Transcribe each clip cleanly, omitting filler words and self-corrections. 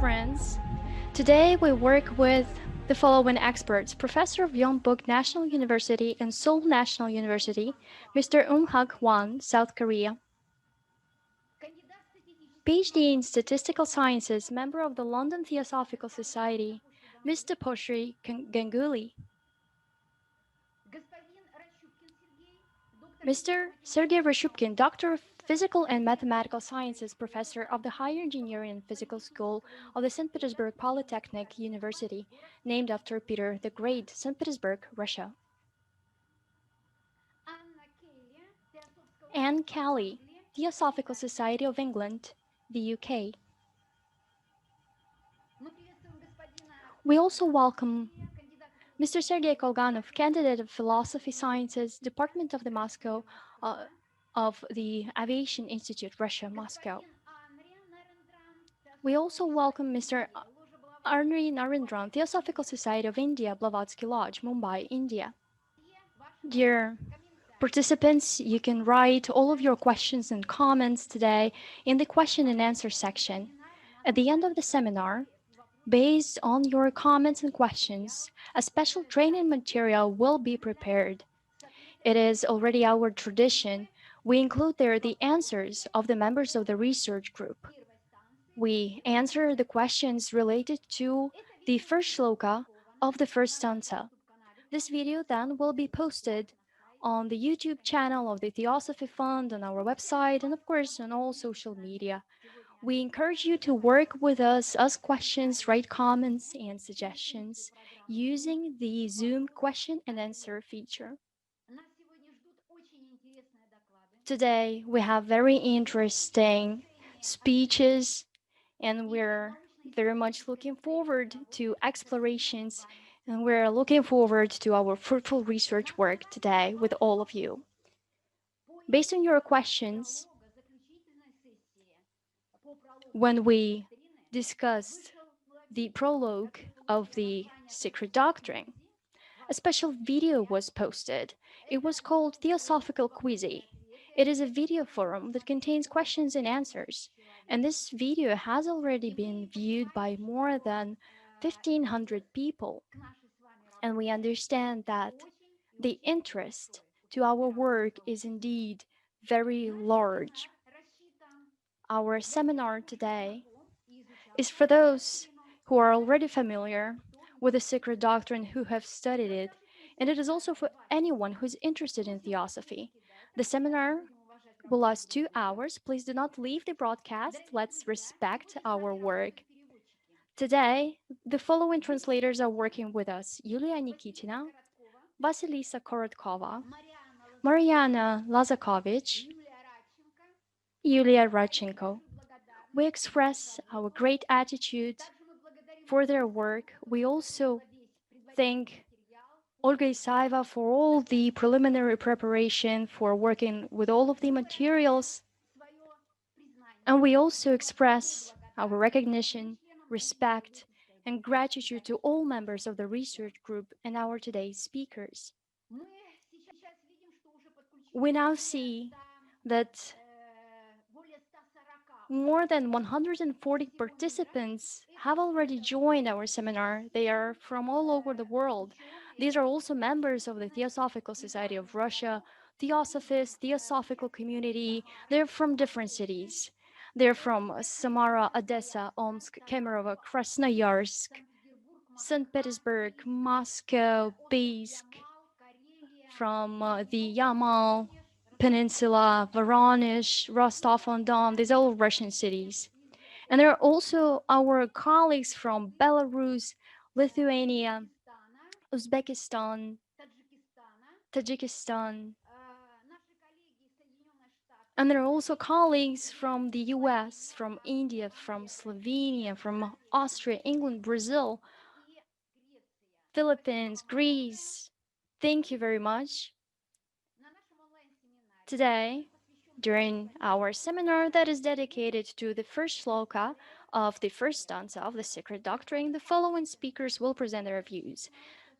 friends. Today we work with the following experts: Professor of Yongbuk National University and Seoul National University, Mr. Eun-hak Hwan, South Korea. PhD in Statistical Sciences, member of the London Theosophical Society, Mr. Poshri Ganguly. Mr. Sergei Rashupkin, Doctor of Physical and Mathematical Sciences, Professor of the Higher Engineering and Physical School of the St. Petersburg Polytechnic University, named after Peter the Great, St. Petersburg, Russia. Anne Kelly, Theosophical Society of England, the UK. We also welcome Mr. Sergei Kolganov, candidate of Philosophy Sciences, Department of the Moscow of the Aviation Institute, Russia, Moscow. We also welcome Mr. Arnri Narendran, Theosophical Society of India, Blavatsky Lodge, Mumbai, India. Dear participants, you can write all of your questions and comments today in the question and answer section. At the end of the seminar, based on your comments and questions, a special training material will be prepared. It is already our tradition. We include there the answers of the members of the research group. We answer the questions related to the first Sloka of the first stanza. This video then will be posted on the YouTube channel of the Theosophy Fund, on our website, and of course on all social media. We encourage you to work with us, ask questions, write comments and suggestions using the Zoom question and answer feature. Today we have very interesting speeches and we're very much looking forward to explorations, and we're looking forward to our fruitful research work today with all of you. Based on your questions, when we discussed the prologue of the Secret Doctrine, a special video was posted. It was called Theosophical Quizzy. It is a video forum that contains questions and answers, and this video has already been viewed by more than 1,500 people. And we understand that the interest to our work is indeed very large. Our seminar today is for those who are already familiar with the Secret Doctrine, who have studied it, and it is also for anyone who's interested in Theosophy. The seminar will last 2 hours. Please do not leave the broadcast. Let's respect our work. Today, the following translators are working with us: Yulia Nikitina, Vasilisa Korotkova, Mariana Lazakovich, Yulia Radchenko. We express our great attitude for their work. We also thank Olga Isaeva for all the preliminary preparation, for working with all of the materials. And we also express our recognition, respect, and gratitude to all members of the research group and our today's speakers. We now see that more than 140 participants have already joined our seminar. They are from all over the world. These are also members of the Theosophical Society of Russia, Theosophists, Theosophical Community. They're from different cities. They're from Samara, Odessa, Omsk, Kemerovo, Krasnoyarsk, St. Petersburg, Moscow, Beisk, from the Yamal Peninsula, Voronezh, Rostov-on-Don. These are all Russian cities. And there are also our colleagues from Belarus, Lithuania, Uzbekistan, Tajikistan. And there are also colleagues from the US, from India, from Slovenia, from Austria, England, Brazil, Philippines, Greece. Thank you very much. Today, during our seminar that is dedicated to the first Sloka of the first stanza of the Secret Doctrine, the following speakers will present their views.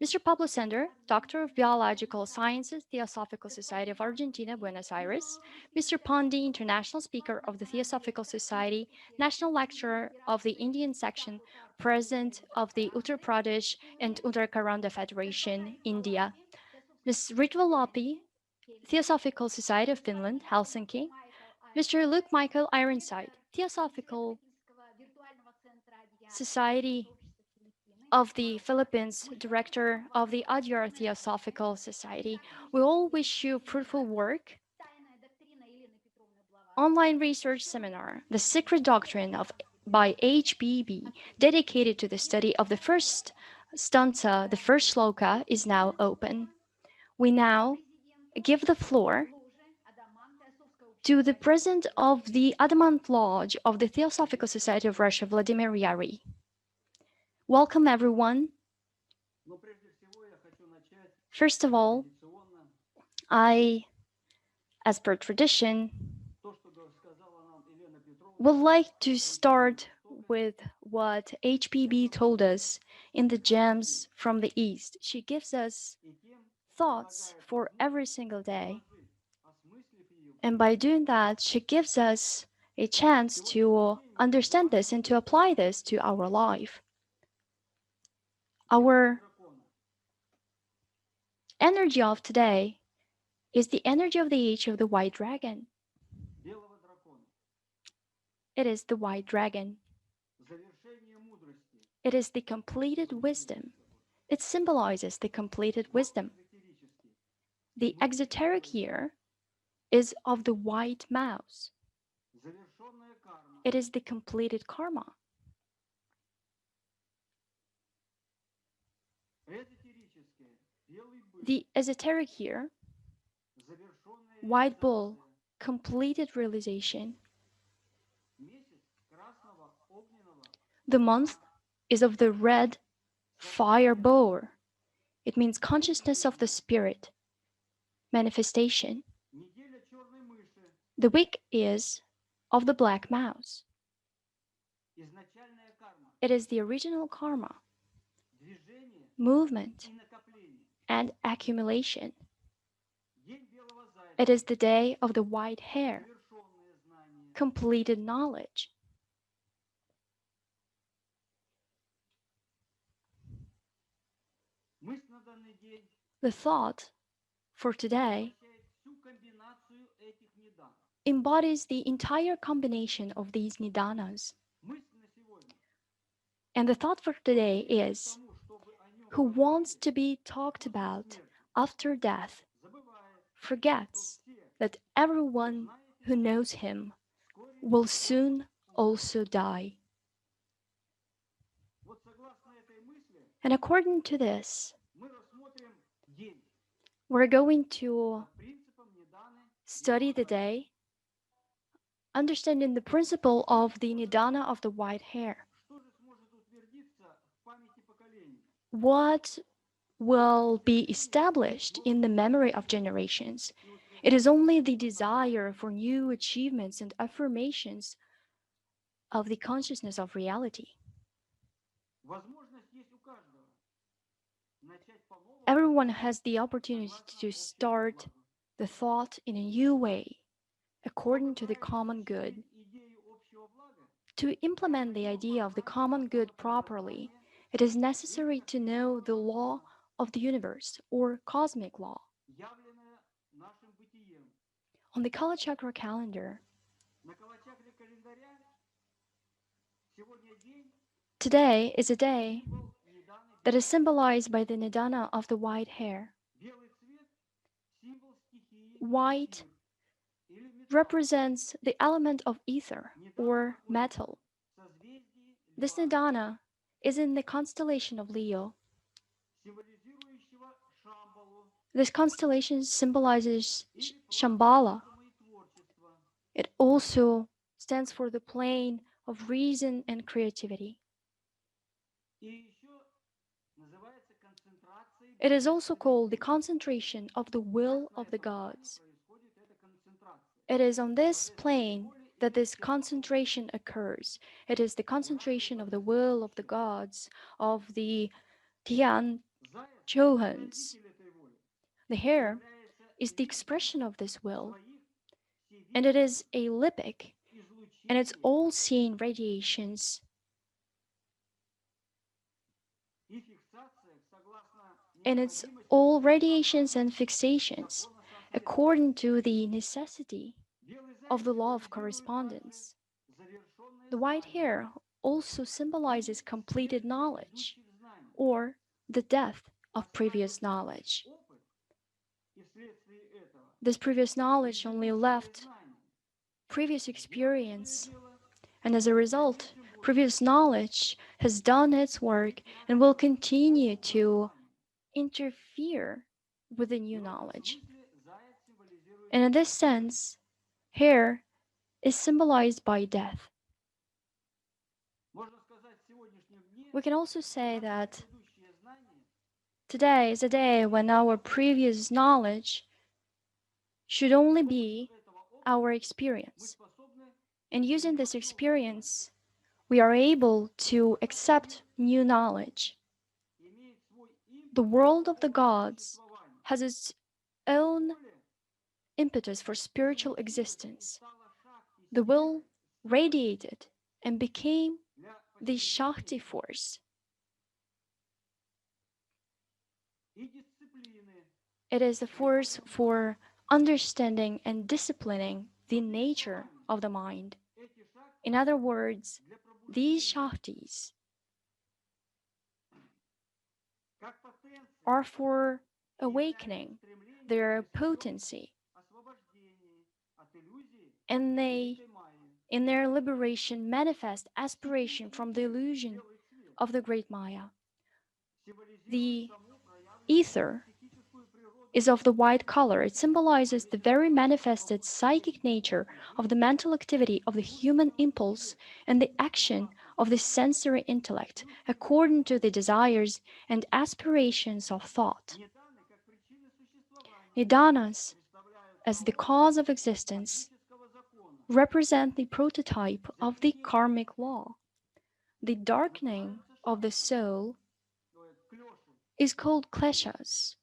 Mr. Pablo Sender, Doctor of Biological Sciences, Theosophical Society of Argentina, Buenos Aires. Mr. Pandey, International Speaker of the Theosophical Society, National Lecturer of the Indian Section, President of the Uttar Pradesh and Uttarakhand Federation, India. Ms. Ritva Lappi, Theosophical Society of Finland, Helsinki. Mr. Luke Michael Ironside, Theosophical Society of the Philippines, Director of the Adyar Theosophical Society. We all wish you fruitful work. Online research seminar, The Secret Doctrine of by HBB, dedicated to the study of the first stanza, the first sloka, is now open. We now give the floor to the President of the Adamant Lodge of the Theosophical Society of Russia, Vladimir Yary. Welcome, everyone. First of all, I, as per tradition, would like to start with what HPB told us in the Gems from the East. She gives us thoughts for every single day. And by doing that, she gives us a chance to understand this and to apply this to our life. Our energy of today is the energy of the age of the white dragon. It is the white dragon. It is the completed wisdom. It symbolizes the completed wisdom. The exoteric year is of the white mouse. It is the completed karma. The esoteric year, white bull, completed realization. The month is of the red fire boar. It means consciousness of the spirit, manifestation. The week is of the black mouse. It is the original karma, movement, and accumulation. It is the day of the white hare, completed knowledge. The thought for today embodies the entire combination of these nidanas. And the thought for today is, who wants to be talked about after death forgets that everyone who knows him will soon also die. And according to this, we're going to study the day, understanding the principle of the nidana of the white hare. What will be established in the memory of generations? It is only the desire for new achievements and affirmations of the consciousness of reality. Everyone has the opportunity to start the thought in a new way, according to the common good. To implement the idea of the common good properly, it is necessary to know the law of the universe, or cosmic law. On the Kalachakra calendar, today is a day that is symbolized by the nidana of the white hare. White represents the element of ether or metal. This nidana is in the constellation of Leo. This constellation symbolizes Shambhala. It also stands for the plane of reason and creativity. It is also called the concentration of the will of the gods. It is on this plane that this concentration occurs. It is the concentration of the will of the gods, of the Tian Johans. The hair is the expression of this will, and it is a lipic, and it's all seeing radiations, and it's all radiations and fixations according to the necessity of the law of correspondence. The white hair also symbolizes completed knowledge, or the death of previous knowledge. This previous knowledge only left previous experience, and as a result, previous knowledge has done its work and will continue to interfere with the new knowledge. And in this sense, hair is symbolized by death. We can also say that today is a day when our previous knowledge should only be our experience. And using this experience, we are able to accept new knowledge. The world of the gods has its own impetus for spiritual existence. The will radiated and became the Shakti force. It is a force for understanding and disciplining the nature of the mind. In other words, these Shaktis are for awakening their potency, and they, in their liberation, manifest aspiration from the illusion of the great Maya. The ether is of the white color. It symbolizes the very manifested psychic nature of the mental activity of the human impulse and the action of the sensory intellect according to the desires and aspirations of thought. Nidanas, as the cause of existence, represent the prototype of the karmic law. The darkening of the soul is called kleshas.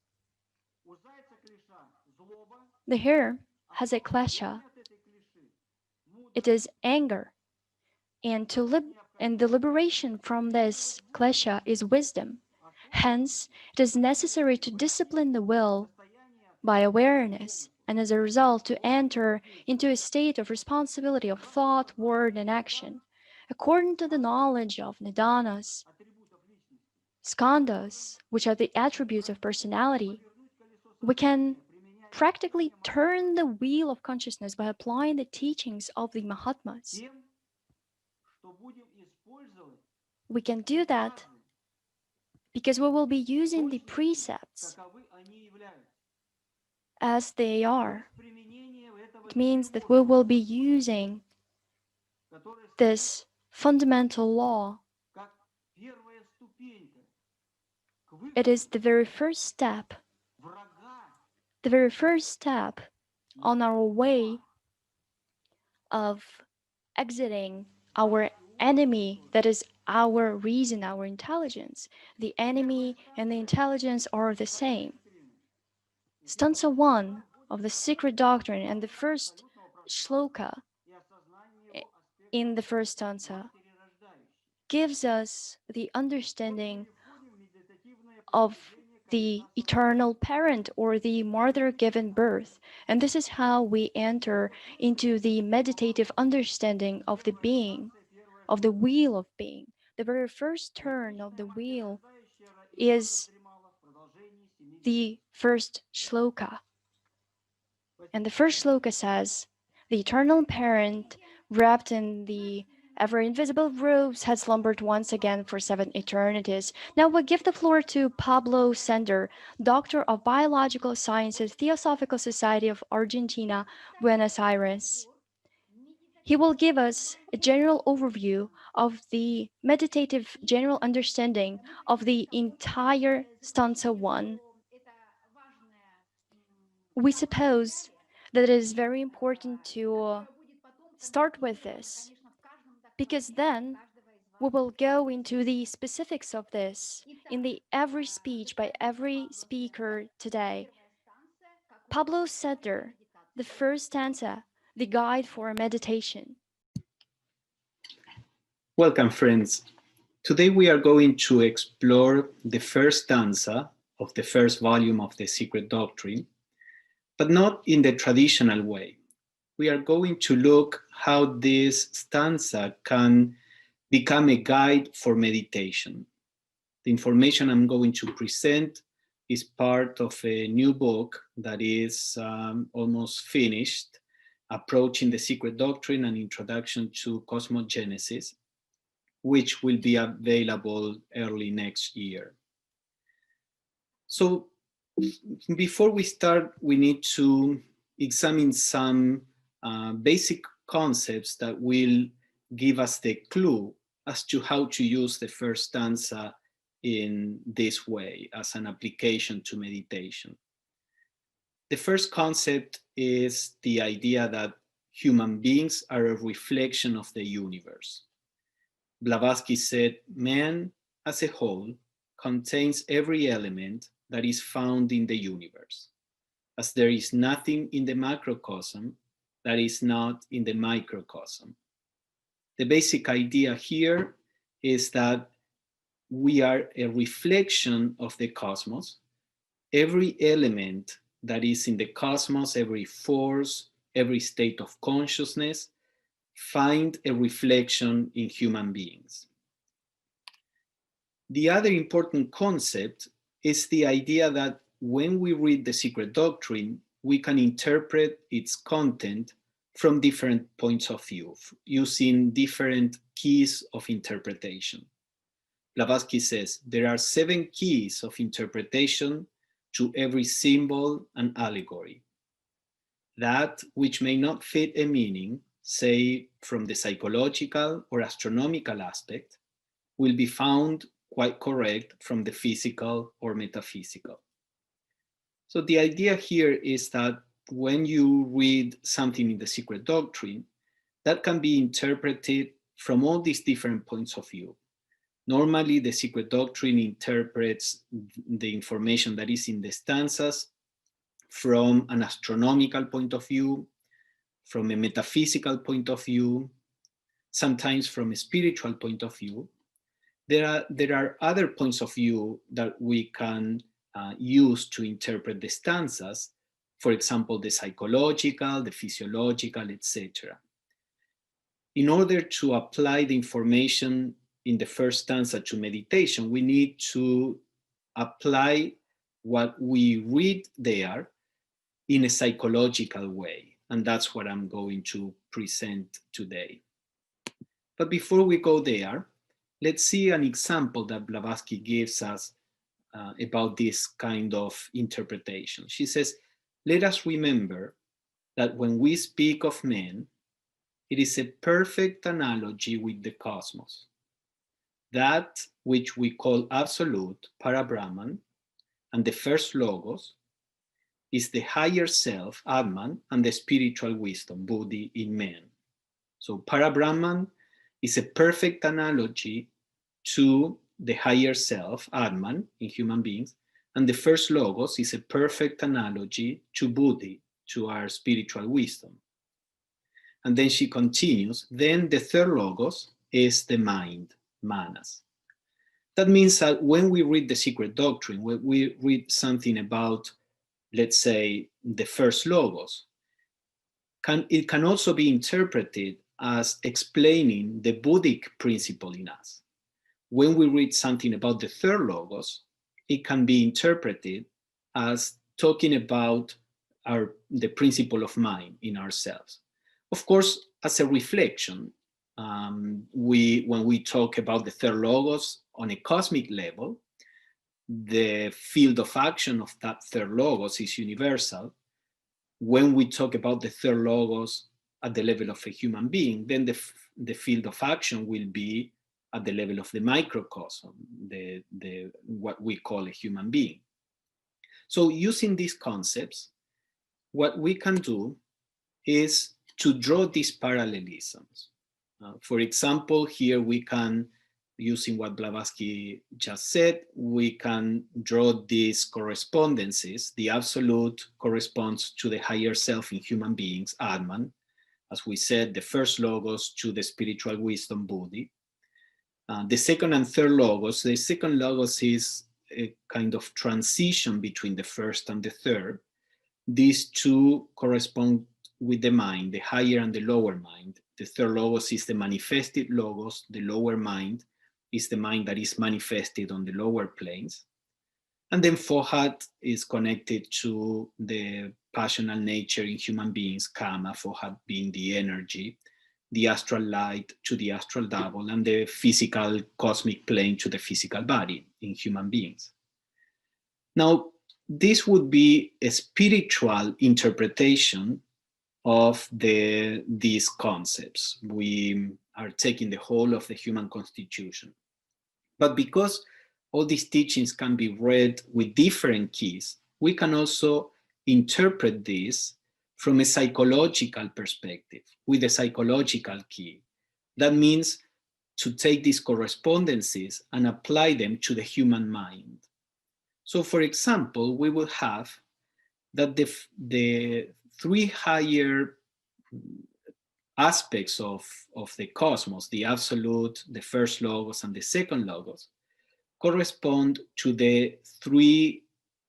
The hair has a klesha. It is anger, and the liberation from this klesha is wisdom. Hence, it is necessary to discipline the will by awareness, and as a result, to enter into a state of responsibility of thought, word, and action. According to the knowledge of nidanas, skandhas, which are the attributes of personality, we can practically turn the wheel of consciousness by applying the teachings of the Mahatmas. We can do that because we will be using the precepts as they are. It means that we will be using this fundamental law. It is the very first step on our way of exiting our enemy, that is our reason, our intelligence. The enemy and the intelligence are the same. Stanza 1 of the Secret Doctrine and the first Sloka in the first stanza gives us the understanding of the eternal parent or the mother given birth. And this is how we enter into the meditative understanding of the being, of the wheel of being. The very first turn of the wheel is the first shloka. And the first shloka says, the eternal parent, wrapped in the ever-invisible robes, had slumbered once again for 7 eternities. Now we give the floor to Pablo Sender, Doctor of Biological Sciences, Theosophical Society of Argentina, Buenos Aires. He will give us a general overview of the meditative general understanding of the entire stanza 1. We suppose that it is very important to start with this, because then We will go into the specifics of this in the every speech by every speaker today. Pablo Sender, the first stanza, the guide for meditation. Welcome, friends. Today we are going to explore the first stanza of the first volume of The Secret Doctrine, but not in the traditional way. We are going to look how this stanza can become a guide for meditation. The information I'm going to present is part of a new book that is almost finished, Approaching the Secret Doctrine, an Introduction to Cosmogenesis, which will be available early next year. So before we start, we need to examine some basic concepts that will give us the clue as to how to use the first stanza in this way as an application to meditation. The first concept is the idea that human beings are a reflection of the universe. Blavatsky said, man as a whole contains every element that is found in the universe, as there is nothing in the macrocosm that is not in the microcosm. The basic idea here is that we are a reflection of the cosmos. Every element that is in the cosmos, every force, every state of consciousness, find a reflection in human beings. The other important concept is the idea that when we read the Secret Doctrine, we can interpret its content from different points of view, using different keys of interpretation. Blavatsky says there are 7 keys of interpretation to every symbol and allegory. That which may not fit a meaning, say from the psychological or astronomical aspect, will be found quite correct from the physical or metaphysical. So the idea here is that when you read something in the Secret Doctrine, that can be interpreted from all these different points of view. Normally, the Secret Doctrine interprets the information that is in the stanzas from an astronomical point of view, from a metaphysical point of view, sometimes from a spiritual point of view. There are other points of view that we can use to interpret the stanzas, for example, the psychological, the physiological, etc. In order to apply the information in the first stanza to meditation, we need to apply what we read there in a psychological way. And that's what I'm going to present today. But before we go there, let's see an example that Blavatsky gives us about this kind of interpretation. She says, let us remember that when we speak of men, it is a perfect analogy with the cosmos. That which we call absolute, Parabrahman, and the first logos, is the higher self, Atman, and the spiritual wisdom, Buddhi, in men. So Parabrahman is a perfect analogy to the higher self, Atman, in human beings, and the first logos is a perfect analogy to Buddhi, to our spiritual wisdom. And then she continues, then the third logos is the mind, manas. That means that when we read the Secret Doctrine, when we read something about, let's say, the first logos, it can also be interpreted as explaining the Buddhic principle in us. When we read something about the third logos, it can be interpreted as talking about the principle of mind in ourselves. Of course, as a reflection, when we talk about the third logos on a cosmic level, the field of action of that third logos is universal. When we talk about the third logos at the level of a human being, then the field of action will be at the level of the microcosm, what we call a human being. So using these concepts, what we can do is to draw these parallelisms. For example, here we can using what Blavatsky just said, we can draw these correspondences. The absolute corresponds to the higher self in human beings, Atman. As we said, the first logos to the spiritual wisdom, Buddhi. The second and third logos, the second logos is a kind of transition between the first and the third. These two correspond with the mind, the higher and the lower mind. The third logos is the manifested logos, the lower mind is the mind that is manifested on the lower planes. And then Fohat is connected to the passional nature in human beings, Kama, Fohat being the energy, the astral light to the astral double, and the physical cosmic plane to the physical body in human beings. Now, this would be a spiritual interpretation of these concepts. We are taking the whole of the human constitution. But because all these teachings can be read with different keys, we can also interpret this from a psychological perspective, with a psychological key. That means to take these correspondences and apply them to the human mind. So for example, we will have that the three higher aspects of the cosmos, the absolute, the first logos, and the second logos, correspond to the three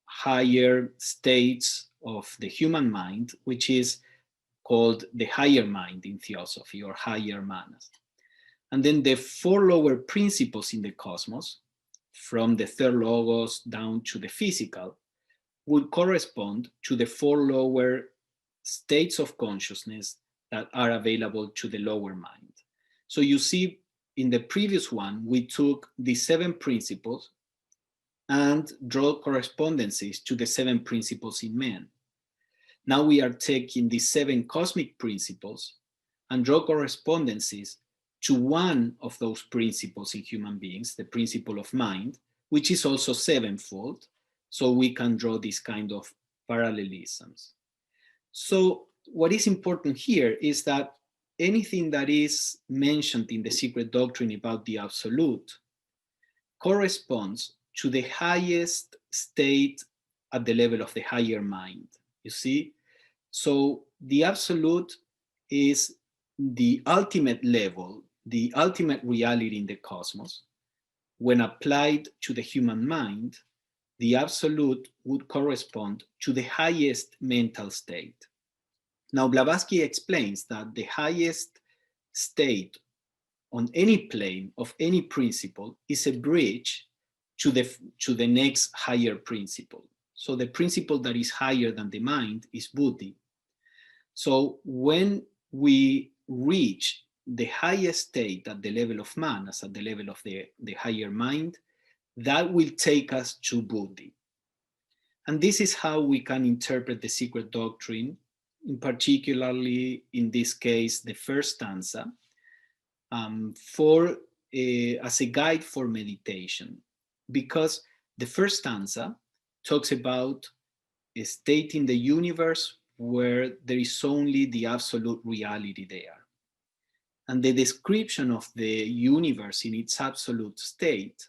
higher states of the human mind, which is called the higher mind in Theosophy, or higher manas. And then the four lower principles in the cosmos, from the third logos down to the physical, would correspond to the four lower states of consciousness that are available to the lower mind. So you see, in the previous one, we took the 7 principles and draw correspondences to the 7 principles in men. Now we are taking the 7 cosmic principles and draw correspondences to one of those principles in human beings, the principle of mind, which is also sevenfold. So we can draw this kind of parallelisms. So what is important here is that anything that is mentioned in the secret doctrine about the absolute corresponds to the highest state at the level of the higher mind, you see? So the absolute is the ultimate level, the ultimate reality in the cosmos. When applied to the human mind, the absolute would correspond to the highest mental state. Now, Blavatsky explains that the highest state on any plane of any principle is a bridge to the next higher principle. So the principle that is higher than the mind is Buddhi. So when we reach the highest state at the level of manas, at the level of the higher mind, that will take us to Buddhi. And this is how we can interpret the secret doctrine, in particularly in this case, the first stanza, as a guide for meditation, because the first stanza talks about a state in the universe where there is only the absolute reality there. And the description of the universe in its absolute state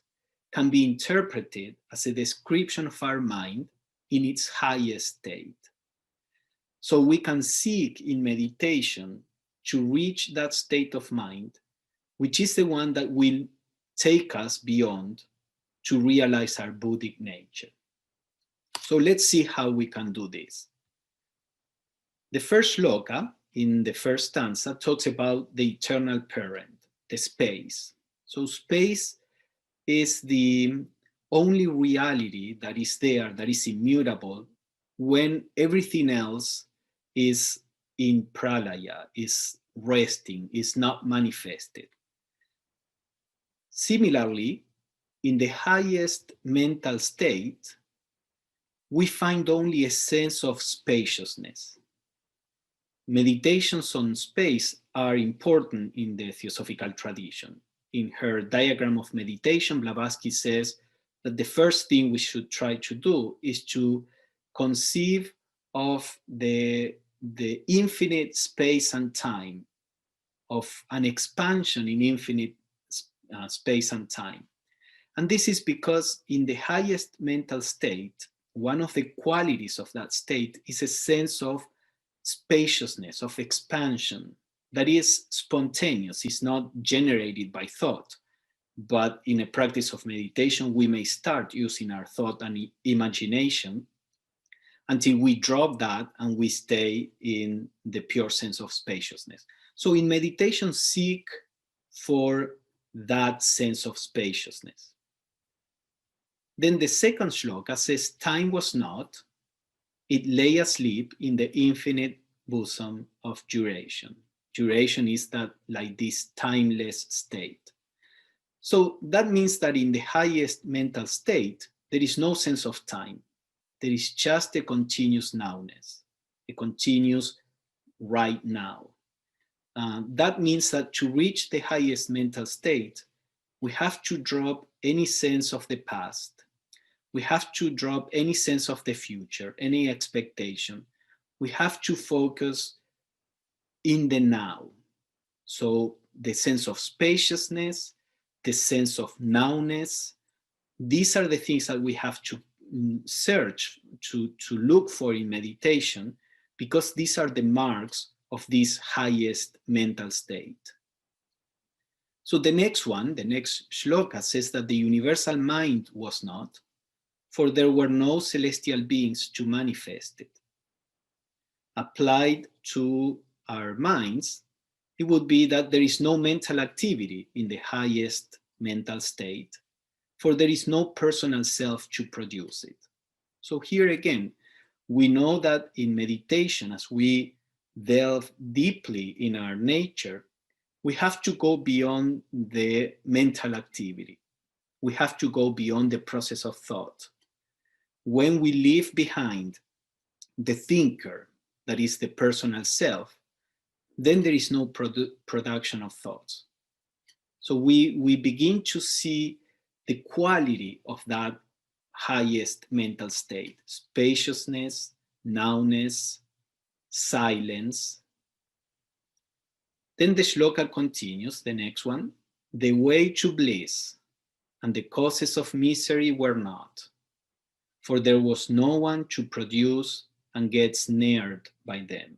can be interpreted as a description of our mind in its highest state. So we can seek in meditation to reach that state of mind, which is the one that will take us beyond to realize our Buddhic nature. So let's see how we can do this. The first sloka in the first stanza talks about the eternal parent, the space. So space is the only reality that is there, that is immutable, when everything else is in pralaya, is resting, is not manifested. Similarly, in the highest mental state, we find only a sense of spaciousness. Meditations on space are important in the Theosophical tradition. In her diagram of meditation, Blavatsky says that the first thing we should try to do is to conceive of the infinite space and time, of an expansion in infinite space and time. And this is because in the highest mental state, one of the qualities of that state is a sense of spaciousness, of expansion, that is spontaneous, is not generated by thought. But in a practice of meditation, we may start using our thought and imagination until we drop that and we stay in the pure sense of spaciousness. So in meditation, seek for that sense of spaciousness. Then the second shloka says, time was not, it lay asleep in the infinite bosom of duration. Duration is that, like this timeless state. So that means that in the highest mental state, there is no sense of time. There is just a continuous nowness, a continuous right now. That means that to reach the highest mental state, we have to drop any sense of the past. We have to drop any sense of the future, any expectation. We have to focus in the now. So the sense of spaciousness, the sense of nowness, these are the things that we have to search, to look for in meditation, because these are the marks of this highest mental state. So the next one, the next shloka says that the universal mind was not, for there were no celestial beings to manifest it. Applied to our minds, it would be that there is no mental activity in the highest mental state, for there is no personal self to produce it. So here again, we know that in meditation, as we delve deeply in our nature, we have to go beyond the mental activity. We have to go beyond the process of thought. When we leave behind the thinker, that is the personal self, then there is no production of thoughts. So we begin to see the quality of that highest mental state: spaciousness, nowness, silence. Then the shloka continues, the next one, the way to bliss and the causes of misery were not, for there was no one to produce and get snared by them.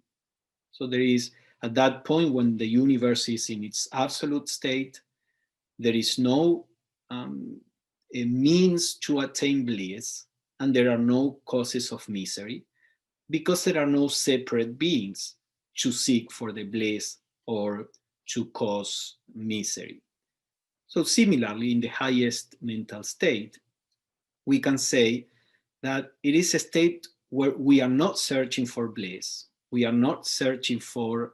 So there is, at that point when the universe is in its absolute state, there is no a means to attain bliss, and there are no causes of misery, because there are no separate beings to seek for the bliss or to cause misery. So similarly, in the highest mental state, we can say that it is a state where we are not searching for bliss. We are not searching for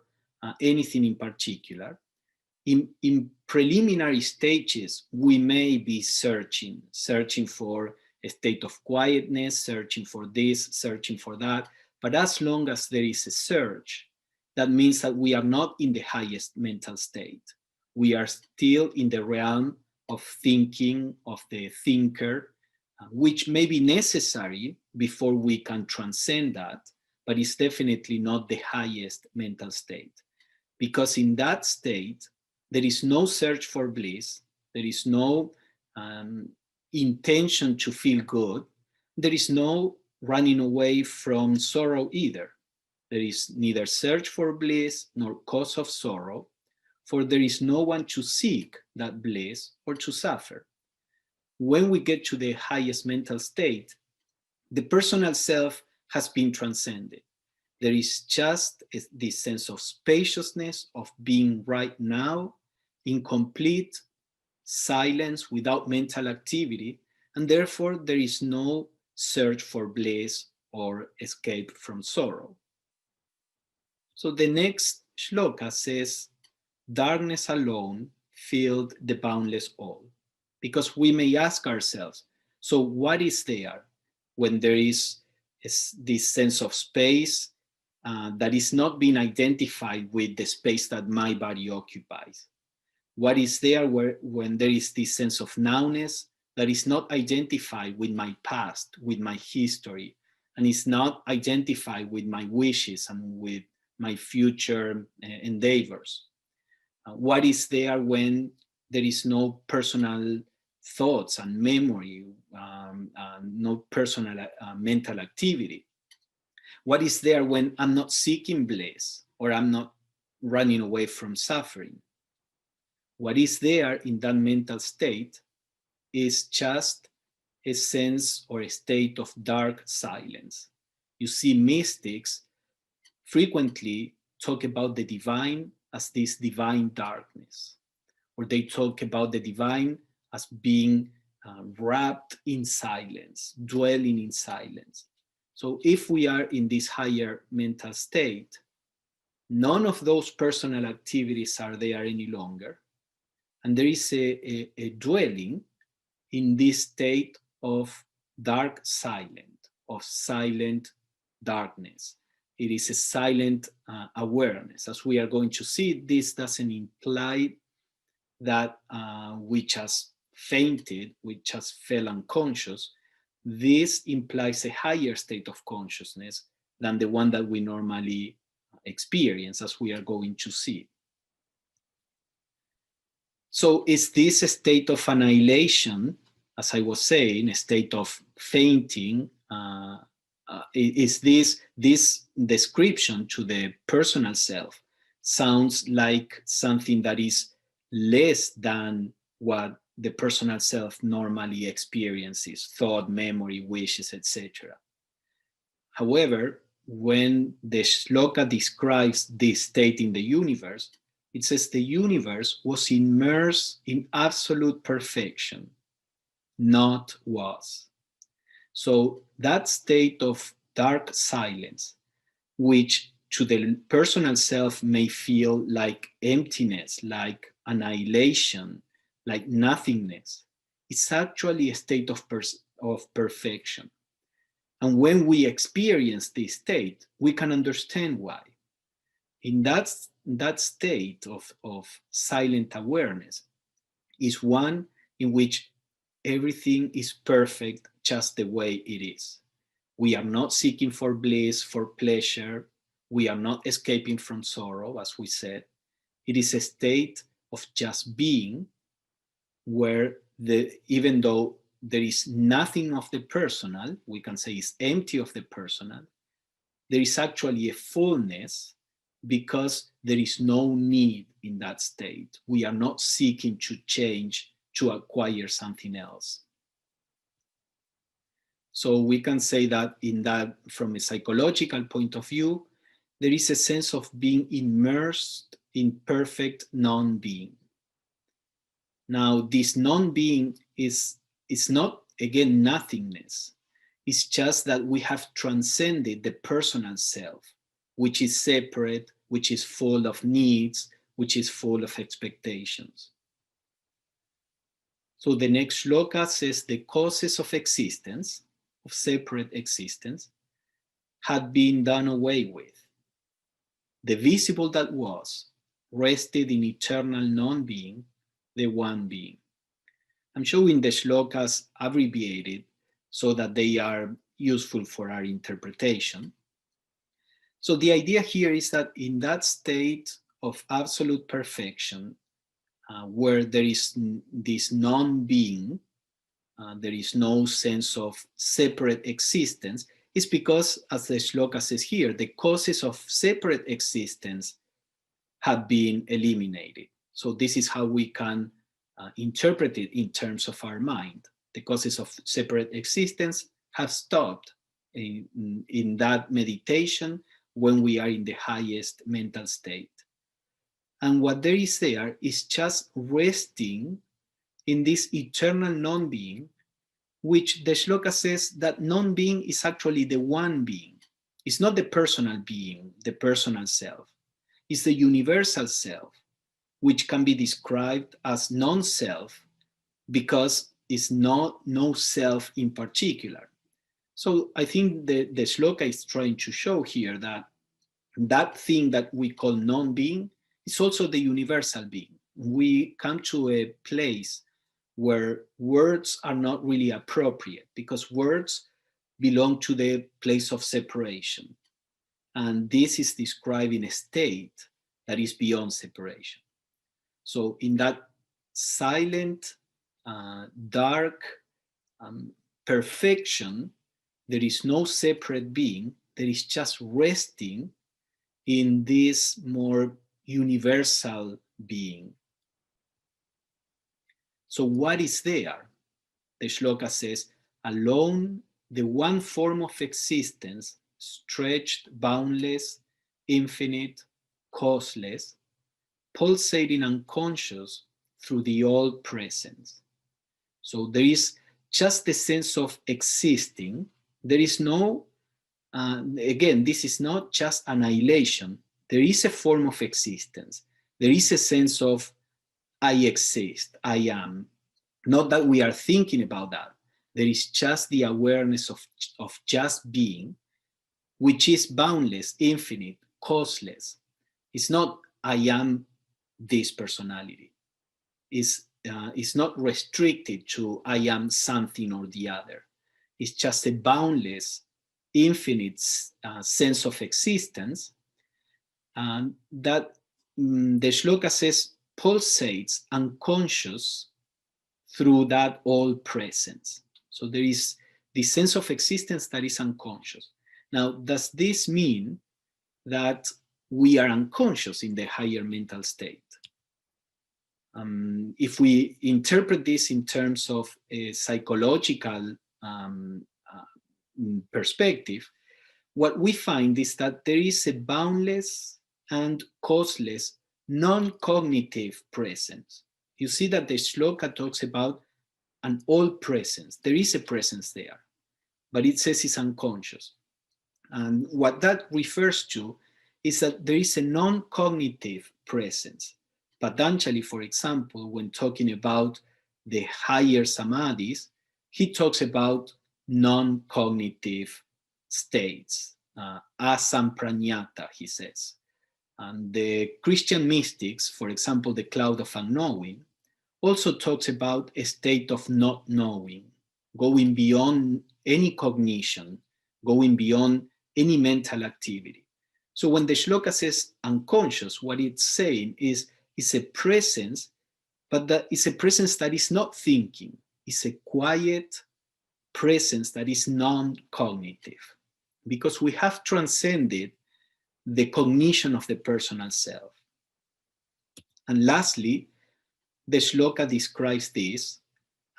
anything in particular. In preliminary stages, we may be searching for a state of quietness, searching for this, searching for that. But as long as there is a search, that means that we are not in the highest mental state. We are still in the realm of thinking, of the thinker, which may be necessary before we can transcend that, but it's definitely not the highest mental state. Because in that state, there is no search for bliss, there is no intention to feel good, there is no running away from sorrow either. There is neither search for bliss nor cause of sorrow, for there is no one to seek that bliss or to suffer. When we get to the highest mental state, the personal self has been transcended. There is just this sense of spaciousness, of being right now, in complete silence, without mental activity, and therefore there is no search for bliss or escape from sorrow. So the next shloka says, darkness alone filled the boundless all. Because we may ask ourselves, so what is there when there is this sense of space that is not being identified with the space that my body occupies? What is there when there is this sense of nowness that is not identified with my past, with my history, and is not identified with my wishes and with my future endeavors? What is there when there is no personal thoughts and memory, no personal mental activity? What is there when I'm not seeking bliss or I'm not running away from suffering? What is there in that mental state is just a sense or a state of dark silence. You see, mystics frequently talk about the divine as this divine darkness, or they talk about the divine as being wrapped in silence, dwelling in silence. So if we are in this higher mental state, none of those personal activities are there any longer. And there is a dwelling in this state of dark silent, of silent darkness. It is a silent awareness. As we are going to see, this doesn't imply that we just fainted, we just fell unconscious. This implies a higher state of consciousness than the one that we normally experience, as we are going to see. So is this a state of annihilation, as I was saying, a state of fainting? Is this description to the personal self sounds like something that is less than what the personal self normally experiences, thought, memory, wishes, etc. However, when the Sloka describes this state in the universe, it says the universe was immersed in absolute perfection, not was. So that state of dark silence, which to the personal self may feel like emptiness, like annihilation, like nothingness, it's actually a state of perfection. And when we experience this state, we can understand why. In that state of silent awareness is one in which everything is perfect just the way it is. We are not seeking for bliss, for pleasure. We are not escaping from sorrow, as we said. It is a state of just being where even though there is nothing of the personal, we can say it's empty of the personal, there is actually a fullness because there is no need in that state. We are not seeking to change to acquire something else. So we can say that from a psychological point of view, there is a sense of being immersed in perfect non-being. Now, this non-being is not, again, nothingness. It's just that we have transcended the personal self, which is separate, which is full of needs, which is full of expectations. So the next shloka says the causes of existence, of separate existence, had been done away with. The visible that was rested in eternal non-being, the one being. I'm showing the shlokas abbreviated so that they are useful for our interpretation. So the idea here is that in that state of absolute perfection, where there is this non-being, there is no sense of separate existence, is because, as the shloka says here, the causes of separate existence have been eliminated. So this is how we can interpret it in terms of our mind. The causes of separate existence have stopped in that meditation when we are in the highest mental state. And what there is there is just resting in this eternal non-being, which the shloka says that non-being is actually the one being. It's not the personal being, the personal self. It's the universal self, which can be described as non-self because it's not no self in particular. So I think the shloka is trying to show here that that thing that we call non-being is also the universal being. We come to a place where words are not really appropriate because words belong to the place of separation. And this is describing a state that is beyond separation. So in that silent, dark perfection. There is no separate being. There is just resting in this more universal being. So what is there? The shloka says, alone, the one form of existence, stretched, boundless, infinite, causeless, pulsating unconscious through the all presence. So there is just the sense of existing. There is no, again, this is not just annihilation. There is a form of existence. There is a sense of I exist, I am. Not that we are thinking about that. There is just the awareness of just being, which is boundless, infinite, causeless. It's not I am this personality. It's not restricted to I am something or the other. It's just a boundless, infinite sense of existence that the shloka says pulsates unconscious through that all presence. So there is the sense of existence that is unconscious. Now, does this mean that we are unconscious in the higher mental state? If we interpret this in terms of a psychological perspective, what we find is that there is a boundless and causeless non-cognitive presence. You see that the shloka talks about an all presence. There is a presence there, but it says it's unconscious. And what that refers to is that there is a non-cognitive presence. Patanjali, for example, when talking about the higher samadhis, he talks about non-cognitive states, asampranyata, he says. And the Christian mystics, for example, the cloud of unknowing, also talks about a state of not knowing, going beyond any cognition, going beyond any mental activity. So when the shloka says unconscious, what it's saying is it's a presence, but that is a presence that is not thinking. It's a quiet presence that is non-cognitive, because we have transcended the cognition of the personal self. And lastly, the shloka describes this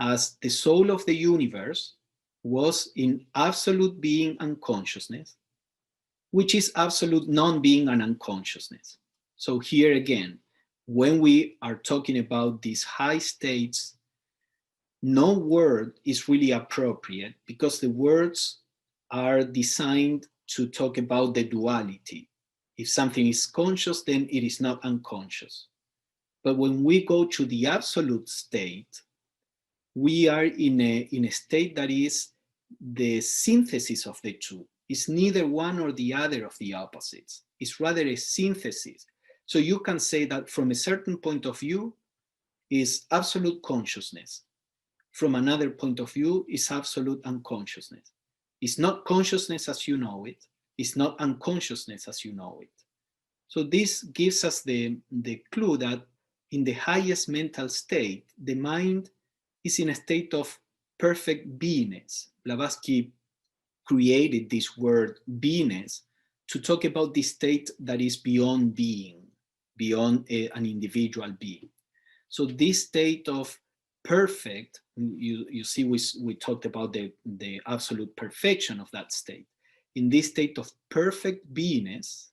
as the soul of the universe was in absolute being and consciousness, which is absolute non-being and unconsciousness. So here again, when we are talking about these high states, no word is really appropriate because the words are designed to talk about the duality. If something is conscious, then it is not unconscious. But when we go to the absolute state, we are in a state that is the synthesis of the two. It's neither one or the other of the opposites. It's rather a synthesis. So you can say that from a certain point of view is absolute consciousness. From another point of view is absolute unconsciousness. It's not consciousness as you know it. It's not unconsciousness as you know it. So this gives us the clue that in the highest mental state, the mind is in a state of perfect beingness. Blavatsky created this word beingness to talk about the state that is beyond being, beyond an individual being. So this state of perfect, you see we talked about the absolute perfection of that state. In this state of perfect beingness,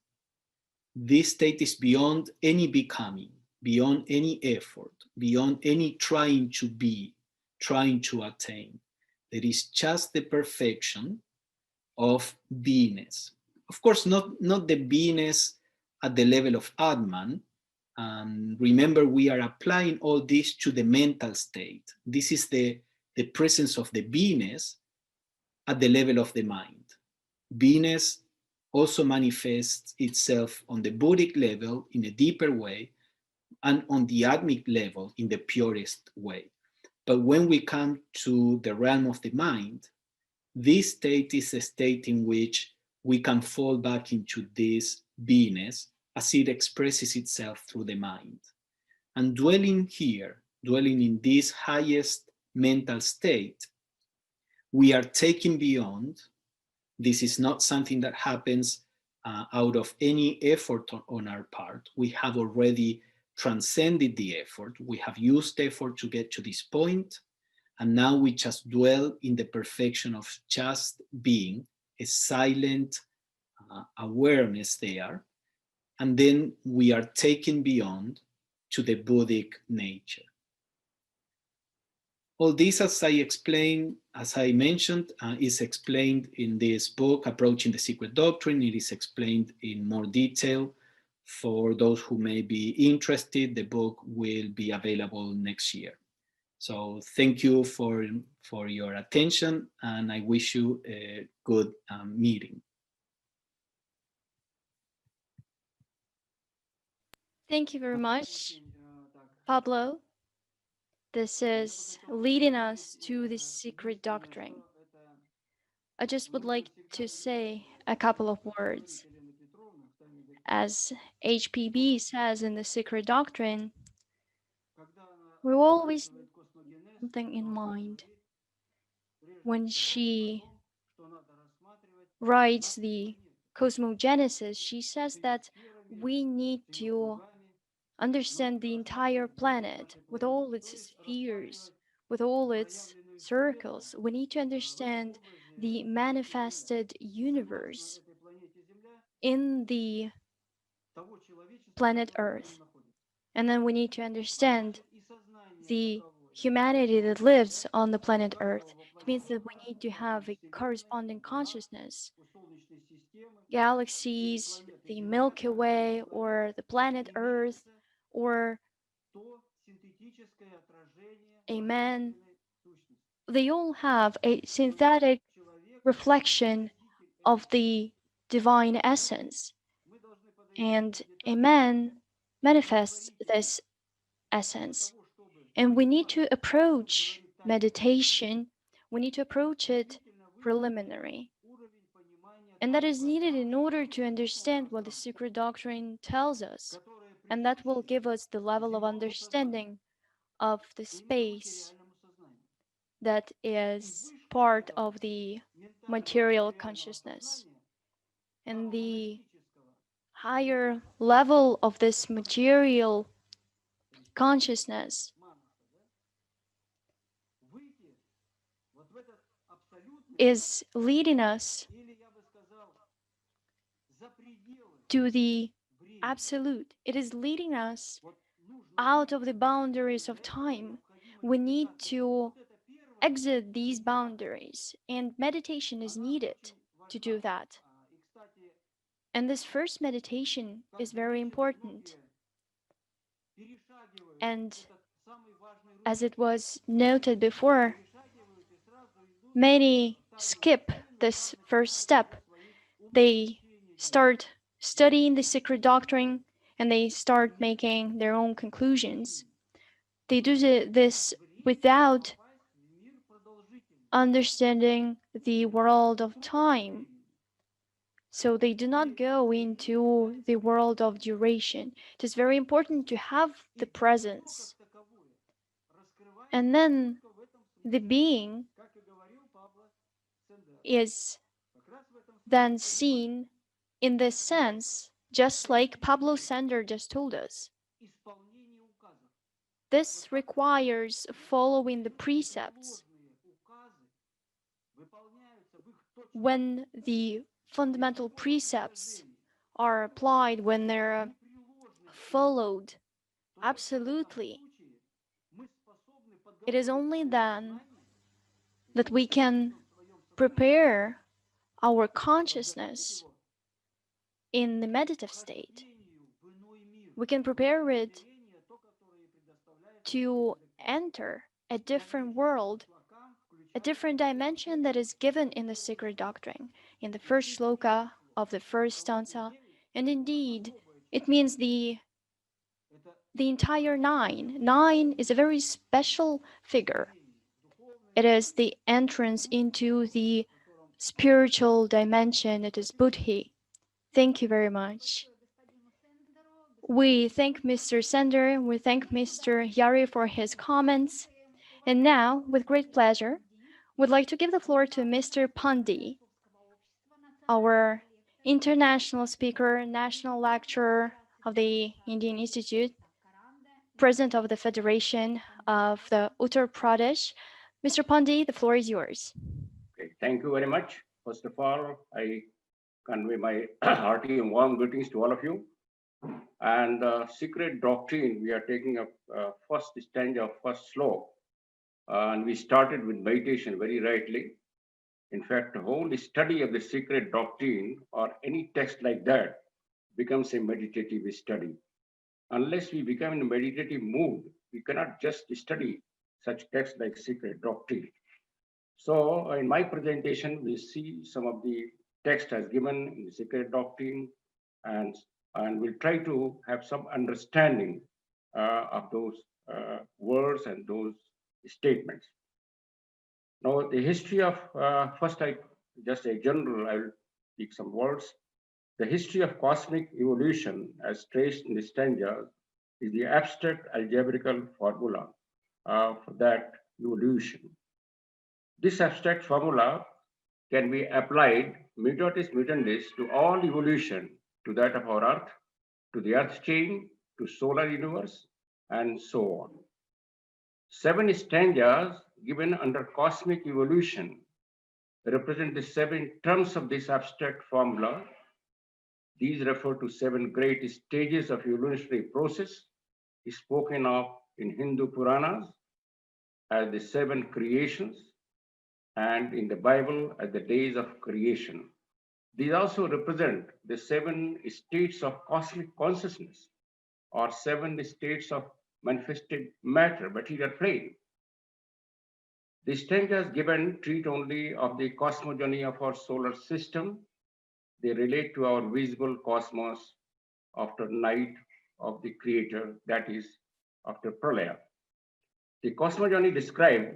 this state is beyond any becoming, beyond any effort, beyond any trying to be, trying to attain. There is just the perfection of beingness. Of course, not the beingness at the level of Atman. Remember, we are applying all this to the mental state. This is the presence of the beingness at the level of the mind. Beingness also manifests itself on the Buddhic level in a deeper way and on the Atmic level in the purest way. But when we come to the realm of the mind, this state is a state in which we can fall back into this beingness as it expresses itself through the mind. And dwelling here dwelling in this highest mental state, we are taken beyond. This is not something that happens out of any effort on our part. We have already transcended the effort. We have used effort to get to this point, and now we just dwell in the perfection of just being, a silent awareness there. And then we are taken beyond to the Buddhic nature. All this, as I mentioned, is explained in this book, Approaching the Secret Doctrine. It is explained in more detail. For those who may be interested, the book will be available next year. So thank you for your attention, and I wish you a good meeting. Thank you very much, Pablo. This is leading us to the secret doctrine. I just would like to say a couple of words. As HPB says in the secret doctrine, we always need something in mind when she writes the cosmogenesis. She says that we need to understand the entire planet with all its spheres, with all its circles. We need to understand the manifested universe in the planet Earth. And then we need to understand the humanity that lives on the planet Earth. It means that we need to have a corresponding consciousness. Galaxies, the Milky Way, or the planet Earth, or a man, they all have a synthetic reflection of the divine essence. And a man manifests this essence. And we need to approach meditation, we need to approach it preliminary. And that is needed in order to understand what the secret doctrine tells us. And that will give us the level of understanding of the space that is part of the material consciousness. And the higher level of this material consciousness is leading us to the absolute. It is leading us out of the boundaries of time. We need to exit these boundaries, and meditation is needed to do that. And this first meditation is very important. And as it was noted before, many skip this first step. They start studying the secret doctrine and they start making their own conclusions. They do this without understanding the world of time. So they do not go into the world of duration. It is very important to have the presence. And then the being is then seen in this sense, just like Pablo Sender just told us. This requires following the precepts. When the fundamental precepts are applied, when they're followed absolutely, it is only then that we can prepare our consciousness in the meditative state. We can prepare it to enter a different world, a different dimension that is given in the secret doctrine, in the first sloka of the first stanza. And indeed, it means the entire nine. Nine is a very special figure. It is the entrance into the spiritual dimension. It is Buddhi. Thank you very much. We thank Mr. Sender, we thank Mr. Yari for his comments. And now, with great pleasure, we'd like to give the floor to Mr. Pandey, our international speaker, national lecturer of the Indian Institute, president of the Federation of the Uttar Pradesh. Mr. Pandey, the floor is yours. Okay, thank you very much. First of all, I convey my hearty and warm greetings to all of you. And secret doctrine, we are taking up first stanza of first sloka. And we started with meditation very rightly. In fact, the whole study of the secret doctrine or any text like that becomes a meditative study. Unless we become in a meditative mood, we cannot just study such texts like secret doctrine. So in my presentation, we see some of the text as given in the secret doctrine, and we'll try to have some understanding of those words and those statements. Now, the history of, first, just a general, I will speak some words. The history of cosmic evolution, as traced in the stanza, is the abstract algebraical formula for that evolution. This abstract formula can be applied mutatis mutandis to all evolution, to that of our Earth, to the Earth chain, to solar universe, and so on. 7 stanzas given under cosmic evolution represent the 7 terms of this abstract formula. These refer to 7 great stages of evolutionary process spoken of in Hindu Puranas as the 7 creations and in the Bible as the days of creation. These also represent the 7 states of cosmic consciousness or 7 states of manifested matter, material plane. The stanzas given treat only of the cosmogony of our solar system. They relate to our visible cosmos after night of the creator, that is, after pralaya. The cosmogony described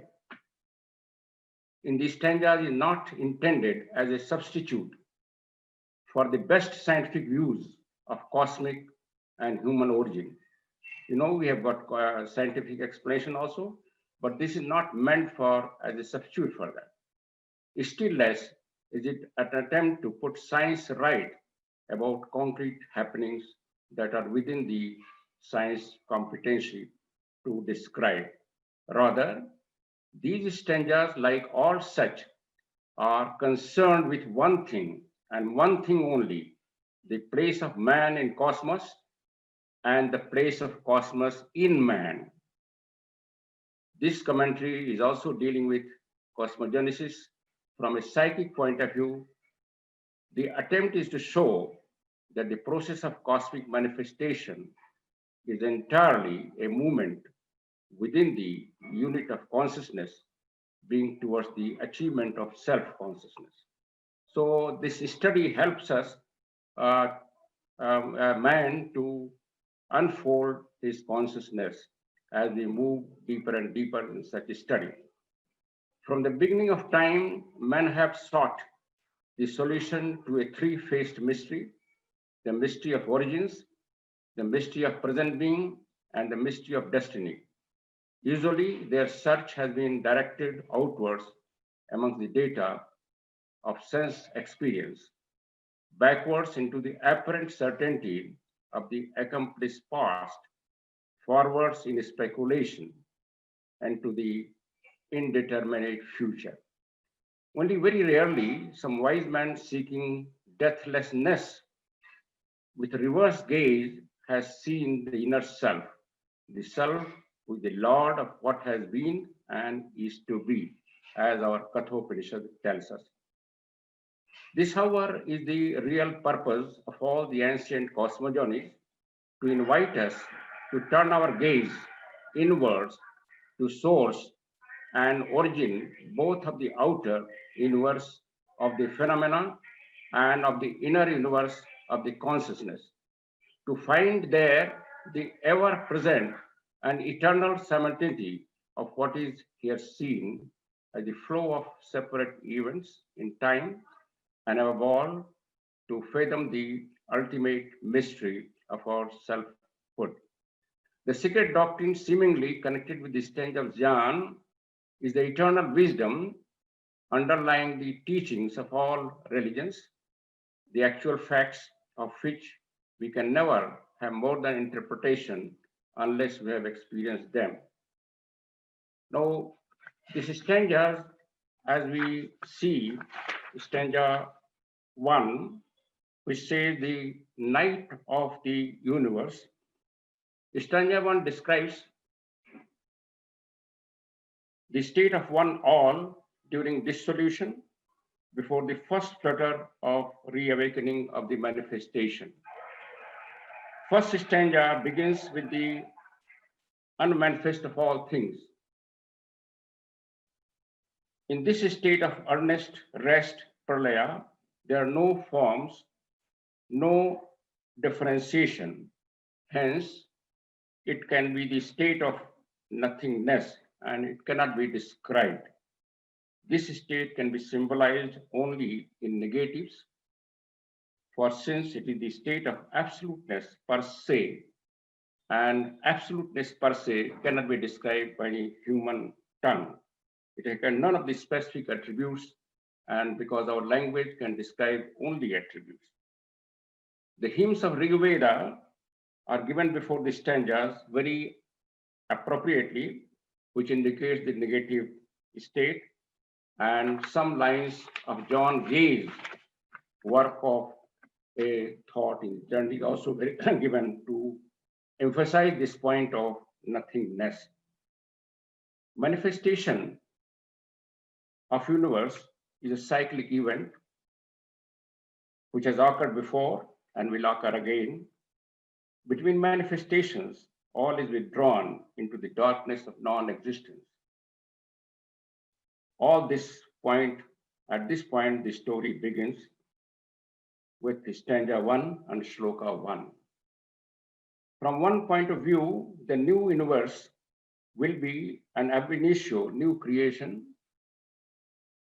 in these stanzas is not intended as a substitute for the best scientific views of cosmic and human origin. You know, we have got scientific explanation also, but this is not meant for as a substitute for that. Still less is it an attempt to put science right about concrete happenings that are within the science competency to describe. Rather, these stanzas, like all such, are concerned with one thing and one thing only, the place of man in cosmos and the place of cosmos in man. This commentary is also dealing with cosmogenesis from a psychic point of view. The attempt is to show that the process of cosmic manifestation is entirely a movement within the unit of consciousness being towards the achievement of self-consciousness. So this study helps us, man, to unfold his consciousness as we move deeper and deeper in such a study. From the beginning of time, men have sought the solution to a 3-faced mystery: the mystery of origins, the mystery of present being, and the mystery of destiny. Usually, their search has been directed outwards among the data of sense experience, backwards into the apparent certainty of the accomplished past, forwards in speculation, and to the indeterminate future. Only very rarely, some wise man seeking deathlessness with reverse gaze has seen the inner self, the self who is the Lord of what has been and is to be, as our Kathopanishad tells us. This, however, is the real purpose of all the ancient cosmogonies, to invite us to turn our gaze inwards to source and origin, both of the outer universe of the phenomena and of the inner universe of the consciousness, to find there the ever-present and eternal simultaneity of what is here seen as the flow of separate events in time, and above all, to fathom the ultimate mystery of our self put. The secret doctrine seemingly connected with the stanza of Jnana is the eternal wisdom underlying the teachings of all religions, the actual facts of which we can never have more than interpretation unless we have experienced them. Now, this stanza, as we see, stanza 1, which says the night of the universe, stanza 1 describes the state of one all during dissolution before the first flutter of reawakening of the manifestation. First stanza begins with the unmanifest of all things. In this state of earnest rest, pralaya, there are no forms, no differentiation. Hence, it can be the state of nothingness and it cannot be described. This state can be symbolized only in negatives, for since it is the state of absoluteness per se, and absoluteness per se cannot be described by any human tongue. It has none of the specific attributes, and because our language can describe only attributes. The hymns of Rigveda are given before the stanzas very appropriately, which indicates the negative state, and some lines of John Gay's work of a thought in eternity also very given to emphasize this point of nothingness. Manifestation of universe is a cyclic event which has occurred before and will occur again. Between manifestations, all is withdrawn into the darkness of non-existence. At this point, the story begins with the stanza 1 and Sloka 1. From one point of view, the new universe will be an ab initio new creation.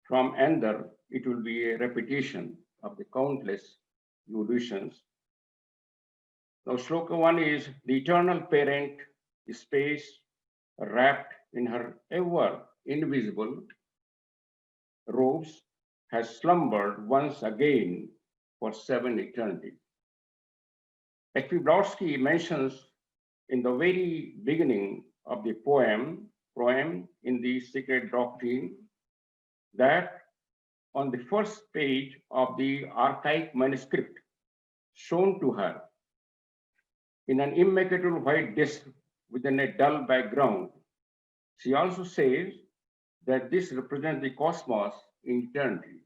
From another, it will be a repetition of the countless evolutions. Now, Sloka 1 is the eternal parent, space, wrapped in her ever invisible robes, has slumbered once again for 7 eternities. H.P. Blavatsky mentions in the very beginning of the poem in the Secret Doctrine, that on the first page of the archaic manuscript shown to her in an immaculate white disk within a dull background, she also says that this represents the cosmos in eternity.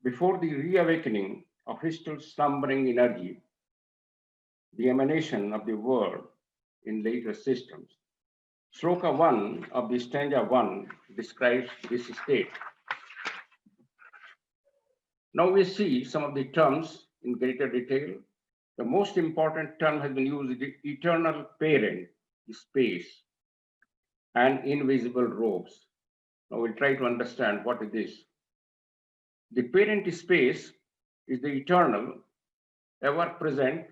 Before the reawakening of his still slumbering energy, the emanation of the world in later systems. Sloka 1 of the stanza 1 describes this state. Now we see some of the terms in greater detail. The most important term has been used, the eternal parent, space, and invisible robes. Now we'll try to understand what it is. The parent space is the eternal, ever-present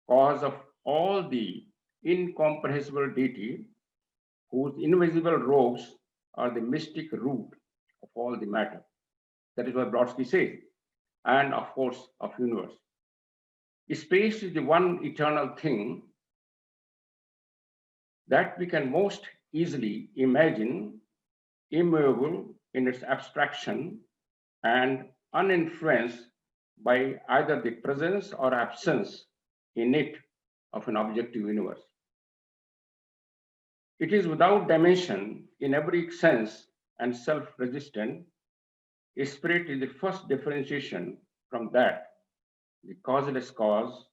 cause of all the incomprehensible deity, whose invisible robes are the mystic root of all the matter. That is what Blavatsky says, and of course of universe. Space is the one eternal thing that we can most easily imagine, immovable in its abstraction and uninfluenced by either the presence or absence in it of an objective universe. It is without dimension in every sense and self-resistant. Spirit is the first differentiation from that, the causeless cause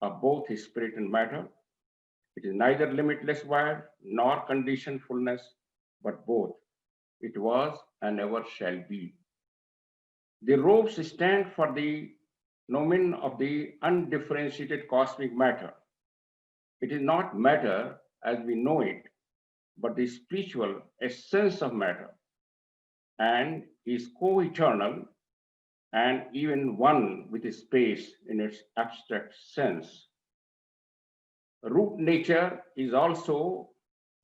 of both spirit and matter. It is neither limitless void nor conditioned fullness, but both. It was and ever shall be. The robes stand for the nomen of the undifferentiated cosmic matter. It is not matter as we know it, but the spiritual essence of matter, and is co-eternal and even one with space in its abstract sense. root nature is also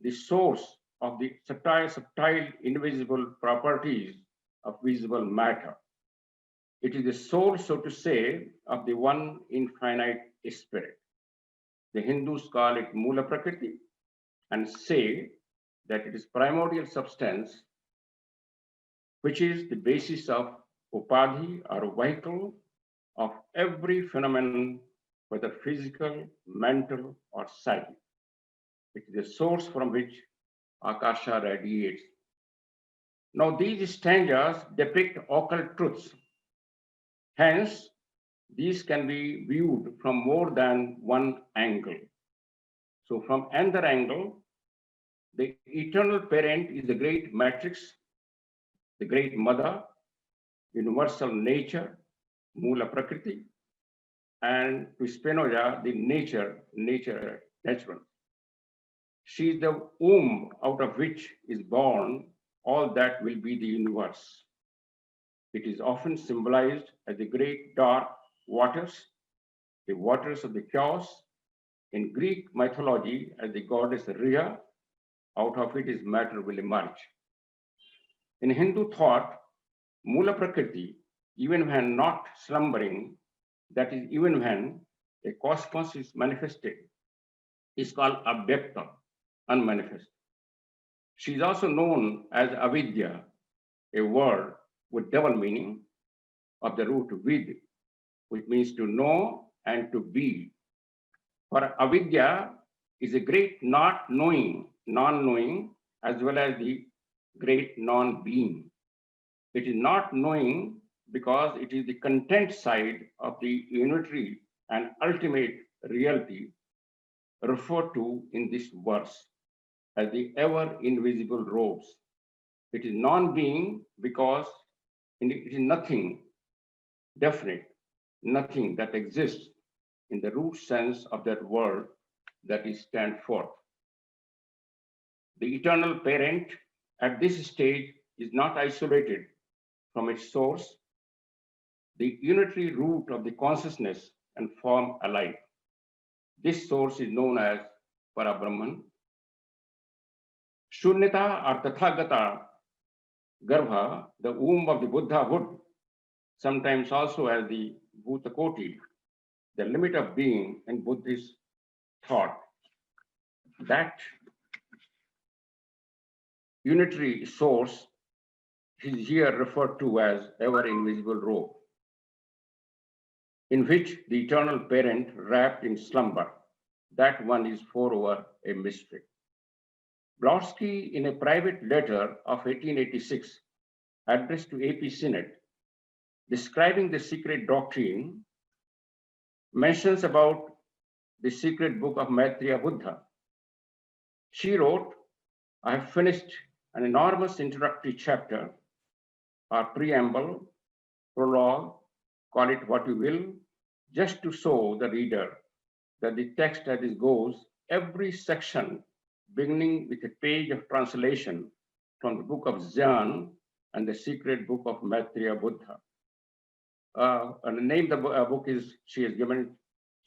the source of the subtle, invisible properties of visible matter. It is the source, so to say, of the one infinite spirit. The Hindus call it Mula Prakriti and say that it is primordial substance, which is the basis of upadhi or vehicle of every phenomenon, whether physical, mental, or psychic. It is the source from which Akasha radiates. Now, these stanzas depict occult truths. Hence, these can be viewed from more than one angle. So, from another angle, the eternal parent is the great matrix, the great mother, universal nature, Mula Prakriti, and to Spinoza, the natural. She is the womb out of which is born all that will be the universe. It is often symbolized as the great dark waters, the waters of the chaos. In Greek mythology, as the goddess Rhea, out of it is matter will emerge. In Hindu thought, Mula Prakriti, even when not slumbering, that is, even when a cosmos is manifested, is called Abhyakta, unmanifest. She is also known as Avidya, a word with double meaning of the root vid, which means to know and to be. For Avidya is a great not knowing, non-knowing, as well as the great non-being. It is not knowing because it is the content side of the unitary and ultimate reality referred to in this verse as the ever invisible robes. It is non-being because it is nothing definite, nothing that exists in the root sense of that word that is stand forth. The eternal parent at this stage is not isolated from its source, the unitary root of the consciousness and form alike. This source is known as Parabrahman. Shunyata or Tathagata Garbha, the womb of the Buddhahood, sometimes also as the Bhutakoti, the limit of being in Buddhist thought. That unitary source is here referred to as ever invisible robe, in which the eternal parent wrapped in slumber. That one is forever a mystery. Blavatsky, in a private letter of 1886, addressed to AP Synod, describing the secret doctrine, mentions about the secret book of Maitreya Buddha. She wrote, I have finished an enormous introductory chapter, or preamble, prologue, call it what you will, just to show the reader that the text as it goes, every section beginning with a page of translation from the book of Jnana and the secret book of Maitreya Buddha. And the name of the book is, she has given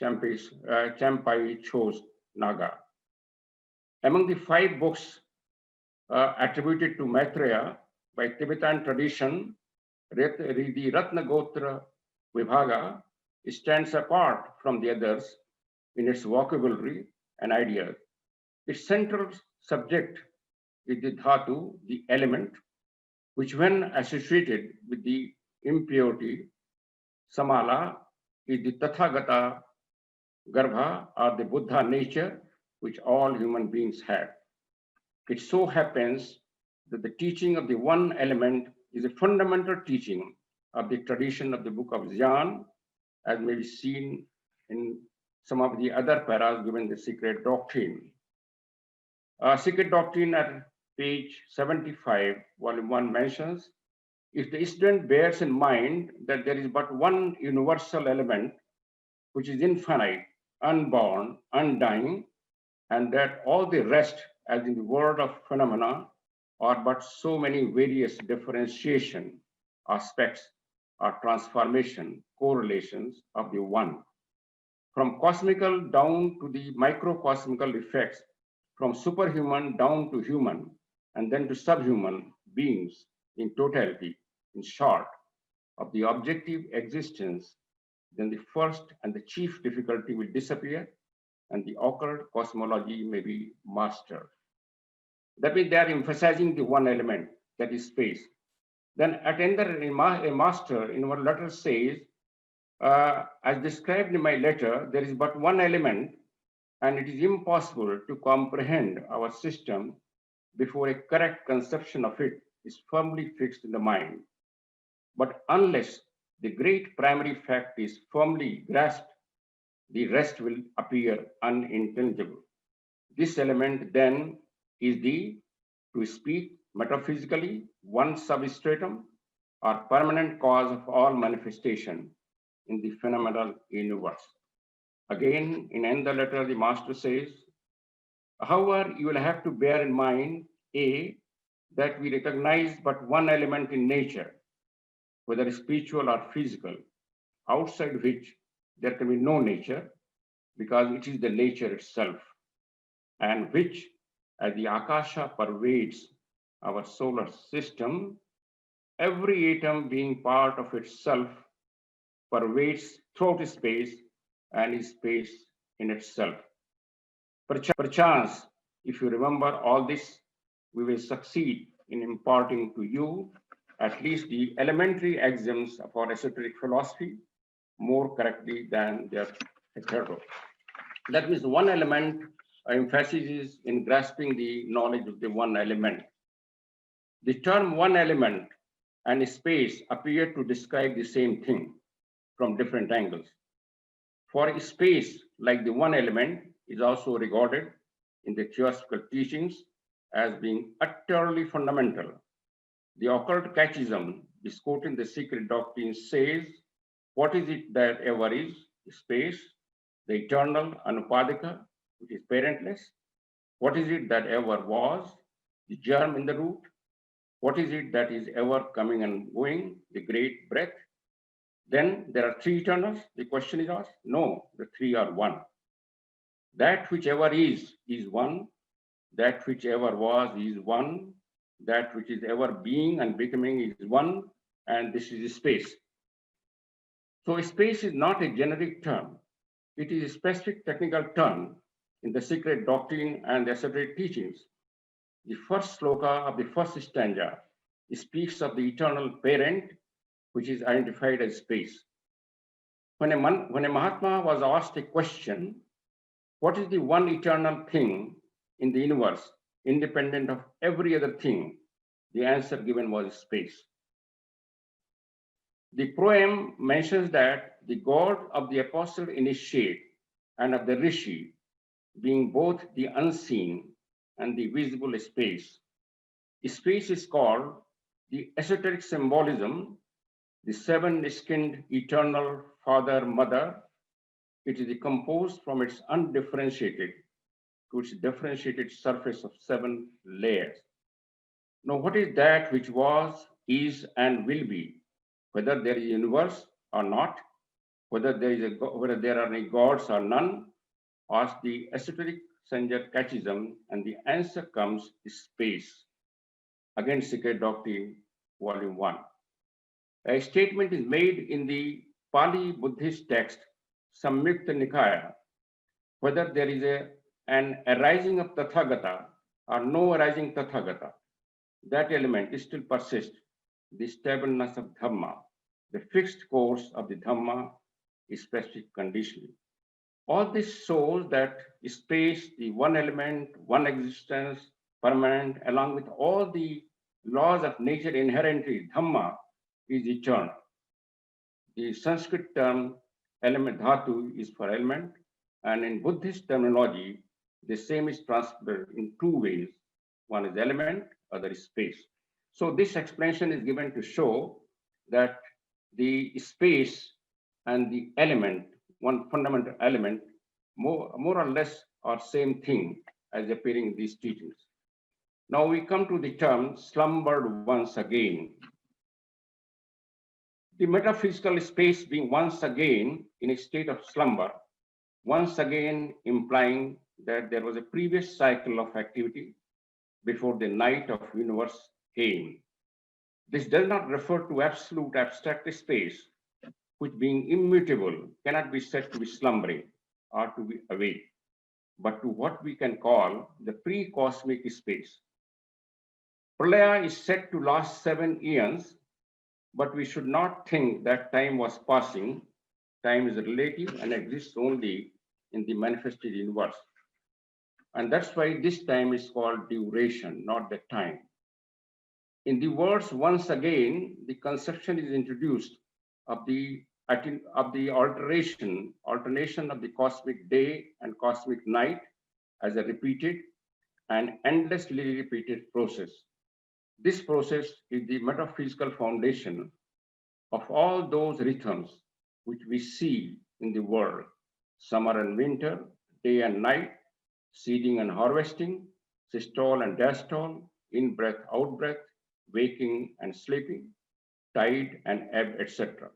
Champai Chose Naga. Among the 5 books attributed to Maitreya by Tibetan tradition, the Ratnagotra Vibhaga stands apart from the others in its vocabulary and ideas. Its central subject is the dhatu, the element, which when associated with the impurity, samala, is the tathagata garbha, or the Buddha nature, which all human beings have. It so happens that the teaching of the one element is a fundamental teaching of the tradition of the book of Jnana, as may be seen in some of the other paras given the secret doctrine. Secret doctrine at page 75, volume 1 mentions, if the student bears in mind that there is but one universal element, which is infinite, unborn, undying, and that all the rest, as in the world of phenomena, are but so many various differentiation, aspects, or transformation, correlations of the one. from cosmical down to the microcosmical effects, from superhuman down to human, and then to subhuman beings in totality, in short, of the objective existence, then the first and the chief difficulty will disappear and the occult cosmology may be mastered. That means they are emphasizing the one element, that is space. Then at end, a master in our letter says, as described in my letter, there is but one element and it is impossible to comprehend our system before a correct conception of it is firmly fixed in the mind. But unless the great primary fact is firmly grasped, the rest will appear unintelligible. This element then is the, to speak metaphysically, one substratum or permanent cause of all manifestation in the phenomenal universe. Again, in end the letter, the master says, however, you will have to bear in mind, A, that we recognize but one element in nature, whether spiritual or physical, outside which there can be no nature, because it is the nature itself, and which, as the Akasha pervades our solar system, every atom being part of itself pervades throughout space and is space in itself. Perchance, if you remember all this, we will succeed in imparting to you at least the elementary axioms of our esoteric philosophy more correctly than their hetero. That means one element, emphasis is in grasping the knowledge of the one element. The term one element and space appear to describe the same thing from different angles. For space, like the one element, is also regarded in the theosophical teachings as being utterly fundamental. The occult catechism, disquoting the secret doctrine, says, what is it that ever is? Space, the eternal anupadika, which is parentless. What is it that ever was? The germ in the root. What is it that is ever coming and going? The great breath. Then there are three eternals. The question is asked. No, the three are one. That which ever is one. That which ever was is one. That which is ever being and becoming is one. And this is space. So space is not a generic term. It is a specific technical term in the secret doctrine and the esoteric teachings. The first sloka of the first stanza speaks of the eternal parent, which is identified as space. When a Mahatma was asked a question, what is the one eternal thing in the universe, independent of every other thing? The answer given was space. The poem mentions that the god of the apostle initiate and of the rishi, being both the unseen and the visible space. Space is called the esoteric symbolism, the seven-skinned eternal father, mother. It is composed from its undifferentiated to its differentiated surface of seven layers. Now, what is that which was, is, and will be? Whether there is a universe or not, whether there are any gods or none, ask the esoteric Sanjay Catechism, and the answer comes space. Again, Secret Doctrine, Volume 1. A statement is made in the Pali Buddhist text, Samyukta Nikaya, whether there is an arising of Tathagata or no arising Tathagata. That element still persists, the stableness of Dhamma, the fixed course of the Dhamma is specific conditioning. All this shows that space, the one element, one existence, permanent, along with all the laws of nature inherently, Dhamma is eternal. The Sanskrit term element dhatu is for element, and in Buddhist terminology, the same is transferred in two ways. One is element, other is space. So this explanation is given to show that the space and the element, one fundamental element, more or less are same thing as appearing in these teachings. Now we come to the term slumbered once again. The metaphysical space being once again in a state of slumber once again implying that there was a previous cycle of activity before the night of universe came. This does not refer to absolute abstract space, which being immutable cannot be said to be slumbering or to be awake, but to what we can call the pre-cosmic space. Pralaya is said to last 7 eons, but we should not think that time was passing. Time is relative and exists only in the manifested universe. And that's why this time is called duration, not the time. In the words, once again, the conception is introduced of the alternation of the cosmic day and cosmic night as a repeated and endlessly repeated process. This process is the metaphysical foundation of all those rhythms which we see in the world: summer and winter, day and night, seeding and harvesting, systole and diastole, in-breath, out-breath, waking and sleeping, tide and ebb, etc.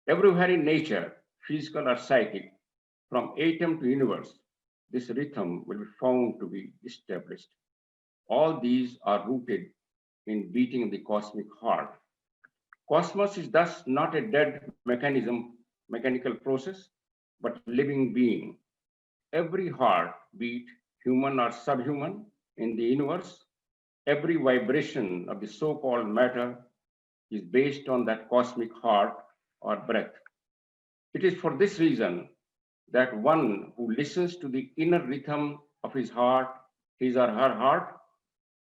Everywhere in nature, physical or psychic, from atom to universe, this rhythm will be found to be established. All these are rooted in beating the cosmic heart. Cosmos is thus not a dead mechanical process, but living being. Every heart beat, human or subhuman, in the universe, every vibration of the so-called matter is based on that cosmic heart or breath. It is for this reason that one who listens to the inner rhythm of his heart, his or her heart,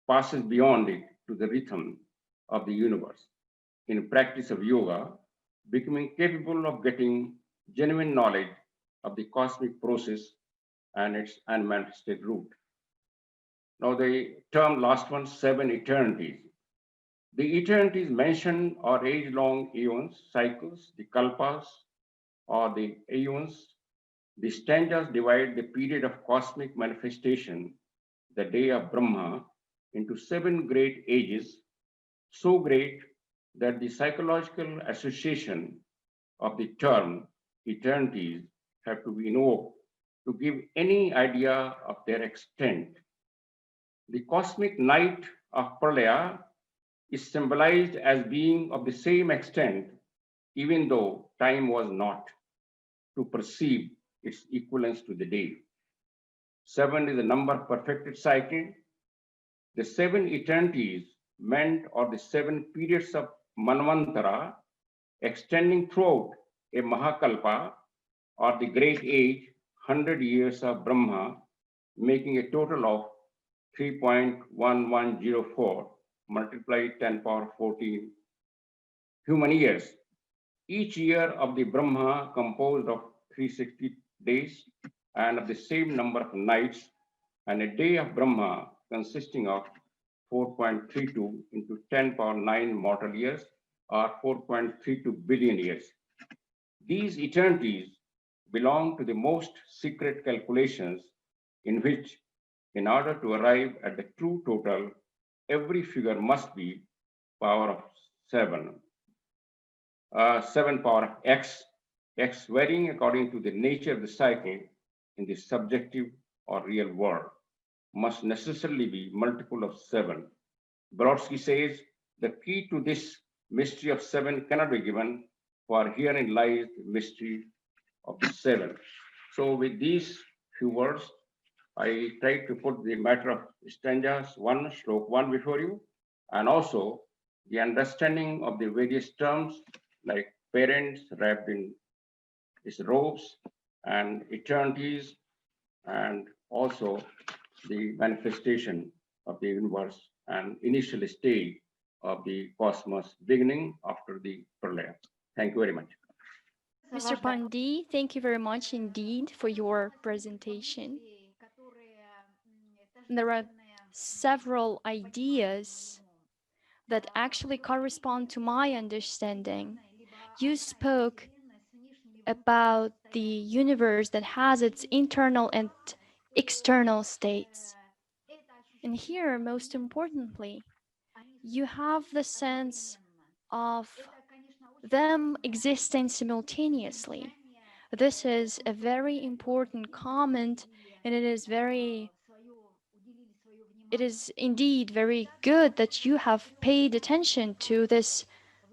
passes beyond it to the rhythm of the universe. In practice of yoga, becoming capable of getting genuine knowledge of the cosmic process and its unmanifested root. Now the term last one, seven eternities. The eternities mentioned are age-long eons, cycles, the kalpas, or the eons. The stanzas divide the period of cosmic manifestation, the day of Brahma, into 7 great ages, so great that the psychological association of the term eternities have to be invoked to give any idea of their extent. The cosmic night of Pralaya is symbolized as being of the same extent, even though time was not, to perceive its equivalence to the day. 7 is the number perfected cycle. The 7 eternities meant are the 7 periods of Manvantara extending throughout a Mahakalpa, or the great age, 100 years of Brahma, making a total of 3.1104 multiplied 10 power 14 human years. Each year of the Brahma composed of 360 days and of the same number of nights, and a day of Brahma consisting of 4.32 into 10 power 9 mortal years, or 4.32 billion years. These eternities belong to the most secret calculations in which, in order to arrive at the true total, every figure must be power of 7. 7 power of x, x varying according to the nature of the cycle in the subjective or real world, must necessarily be multiple of 7. Blavatsky says the key to this mystery of 7 cannot be given, for herein lies the mystery of the 7. So with these few words, I tried to put the matter of stanzas 1, slok 1 before you, and also the understanding of the various terms like parents wrapped in his robes and eternities, and also the manifestation of the universe and initial stage of the cosmos beginning after the pralaya. Thank you very much. Mr. Pandey, thank you very much indeed for your presentation. There are several ideas that actually correspond to my understanding. You spoke about the universe that has its internal and external states. And here, most importantly, you have the sense of them existing simultaneously. This is a very important comment, and it is indeed very good that you have paid attention to this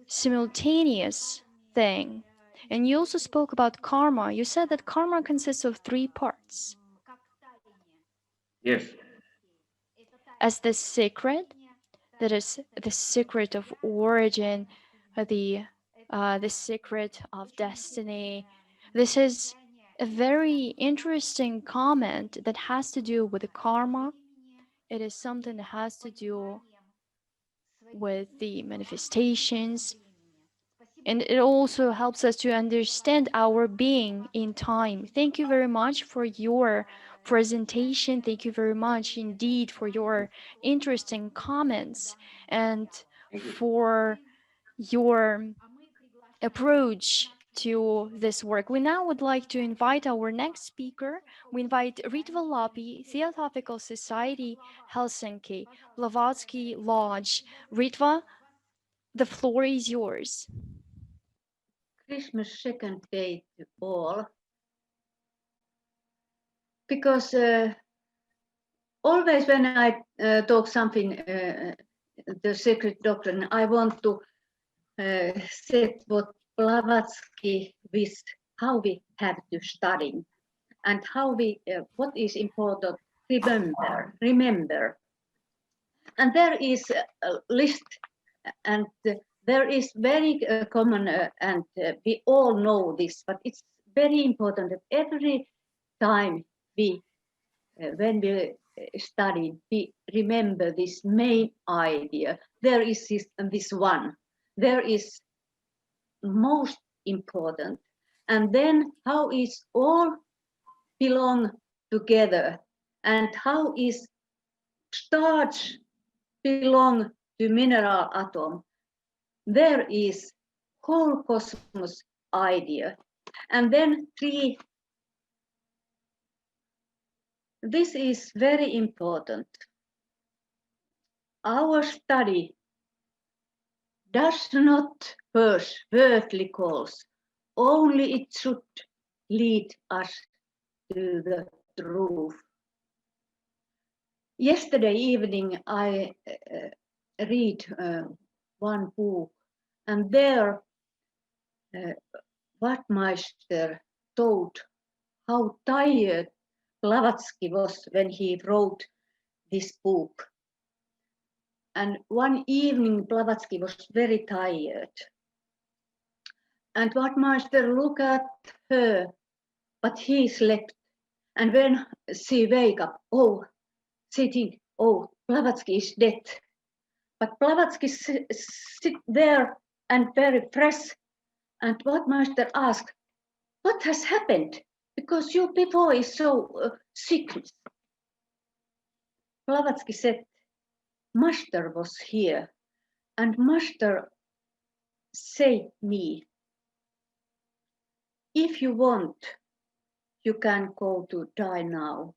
simultaneous thing. And you also spoke about karma. You said that karma consists of 3 parts. Yes. As the secret, that is the secret of origin, the secret of destiny. This is a very interesting comment that has to do with the karma. It is something that has to do with the manifestations, and it also helps us to understand our being in time. Thank you very much for your presentation. Thank you very much indeed for your interesting comments and for your approach to this work. We now would like to invite our next speaker. We invite Ritva Lappi, Theosophical Society, Helsinki, Blavatsky Lodge. Ritva, the floor is yours. Christmas second day to all, because always when I talk something, the secret doctrine, I want to set what Blavatsky with how we have to study and how we what is important remember. And there is a list, and there is very common, and we all know this, but it's very important that every time we, when we study, we remember this main idea. There is this one. There is most important, and then how is all belong together, and how is starch belong to mineral atom. There is whole cosmos idea. And then 3, this is very important. Our study does not push worldly goals, only it should lead us to the truth. Yesterday evening I read one book, and there Wachtmeister told how tired Blavatsky was when he wrote this book. And one evening Blavatsky was very tired. And Wachtmeister looked at her, but he slept. And when she wake up, she think, Blavatsky is dead. But Blavatsky sit there and very fresh. And Wachtmeister asked, what has happened? Because you before is so sick. Blavatsky said, Master was here, and Master said me, if you want, you can go to die now,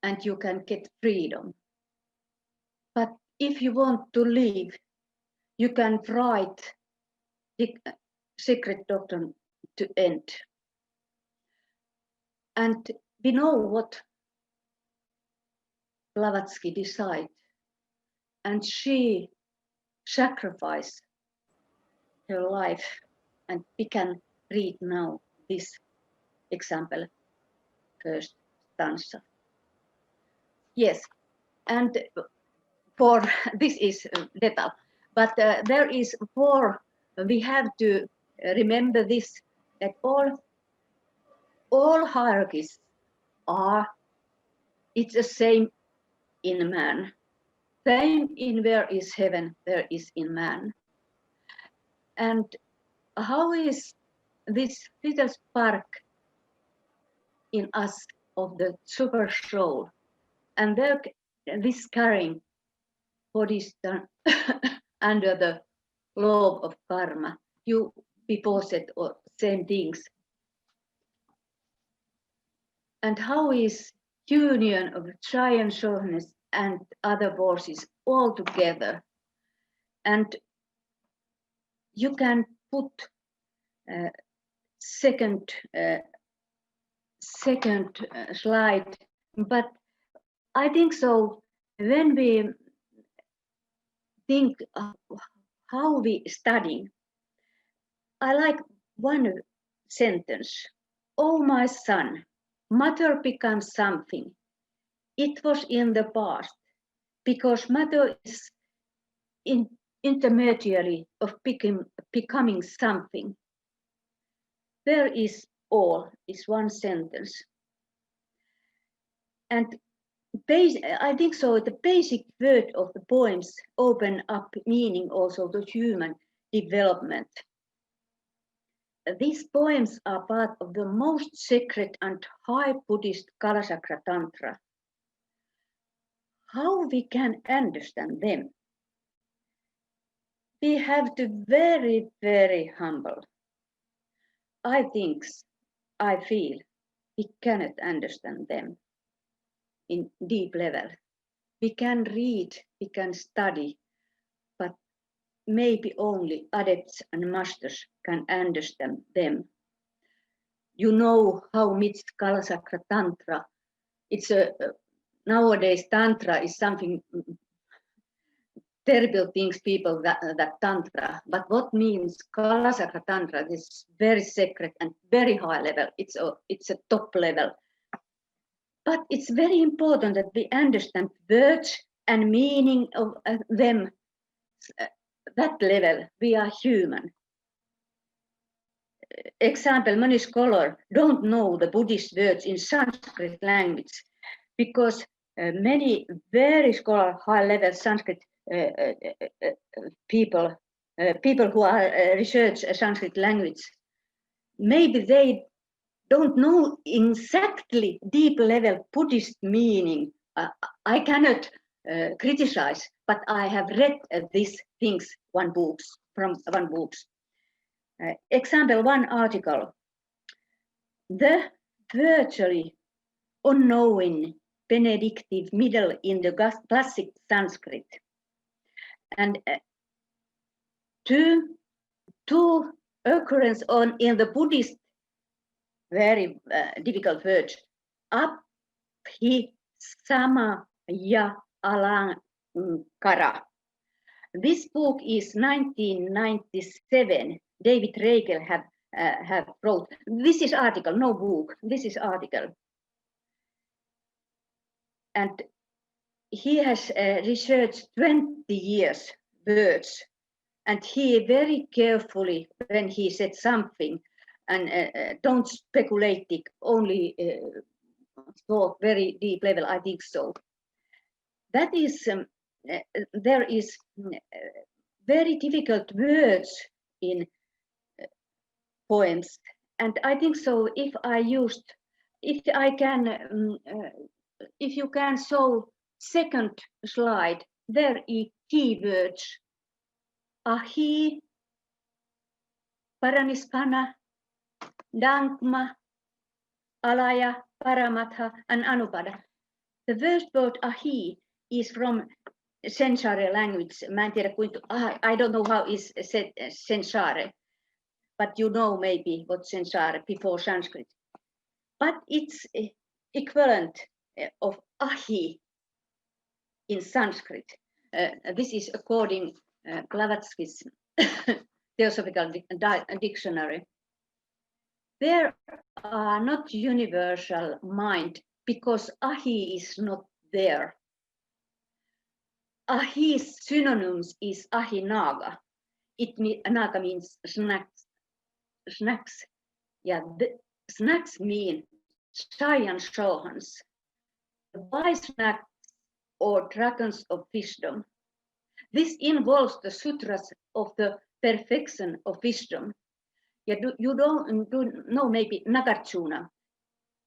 and you can get freedom. But if you want to live, you can write the secret doctrine to end. And we know what Blavatsky decided, and she sacrificed her life, and we can read now this example, first stanza. Yes, and for this is detail, but there is 4. We have to remember this, that all hierarchies are, it's the same in man. Same in where is heaven, there is in man. And how is this little spark in us of the super soul, and there, this carrying what is done under the law of karma. You before said same things. And how is union of giant soulness and other forces all together? And you can put second slide, but I think so when we think how we study, I like one sentence. Oh, my son, matter becomes something. It was in the past, because matter is intermediary of becoming something. There is all, is one sentence. And I think so the basic word of the poems open up meaning also to human development. These poems are part of the most sacred and high Buddhist Kalachakra Tantra. How we can understand them? We have to very, very humble. I feel we cannot understand them in deep level. We can read, we can study, but maybe only adepts and masters can understand them. You know how much Kalachakra Tantra, it's nowadays Tantra is something terrible things people that Tantra, but what means Kalachakra Tantra is very sacred and very high level, it's a top level. But it's very important that we understand words and meaning of them. That level, we are human. Example, many scholars don't know the Buddhist words in Sanskrit language because many very scholar high level Sanskrit people who are research Sanskrit language, maybe they don't know exactly deep level Buddhist meaning. I cannot criticize, but I have read these things from one books. Example, one article. The virtually unknowing benedictive middle in the classic Sanskrit. And two occurrences in the Buddhist very difficult words. Abhi samaya alankara. This book is 1997. David Reigel have wrote. This is article, no book. This is article. And he has researched 20 years words. And he very carefully, when he said something, and don't speculate it, only thought very deep level, I think so. That is, there is very difficult words in poems. And I think so, if you can show second slide, there are keywords. Ahi, Paranispana, Dangma, Alaya, Paramatha, and Anupada. The first word ahi is from Sensare language. I don't know how is said Sensare, but you know maybe what Sensare before Sanskrit. But it's equivalent of ahi in Sanskrit. This is according Blavatsky's Theosophical Dictionary. There are not universal mind because ahi is not there. Ahi's synonyms is ahi naga. Naga means snacks. Yeah, snacks mean giant shohans, wise snacks or dragons of wisdom. This involves the sutras of the perfection of wisdom. Yeah, you don't know maybe Nagarjuna.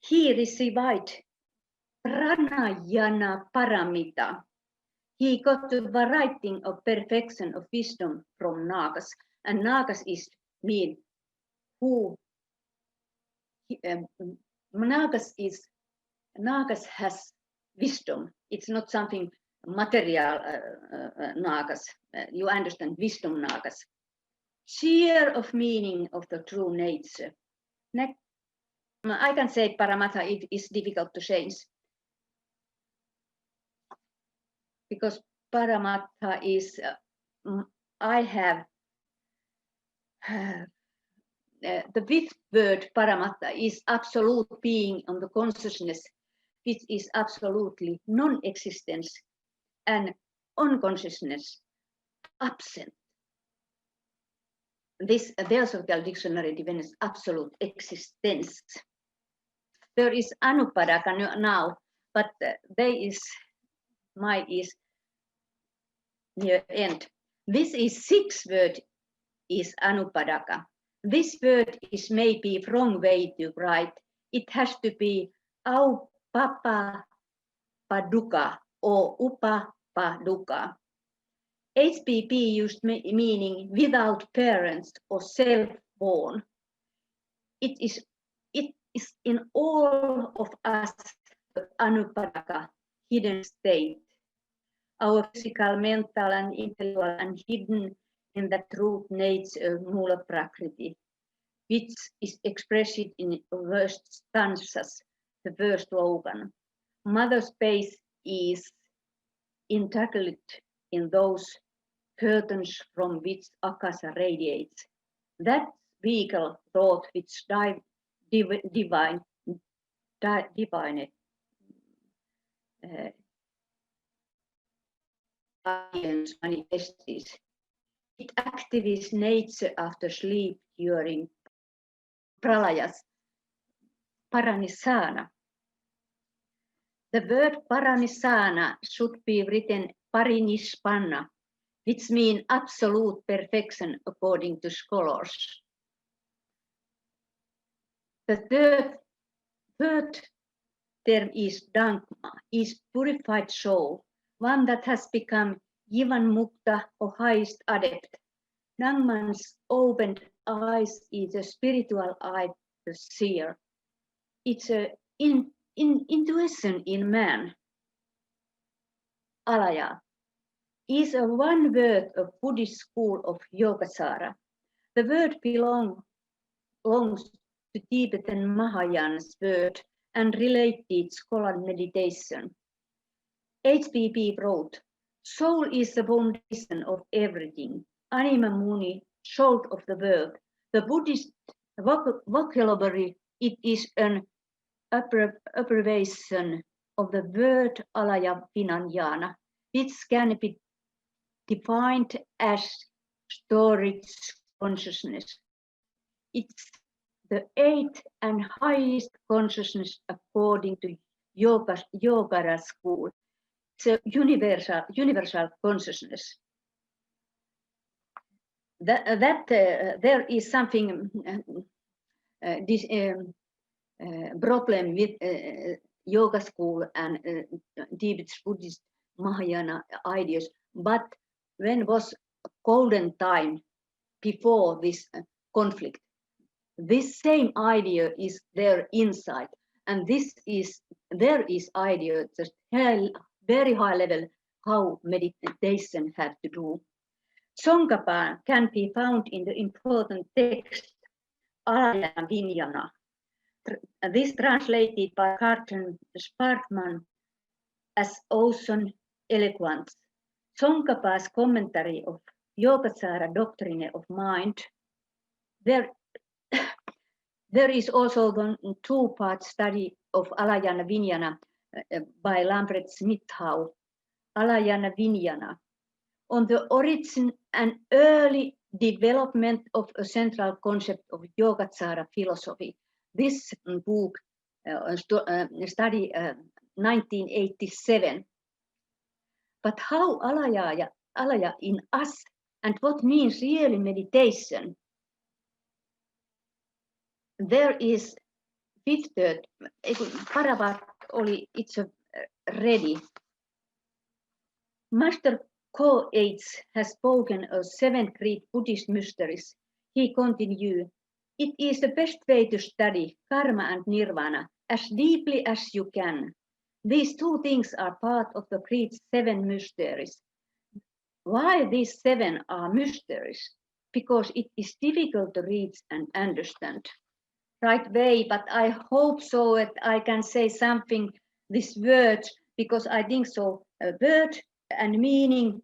He received pranayana paramita. He got the variety of perfection of wisdom from Nagas, and Nagas is mean who. Nagas has wisdom. It's not something material Nagas. You understand wisdom Nagas. Share of meaning of the true nature. I can say Paramatha is difficult to change, because Paramatha is, I have, the fifth word Paramatha is absolute being on the consciousness, which is absolutely non-existence and unconsciousness absent. This Theosophical dictionary defines absolute existence. There is Anupadaka now, but there is, my is near end. This is sixth word is Anupadaka. This word is maybe wrong way to write. It has to be Aupapa Paduka or Upa Paduka. HPP used meaning without parents or self-born. It is in all of us the Anupadaka, hidden state. Our physical, mental, and intellectual, and hidden in the truth nature Mula Prakriti, which is expressed in first stanzas, the first slogan. Mother space is entangled in those curtains from which Akasa radiates. That vehicle thought which divine manifestes. It activates nature after sleep during pralayas, paranisana. The word paranisana should be written parinispanna, which means absolute perfection according to scholars. The third term is Dhamma, is purified soul, one that has become Jivan Mukta or highest adept. Dhamma's opened eyes is a spiritual eye, the seer. It's an intuition in man. Alaya is a one word of Buddhist school of Yogacara. The word belongs to Tibetan Mahayana's word and related scholar meditation. HPP wrote, soul is the foundation of everything. Anima Muni, soul of the world. The Buddhist vocabulary, it is an abbreviation of the word Alaya Vinanyana, which can be defined as storage consciousness. It's the eighth and highest consciousness according to Yogara school. It's a universal consciousness. There is something problem with yoga school and Tibetan Buddhist Mahayana ideas, but when was golden time before this conflict, this same idea is there inside, and there is idea just very high level how meditation have to do. Tsongkhapa can be found in the important text Alaya Vinyana. This translated by Carlton Sparkman as ocean eloquence. Tsongkhapa's commentary of Yogacara doctrine of mind. There is also the two-part study of Alayana Vinyana by Lambert Smithhow, Alayana Vinyana, on the origin and early development of a central concept of Yogacara philosophy. This book study 1987. But how Alaya in us, and what means really meditation? There is fifth third, Paravat oli itse ready. Master Ko-Ates has spoken of 7 great Buddhist mysteries. He continued, it is the best way to study karma and nirvana as deeply as you can. These two things are part of the great 7 mysteries. Why these 7 are mysteries? Because it is difficult to read and understand. right way, but I hope so that I can say something, this word, because I think so, a word and meaning,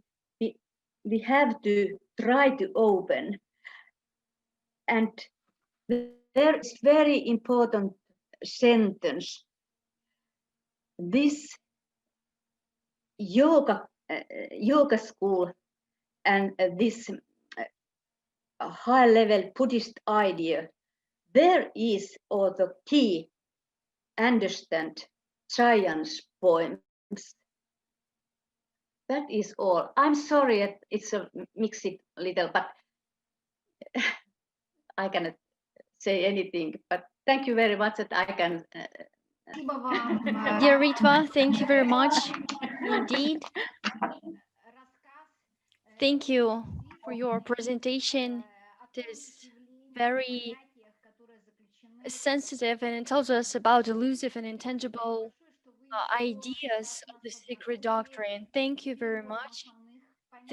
we have to try to open. And there is very important sentence. This yoga school and this high level Buddhist idea, there is all the key understand giants poems. That is all. I'm sorry, it's a mix it little, but I cannot say anything. But thank you very much that I can. Dear Ritva, thank you very much indeed. Thank you for your presentation. It is very sensitive and it tells us about elusive and intangible ideas of the secret doctrine. Thank you very much.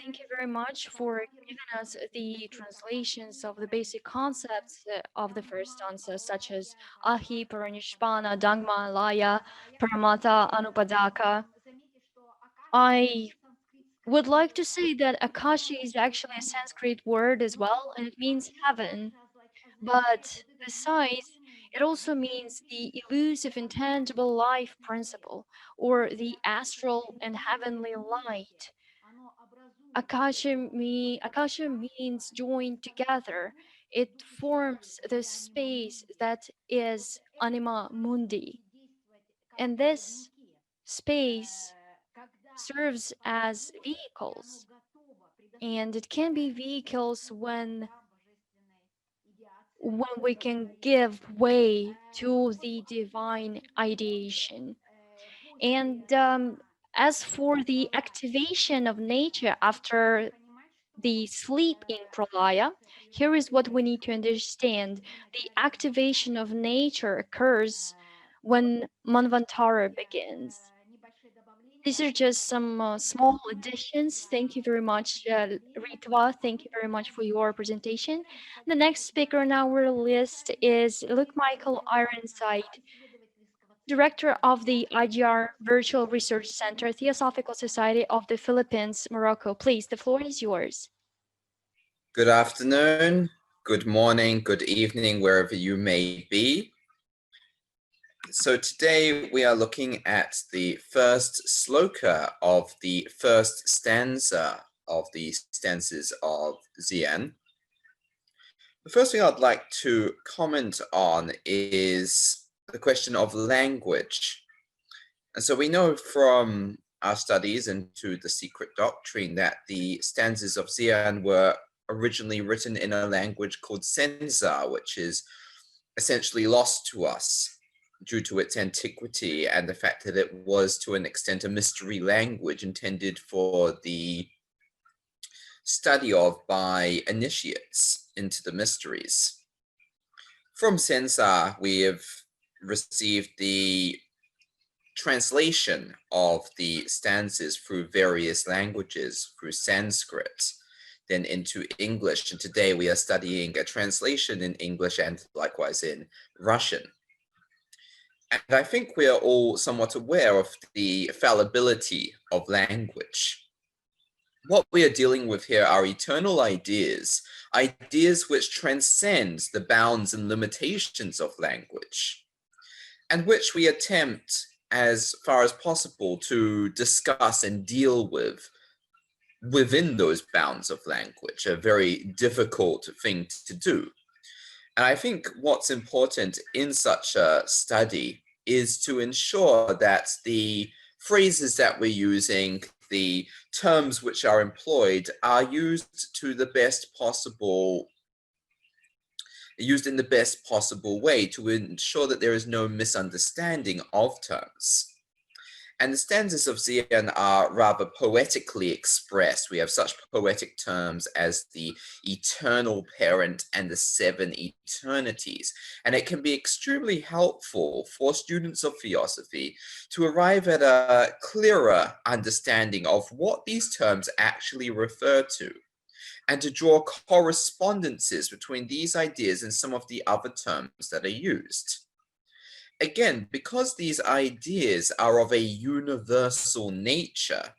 Thank you very much for giving us the translations of the basic concepts of the first stanza, such as Ahi, Paranishpana, Dhamma, Laya, Paramata, Anupadaka. I would like to say that Akashi is actually a Sanskrit word as well, and it means heaven. But besides, it also means the elusive, intangible life principle, or the astral and heavenly light. Akasha means joined together. It forms the space that is anima mundi. And this space serves as vehicles. And it can be vehicles when we can give way to the divine ideation. And as for the activation of nature after the sleep in pralaya, here is what we need to understand. The activation of nature occurs when Manvantara begins. These are just some small additions. Thank you very much, Ritva. Thank you very much for your presentation. The next speaker on our list is Luke Michael Ironside, Director of the IGR Virtual Research Center, Theosophical Society of the Philippines, Morocco. Please, the floor is yours. Good afternoon, good morning, good evening, wherever you may be. So today we are looking at the first sloka of the first stanza of the stanzas of Zen. The first thing I'd like to comment on is the question of language. And so we know from our studies into the secret doctrine that the stanzas of Zen were originally written in a language called Stanza, which is essentially lost to us due to its antiquity and the fact that it was to an extent a mystery language intended for the study of by initiates into the mysteries. From Stanza, we have received the translation of the stanzas through various languages, through Sanskrit, then into English. And today we are studying a translation in English and likewise in Russian. And I think we are all somewhat aware of the fallibility of language. What we are dealing with here are eternal ideas, ideas which transcend the bounds and limitations of language, and which we attempt as far as possible to discuss and deal with within those bounds of language, a very difficult thing to do. And I think what's important in such a study is to ensure that the phrases that we're using, the terms which are employed, are used to the best possible, used in the best possible way to ensure that there is no misunderstanding of terms. And the stanzas of Zen are rather poetically expressed. We have such poetic terms as the eternal parent and the seven eternities. And it can be extremely helpful for students of Theosophy to arrive at a clearer understanding of what these terms actually refer to. and to draw correspondences between these ideas and some of the other terms that are used. Again, because these ideas are of a universal nature,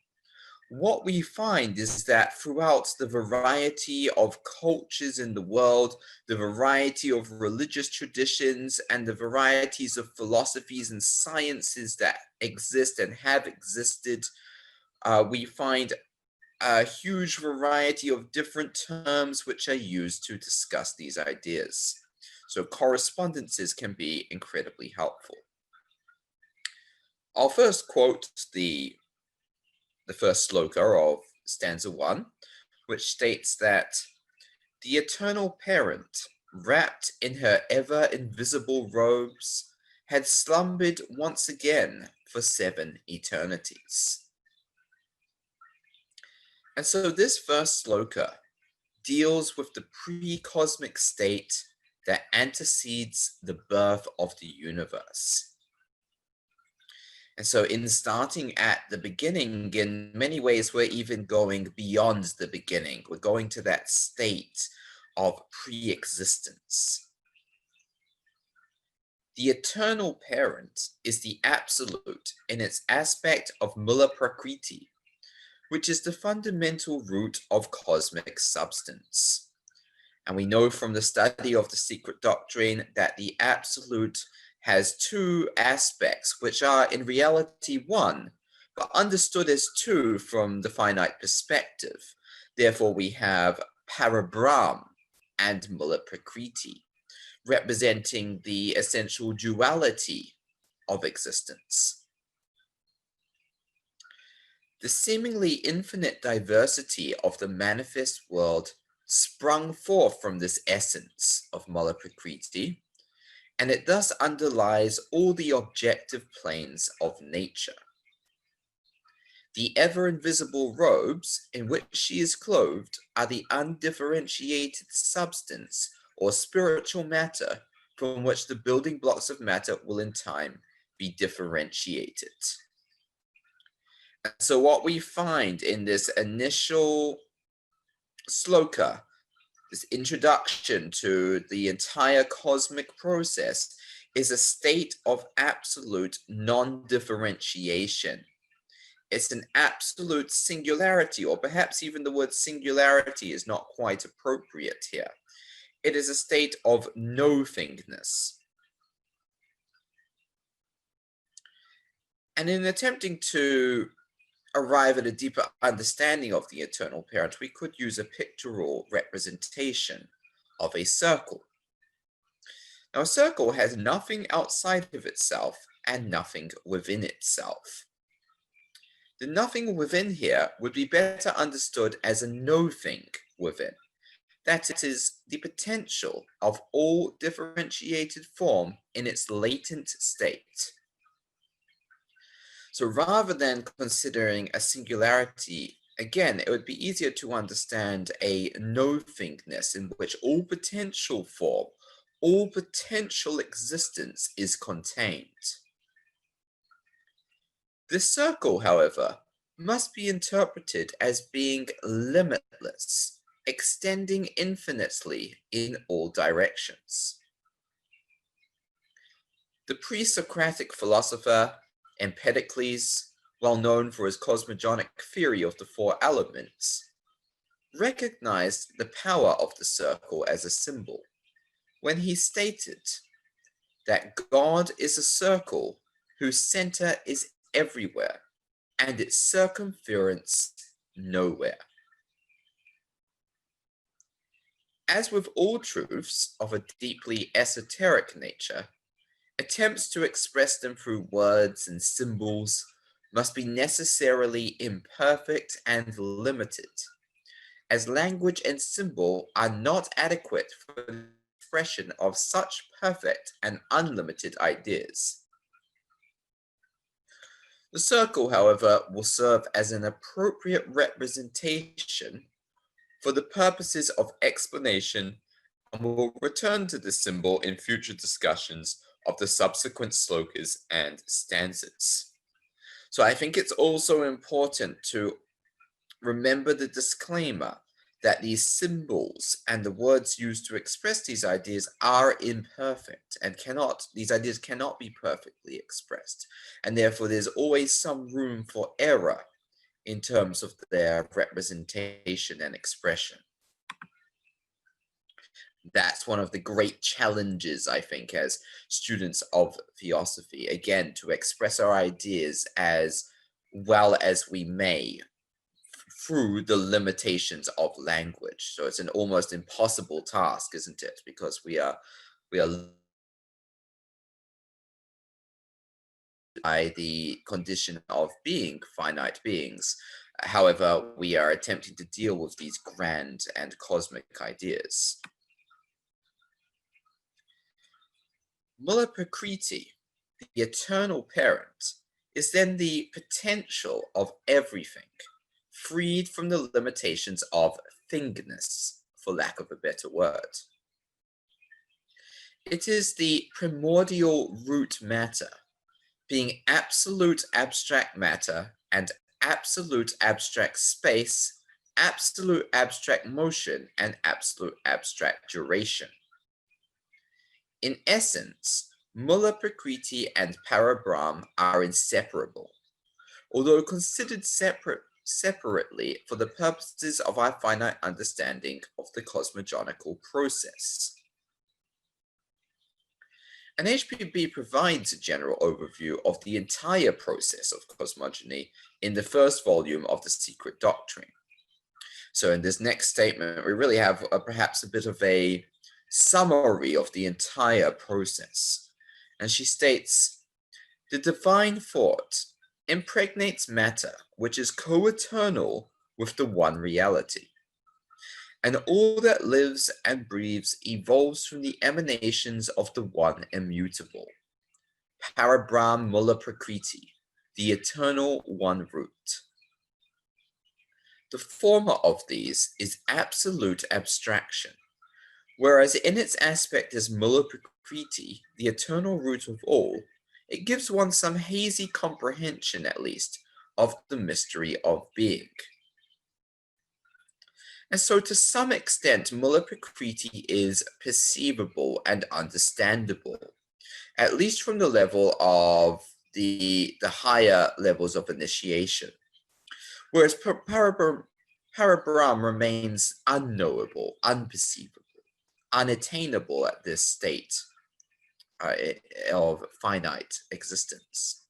what we find is that throughout the variety of cultures in the world, the variety of religious traditions, and the varieties of philosophies and sciences that exist and have existed, we find a huge variety of different terms which are used to discuss these ideas. So correspondences can be incredibly helpful. I'll first quote the first sloka of stanza 1, which states that the eternal parent, wrapped in her ever invisible robes, had slumbered once again for 7 eternities. And so this first sloka deals with the pre-cosmic state that antecedes the birth of the universe. And so in starting at the beginning, in many ways, we're even going beyond the beginning. We're going to that state of pre-existence. The eternal parent is the absolute in its aspect of Mula Prakriti, which is the fundamental root of cosmic substance. And we know from the study of the secret doctrine that the absolute has 2 aspects, which are in reality 1, but understood as 2 from the finite perspective. Therefore, we have Parabrahm and Mula Prakriti, representing the essential duality of existence. The seemingly infinite diversity of the manifest world sprung forth from this essence of Mula Prakriti, and it thus underlies all the objective planes of nature. The ever-invisible robes in which she is clothed are the undifferentiated substance or spiritual matter from which the building blocks of matter will in time be differentiated. And so what we find in this initial sloka, this introduction to the entire cosmic process, is a state of absolute non-differentiation. It's an absolute singularity, or perhaps even the word singularity is not quite appropriate here. It is a state of nothingness. And in attempting to arrive at a deeper understanding of the eternal parent, we could use a pictorial representation of a circle. Now, a circle has nothing outside of itself and nothing within itself. The nothing within here would be better understood as a nothing within. That is the potential of all differentiated form in its latent state. So rather than considering a singularity, again, it would be easier to understand a nothingness in which all potential form, all potential existence is contained. This circle, however, must be interpreted as being limitless, extending infinitely in all directions. The pre-Socratic philosopher Empedocles, well known for his cosmogonic theory of the 4 elements, recognized the power of the circle as a symbol when he stated that God is a circle whose center is everywhere and its circumference nowhere. As with all truths of a deeply esoteric nature, attempts to express them through words and symbols must be necessarily imperfect and limited, as language and symbol are not adequate for the expression of such perfect and unlimited ideas. The circle, however, will serve as an appropriate representation for the purposes of explanation, and we'll return to this symbol in future discussions of the subsequent slokas and stanzas. So I think it's also important to remember the disclaimer that these symbols and the words used to express these ideas are imperfect and these ideas cannot be perfectly expressed. And therefore, there's always some room for error in terms of their representation and expression. That's one of the great challenges, I think, as students of Theosophy, again, to express our ideas as well as we may through the limitations of language. So it's an almost impossible task, isn't it? Because we are by the condition of being finite beings. However, we are attempting to deal with these grand and cosmic ideas. Mulla Prakriti, the eternal parent, is then the potential of everything, freed from the limitations of thingness, for lack of a better word. It is the primordial root matter, being absolute abstract matter and absolute abstract space, absolute abstract motion, and absolute abstract duration. In essence, Mulla Prakriti and Parabrahm are inseparable, although considered separately for the purposes of our finite understanding of the cosmogonical process. And HPB provides a general overview of the entire process of cosmogony in the first volume of The Secret Doctrine. So in this next statement, we really have perhaps a bit of a summary of the entire process. And she states, the divine thought impregnates matter, which is co-eternal with the one reality. And all that lives and breathes evolves from the emanations of the one immutable. Parabrahm Mulla Prakriti, the eternal one root. The former of these is absolute abstraction, whereas in its aspect as Mulla Prakriti, the eternal root of all, it gives one some hazy comprehension, at least, of the mystery of being. And so to some extent, Mulla Prakriti is perceivable and understandable, at least from the level of the higher levels of initiation. Whereas Parabrahm remains unknowable, unperceivable, unattainable at this state of finite existence.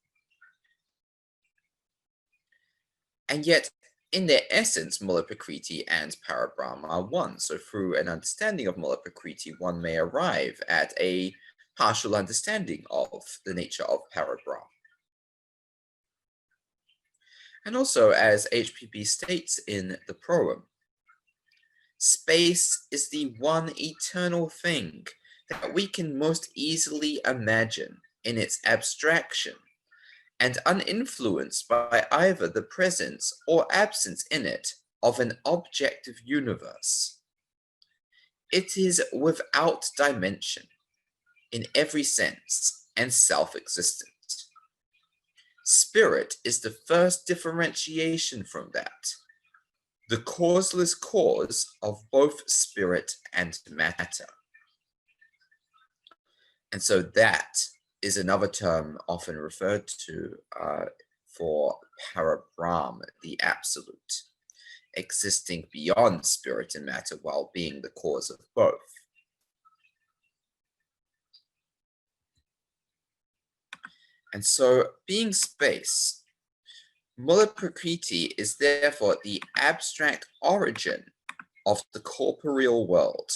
And yet, in their essence, Mulla Prakriti and Parabrahm are one. So through an understanding of Mulla Prakriti, one may arrive at a partial understanding of the nature of Parabrahm. And also, as HPB states in the proem, space is the one eternal thing that we can most easily imagine in its abstraction, and uninfluenced by either the presence or absence in it of an objective universe. It is without dimension in every sense and self-existent. Spirit is the first differentiation from that, the causeless cause of both spirit and matter. And so that is another term often referred to for Parabrahm, the absolute, existing beyond spirit and matter while being the cause of both. And so, being space, Mulla Prakriti is therefore the abstract origin of the corporeal world,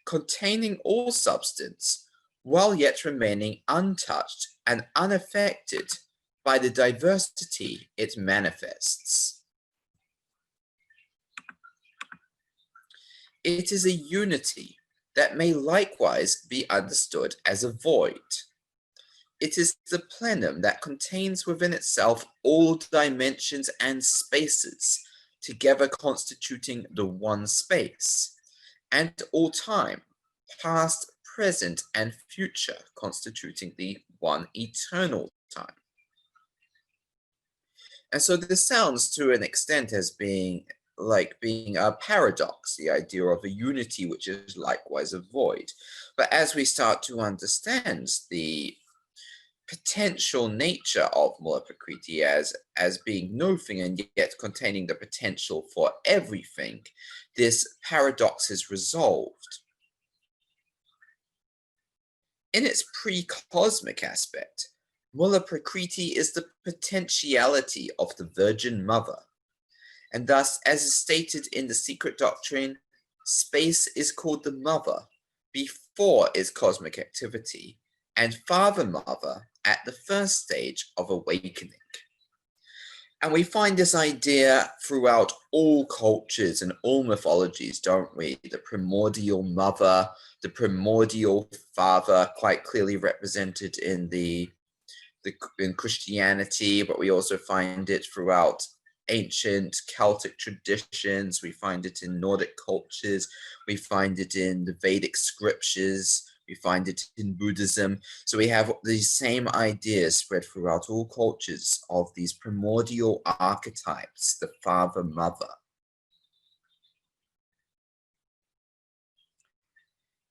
containing all substance, while yet remaining untouched and unaffected by the diversity it manifests. It is a unity that may likewise be understood as a void. It is the plenum that contains within itself all dimensions and spaces, together constituting the one space, and all time, past, present, and future, constituting the one eternal time. And so this sounds to an extent as being like being a paradox, the idea of a unity which is likewise a void. But as we start to understand the potential nature of Mula Prakriti as being nothing and yet containing the potential for everything, this paradox is resolved. In its pre-cosmic aspect, Mula Prakriti is the potentiality of the Virgin Mother. And thus, as is stated in the Secret Doctrine, space is called the Mother before its cosmic activity, and Father Mother at the first stage of awakening. And we find this idea throughout all cultures and all mythologies, don't we? The primordial mother, the primordial father, quite clearly represented in in Christianity, but we also find it throughout ancient Celtic traditions. We find it in Nordic cultures. We find it in the Vedic scriptures. We find it in Buddhism. So we have these same ideas spread throughout all cultures of these primordial archetypes, the father, mother.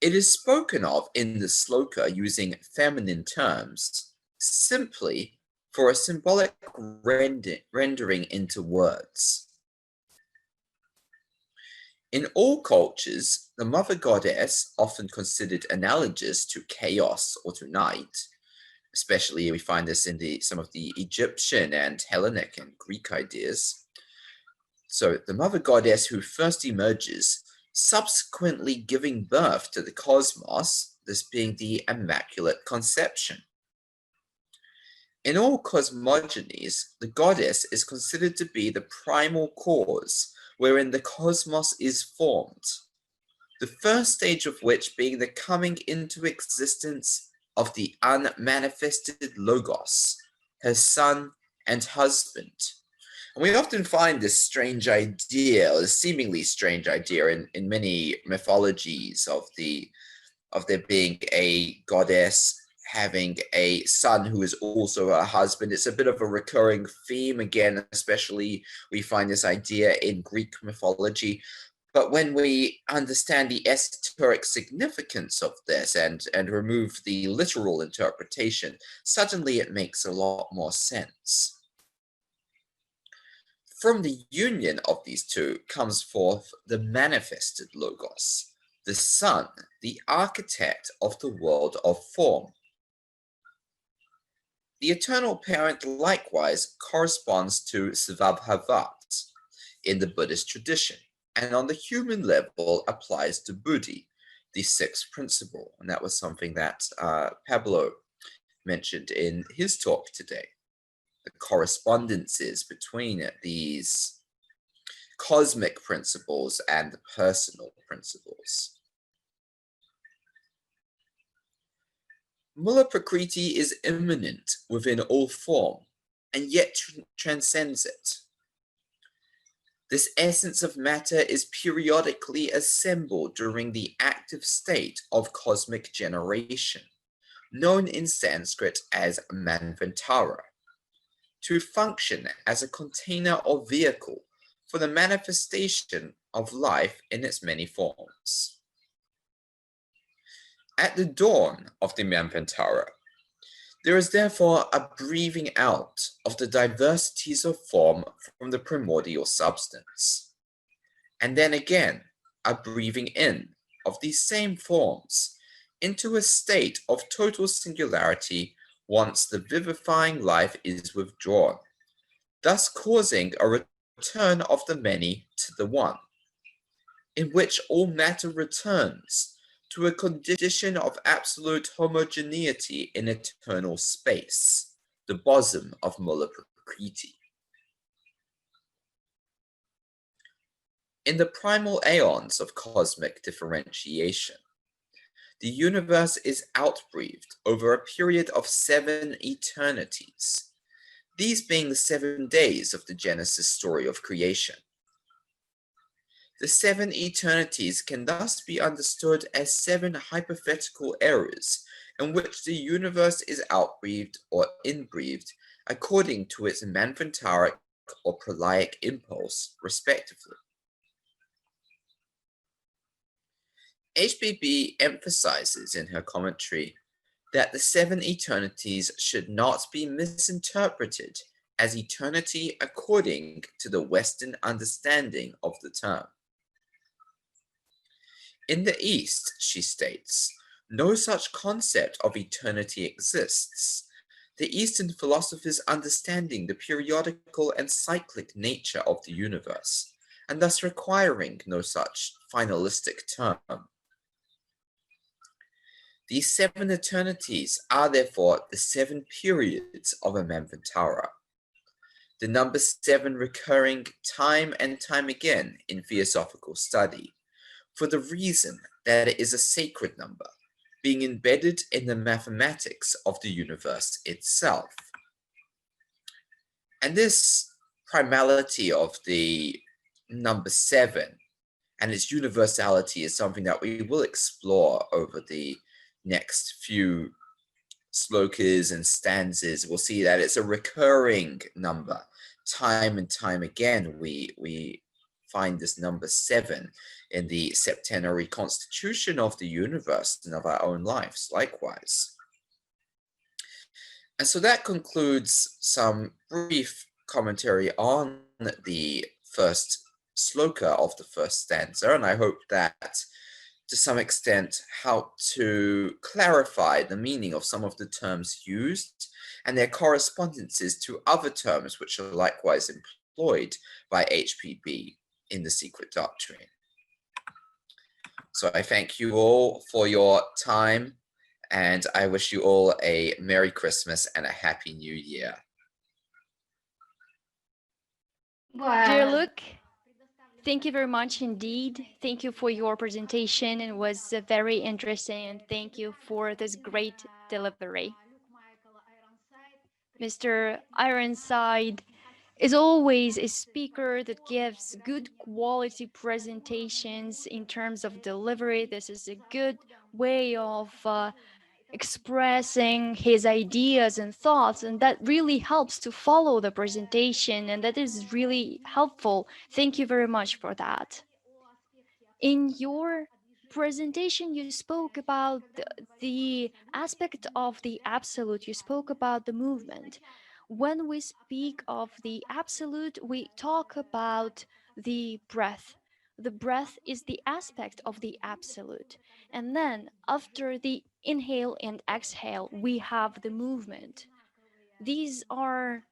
It is spoken of in the Sloka using feminine terms, simply for a symbolic rendering into words. In all cultures, the mother goddess, often considered analogous to chaos or to night, especially we find this in some of the Egyptian and Hellenic and Greek ideas. So the mother goddess who first emerges, subsequently giving birth to the cosmos, this being the Immaculate Conception. In all cosmogonies, the goddess is considered to be the primal cause wherein the cosmos is formed, the first stage of which being the coming into existence of the unmanifested Logos, her son and husband. And we often find this strange idea, or this seemingly strange idea in many mythologies of there being a goddess having a son who is also a husband. It's a bit of a recurring theme, again, especially we find this idea in Greek mythology. But when we understand the esoteric significance of this and remove the literal interpretation, suddenly it makes a lot more sense. From the union of these two comes forth the manifested Logos, the Son, the architect of the world of form. The eternal parent likewise corresponds to Svabhavat in the Buddhist tradition, and on the human level applies to Buddhi, the sixth principle. And that was something that Pablo mentioned in his talk today. The correspondences between these cosmic principles and the personal principles. Mula Prakriti is immanent within all form, and yet transcends it. This essence of matter is periodically assembled during the active state of cosmic generation, known in Sanskrit as Manvantara, to function as a container or vehicle for the manifestation of life in its many forms. At the dawn of the Manvantara, there is therefore a breathing out of the diversities of form from the primordial substance, and then again a breathing in of these same forms into a state of total singularity once the vivifying life is withdrawn, thus causing a return of the many to the one, in which all matter returns to a condition of absolute homogeneity in eternal space, the bosom of Mula Prakriti. In the primal aeons of cosmic differentiation, the universe is outbreathed over a period of 7 eternities, these being the 7 days of the Genesis story of creation. The 7 eternities can thus be understood as 7 hypothetical eras in which the universe is outbreathed or inbreathed according to its manvantaric or pralaic impulse, respectively. HBB emphasizes in her commentary that the seven eternities should not be misinterpreted as eternity according to the Western understanding of the term. In the East, she states, no such concept of eternity exists. The Eastern philosophers understanding the periodical and cyclic nature of the universe, and thus requiring no such finalistic term. These seven eternities are therefore the seven periods of a Manvantara. The number seven recurring time and time again in theosophical study, for the reason that it is a sacred number, being embedded in the mathematics of the universe itself. And this primality of the number seven and its universality is something that we will explore over the next few slokas and stanzas. We'll see that it's a recurring number. Time and time again, we find this number seven in the septenary constitution of the universe and of our own lives, likewise. And so that concludes some brief commentary on the first sloka of the first stanza, and I hope that to some extent helped to clarify the meaning of some of the terms used and their correspondences to other terms which are likewise employed by HPB in the Secret Doctrine. So I thank you all for your time, and I wish you all a Merry Christmas and a Happy New Year. Dear Luke, thank you very much indeed. Thank you for your presentation. It was very interesting, and thank you for this great delivery. Mr. Ironside is always a speaker that gives good quality presentations in terms of delivery. This is a good way of expressing his ideas and thoughts, and that really helps to follow the presentation, and that is really helpful. Thank you very much for that. In your presentation, you spoke about the aspect of the absolute. You spoke about the movement. When we speak of the absolute, we talk about the breath. The breath is the aspect of the absolute. And then after the inhale and exhale, we have the movement. These are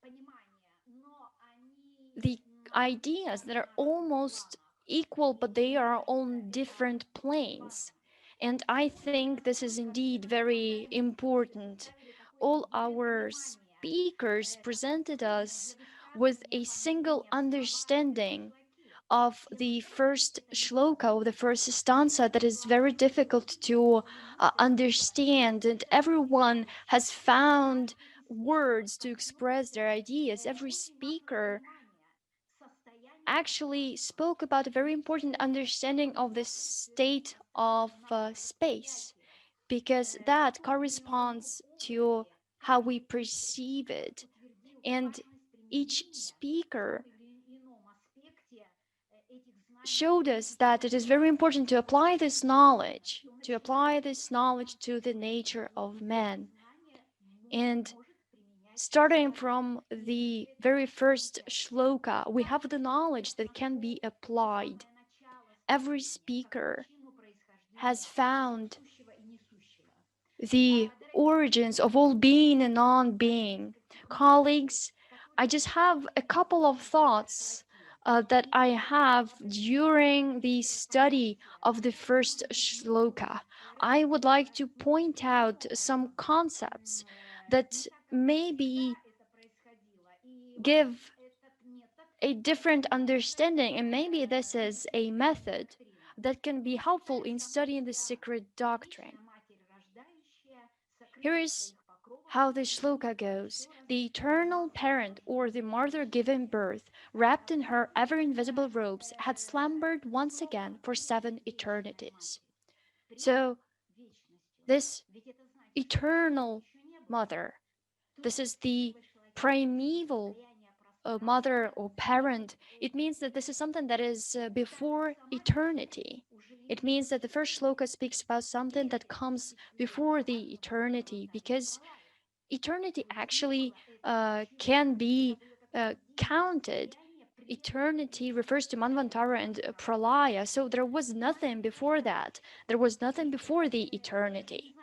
the ideas that are almost equal, but they are on different planes. And I think this is indeed very important. All our speakers presented us with a single understanding of the first shloka, of the first stanza, that is very difficult to understand, and everyone has found words to express their ideas. Every speaker actually spoke about a very important understanding of the state of space, because that corresponds to how we perceive it. And each speaker showed us that it is very important to apply this knowledge, to the nature of man. And starting from the very first shloka, we have the knowledge that can be applied. Every speaker has found the origins of all being and non-being. Colleagues, I just have a couple of thoughts that I have during the study of the first shloka. I would like to point out some concepts that maybe give a different understanding, and maybe this is a method that can be helpful in studying the secret doctrine. Here is how the shloka goes. The eternal parent, or the mother giving birth, wrapped in her ever-invisible robes, had slumbered once again for 7 eternities. So, this eternal mother, this is the primeval mother or parent. It means that this is something that is before eternity. It means that the first shloka speaks about something that comes before the eternity, because eternity actually can be counted. Eternity refers to Manvantara and Pralaya, so there was nothing before that. There was nothing before the eternity.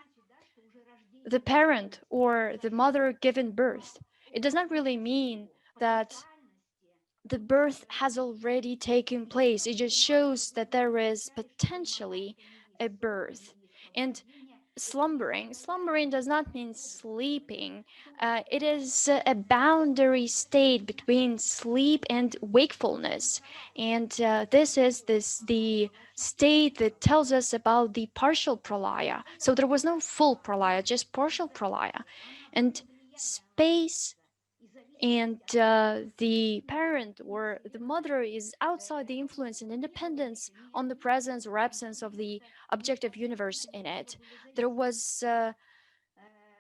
The parent or the mother giving birth, it does not really mean that the birth has already taken place. It just shows that there is potentially a birth. And slumbering does not mean sleeping. It is a boundary state between sleep and wakefulness. And this is the state that tells us about the partial pralaya. So there was no full pralaya, just partial pralaya. And space and the parent or the mother is outside the influence and independence on the presence or absence of the objective universe in it. There was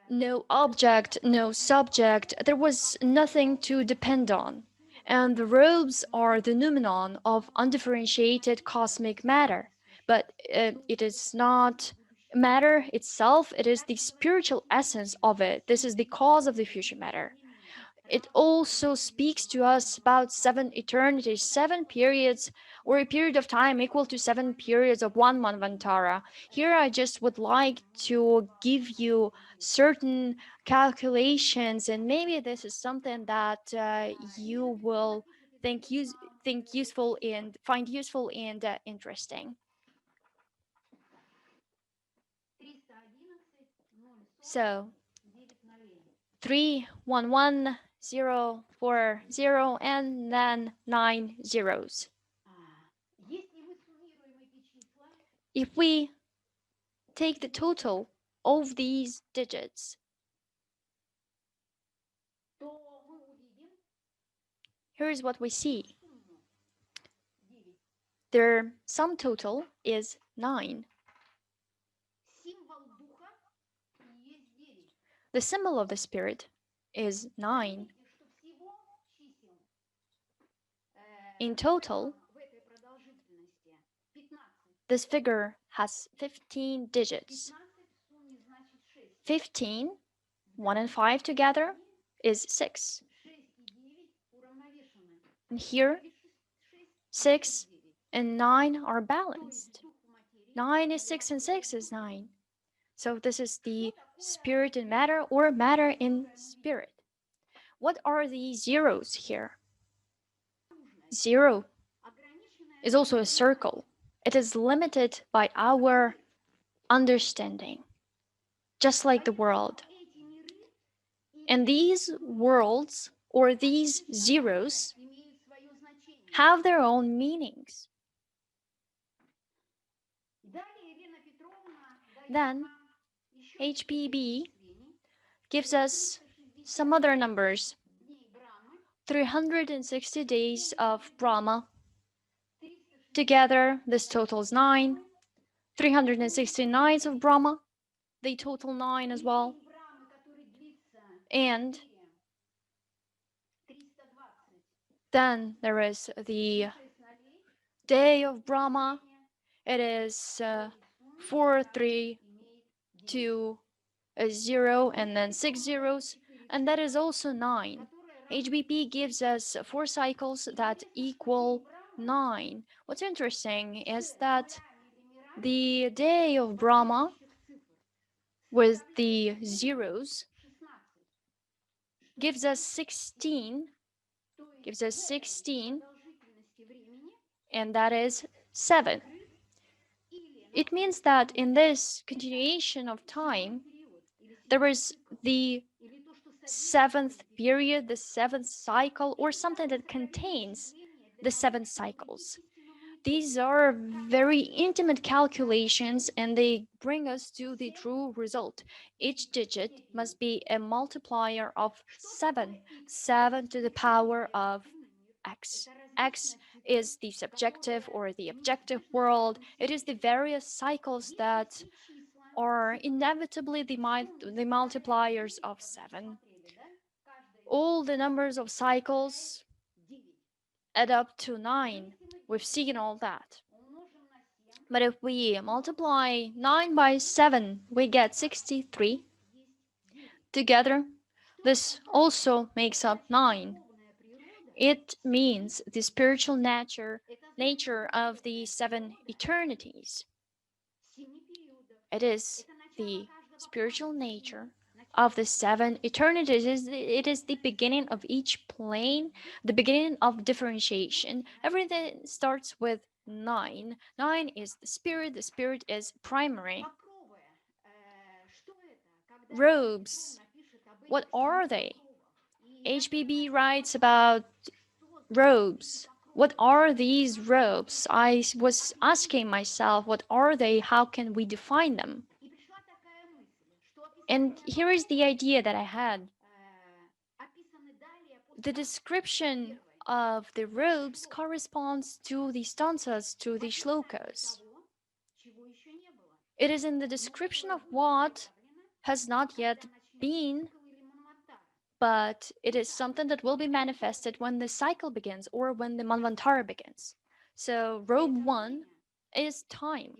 no object, no subject, there was nothing to depend on. And the robes are the noumenon of undifferentiated cosmic matter. But it is not matter itself, it is the spiritual essence of it. This is the cause of the future matter. It also speaks to us about 7 eternities, 7 periods, or a period of time equal to 7 periods of one Manvantara. Here I just would like to give you certain calculations, and maybe this is something that you will think useful and find useful and interesting. So 311 040 and then 9 zeros. If we take the total of these digits, here is what we see. Their sum total is 9. The symbol of the spirit is 9. In total, this figure has 15 digits. 15, 1 and 5 together is 6. And here, 6 and 9 are balanced. 9 is 6 and 6 is 9. So this is the spirit in matter or matter in spirit. What are the zeros here? 0 is also a circle. It is limited by our understanding, just like the world. And these worlds or these zeros have their own meanings. Then HPB gives us some other numbers. 360 days of Brahma. Together, this totals 9. 360 nights of Brahma, they total 9 as well. And then there is the day of Brahma. It is 4, 3, 2, 0, and then 6 zeros. And that is also 9. HBP gives us 4 cycles that equal 9. What's interesting is that the day of Brahma with the zeros gives us 16, and that is 7. It means that in this continuation of time, there is the 7th period, the 7th cycle, or something that contains the 7 cycles. These are very intimate calculations, and they bring us to the true result. Each digit must be a multiplier of 7, 7 to the power of x. X is the subjective or the objective world. It is the various cycles that are inevitably the multipliers of 7. All the numbers of cycles add up to 9. We've seen all that. But if we multiply 9 by 7, we get 63. Together, this also makes up 9. It means the spiritual nature of the 7 eternities. It is the spiritual nature of the 7 eternities. It is the beginning of each plane, the beginning of differentiation. Everything starts with 9. 9 is the spirit is primary. Robes, what are they? HBB writes about robes. What are these robes? I was asking myself, what are they? How can we define them? And here is the idea that I had. The description of the robes corresponds to the stanzas, to the shlokas. It is in the description of what has not yet been, but it is something that will be manifested when the cycle begins or when the Manvantara begins. So robe 1 is time.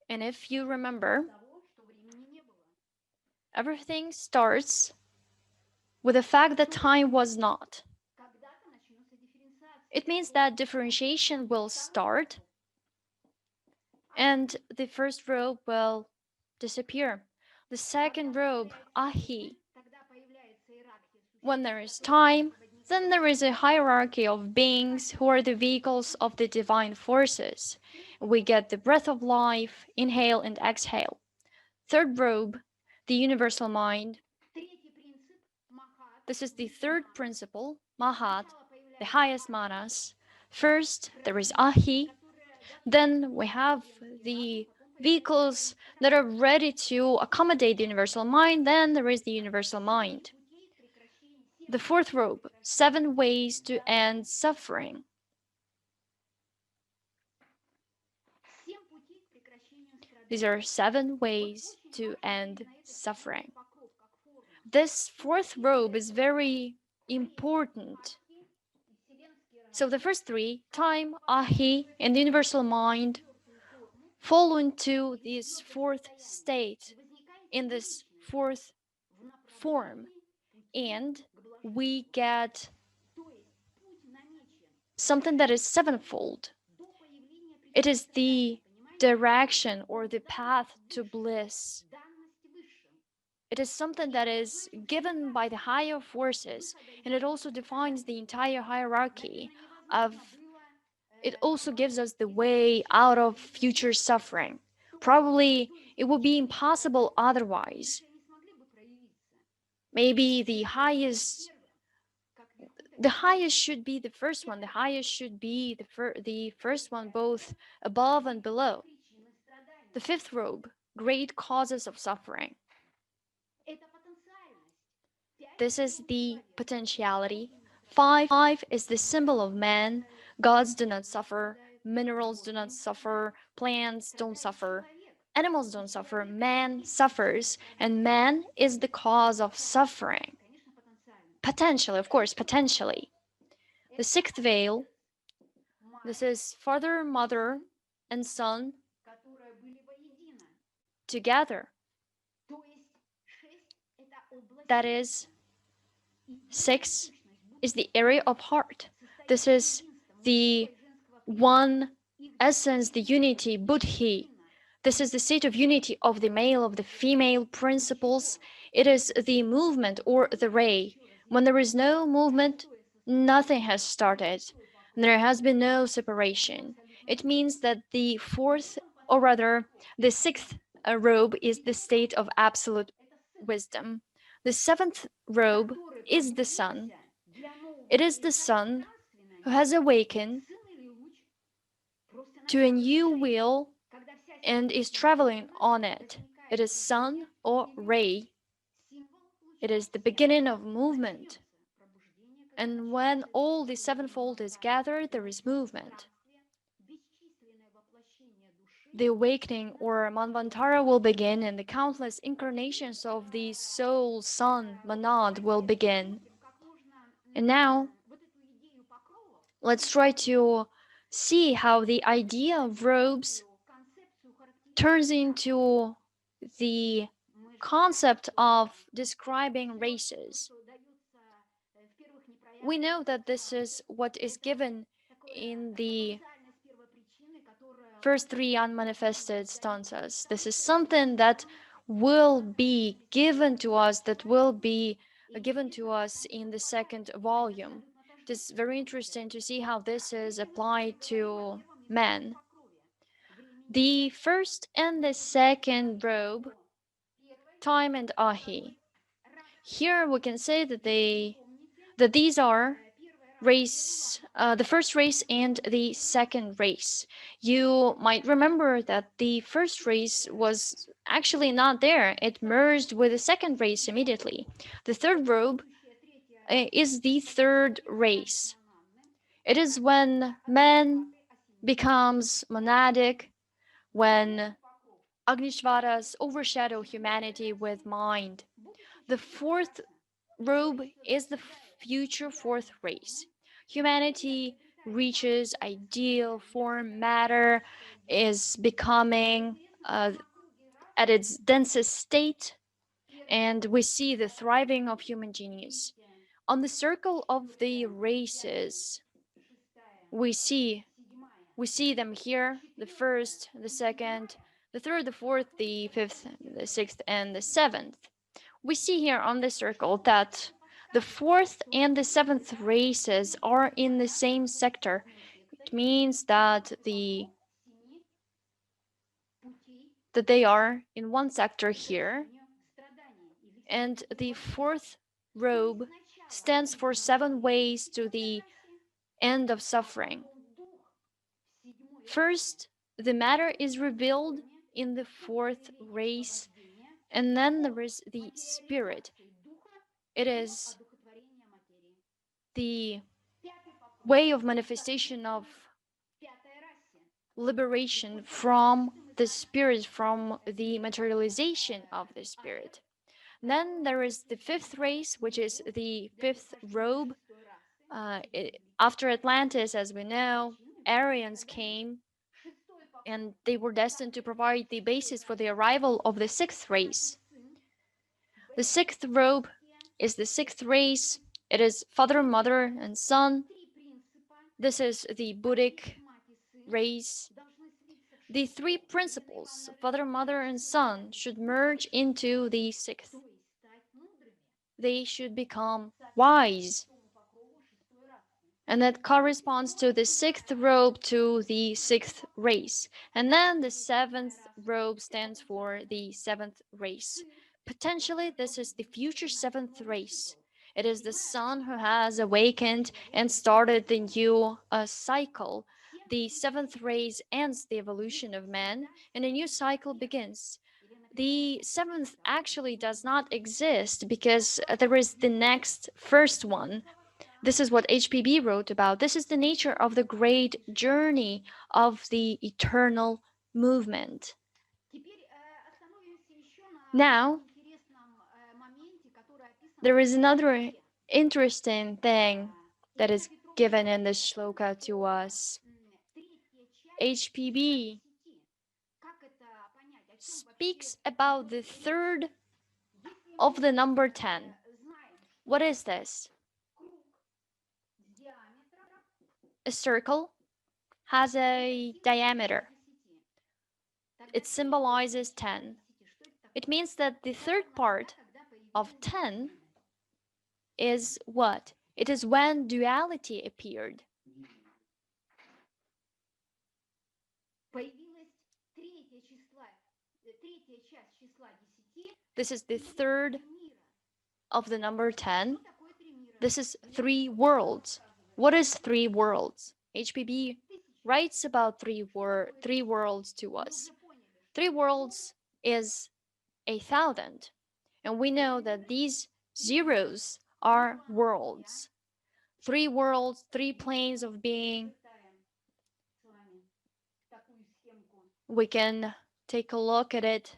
And if you remember, everything starts with the fact that time was not. It means that differentiation will start and the first robe will disappear. The second robe, ahi. When there is time, then there is a hierarchy of beings who are the vehicles of the divine forces. We get the breath of life, inhale and exhale. Third robe, the universal mind. This is the third principle, Mahat, the highest manas. First, there is Ahi. Then we have the vehicles that are ready to accommodate the universal mind. Then there is the universal mind. The fourth robe, 7 ways to end suffering. These are 7 ways to end suffering. This fourth robe is very important. So the first 3, time, ahi, and the universal mind, fall into this fourth state, in this fourth form, and we get something that is sevenfold. It is the direction or the path to bliss. It is something that is given by the higher forces, and it also defines the entire hierarchy of. It also gives us the way out of future suffering. Probably it would be impossible otherwise. Maybe the highest should be the first one. The highest should be the first one, both above and below. The fifth robe, great causes of suffering. This is the potentiality. 5 is the symbol of man. Gods do not suffer. Minerals do not suffer. Plants don't suffer. Animals don't suffer. Man suffers. And man is the cause of suffering. Potentially, of course, potentially. The 6th veil. This is father, mother, and son together. That is, 6 is the area of heart. This is the one essence, the unity, buddhi. This is the state of unity of the male, of the female principles. It is the movement or the ray. When there is no movement, nothing has started. There has been no separation. It means that the 4th, or rather, the 6th robe is the state of absolute wisdom. The 7th robe is the sun. It is the sun who has awakened to a new will and is traveling on it. It is sun or ray. It is the beginning of movement. And when all the sevenfold is gathered, there is movement. The awakening or Manvantara will begin, and the countless incarnations of the soul, sun, Manad will begin. And now, let's try to see how the idea of robes turns into the concept of describing races. We know that this is what is given in the first three unmanifested stanzas. This is something that will be given to us, that will be given to us in the second volume. It is very interesting to see how this is applied to men. The first and the second robe, time and ahi. Here we can say that these are race, the first race and the second race. You might remember that the first race was actually not there. It merged with the second race immediately. The third robe is the third race. It is when man becomes monadic, when Agnishvaras overshadow humanity with mind. The fourth robe is the future fourth race. Humanity reaches ideal form, matter is becoming at its densest state, and we see the thriving of human genius. On the circle of the races, we see them here: the first, the second, the third, the fourth, the fifth, the sixth, and the seventh. We see here on the circle that the fourth and the seventh races are in the same sector. It means that they are in one sector here, and the fourth robe stands for 7 ways to the end of suffering. First, the matter is revealed in the fourth race, and then there is the spirit. It is the way of manifestation of liberation from the spirit, from the materialization of the spirit. Then there is the fifth race, which is the fifth robe. After Atlantis, as we know, Aryans came, and they were destined to provide the basis for the arrival of the sixth race. The sixth robe is the sixth race. It is father, mother, and son. This is the Buddhic race. The three principles, father, mother, and son, should merge into the sixth. They should become wise. And that corresponds to the sixth robe, to the sixth race. And then the seventh robe stands for the seventh race. Potentially, this is the future seventh race. It is the son who has awakened and started the new cycle. The seventh race ends the evolution of man, and a new cycle begins. The seventh actually does not exist because there is the next first one. This is what HPB wrote about. This is the nature of the great journey of the eternal movement. Now, there is another interesting thing that is given in this shloka to us. HPB speaks about the third of the number 10. What is this? A circle has a diameter. It symbolizes 10. It means that the third part of 10 is what? It is when duality appeared. This is the third of the number 10. This is 3 worlds. What is 3 worlds? HPB writes about 3 worlds to us. 3 worlds is 1,000. And we know that these zeros are worlds. 3 worlds, 3 planes of being. We can take a look at it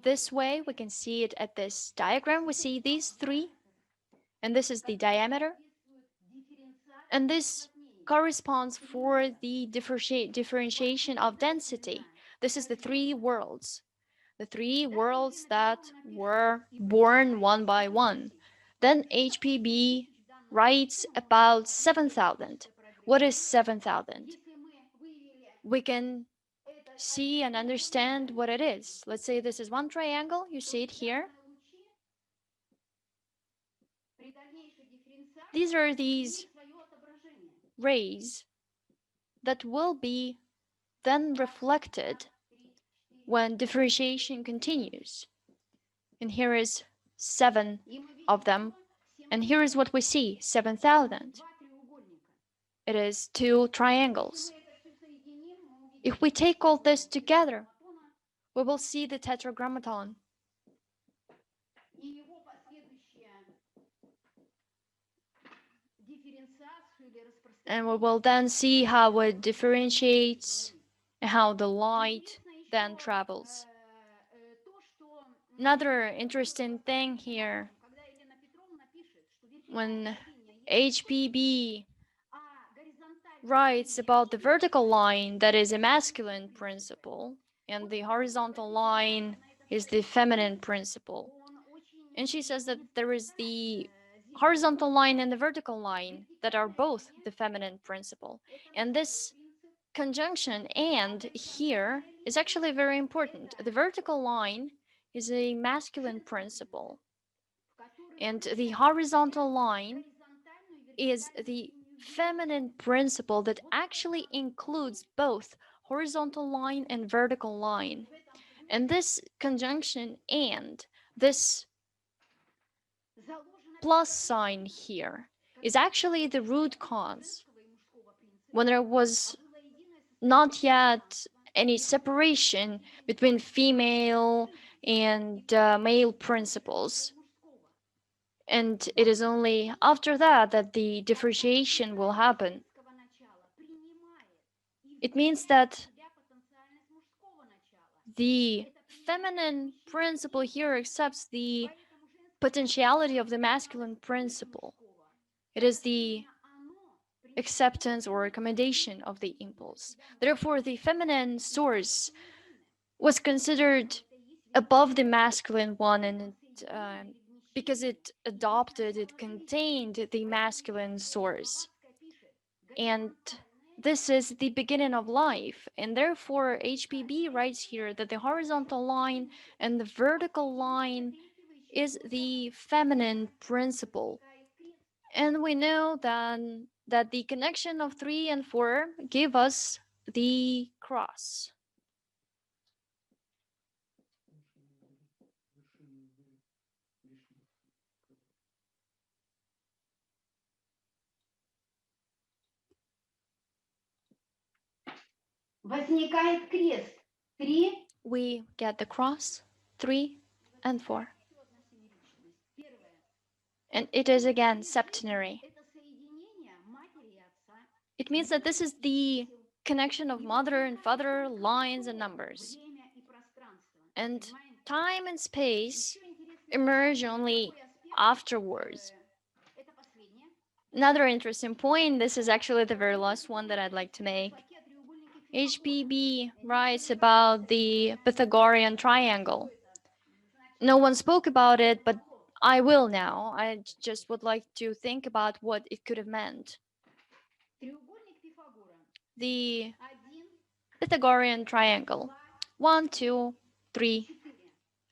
this way. We can see it at this diagram. We see these 3, and this is the diameter. And this corresponds for the differentiation of density. This is the three worlds that were born one by one. Then HPB writes about 7,000. What is 7,000? We can see and understand what it is. Let's say this is one triangle. You see it here. These are these rays that will be then reflected when differentiation continues. And here is 7 of them. And here is what we see, 7,000. It is 2 triangles. If we take all this together, we will see the tetragrammaton. And we will then see how it differentiates and how the light then travels. Another interesting thing here, when HPB writes about the vertical line, that is a masculine principle, and the horizontal line is the feminine principle. And she says that there is the horizontal line and the vertical line that are both the feminine principle. And this conjunction "and" here is actually very important. The vertical line is a masculine principle, and the horizontal line is the feminine principle that actually includes both horizontal line and vertical line. And this conjunction "and," this plus sign here, is actually the root cause. When there was not yet any separation between female and male principles. And it is only after that that the differentiation will happen. It means that the feminine principle here accepts the potentiality of the masculine principle. It is the acceptance or accommodation of the impulse. Therefore, the feminine source was considered above the masculine one, and because it contained the masculine source. And this is the beginning of life. And therefore, HPB writes here that the horizontal line and the vertical line is the feminine principle. And we know then that the connection of 3 and 4 give us the cross. Возникает крест. 3. We get the cross, 3 and 4. And it is again septenary. It means that this is the connection of mother and father, lines and numbers. And time and space emerge only afterwards. Another interesting point, this is actually the very last one that I'd like to make. HPB writes about the Pythagorean Triangle. No one spoke about it, but I will now. I just would like to think about what it could have meant. The Pythagorean Triangle. 1, 2, 3,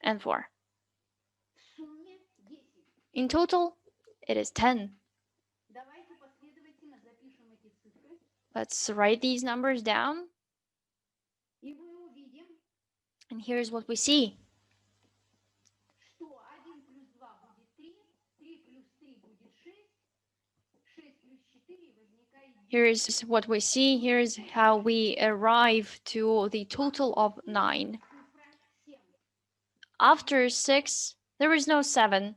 and 4. In total, it is 10. Let's write these numbers down. And here's what we see. Here is what we see. Here's how we arrive to the total of 9. After 6, there is no 7.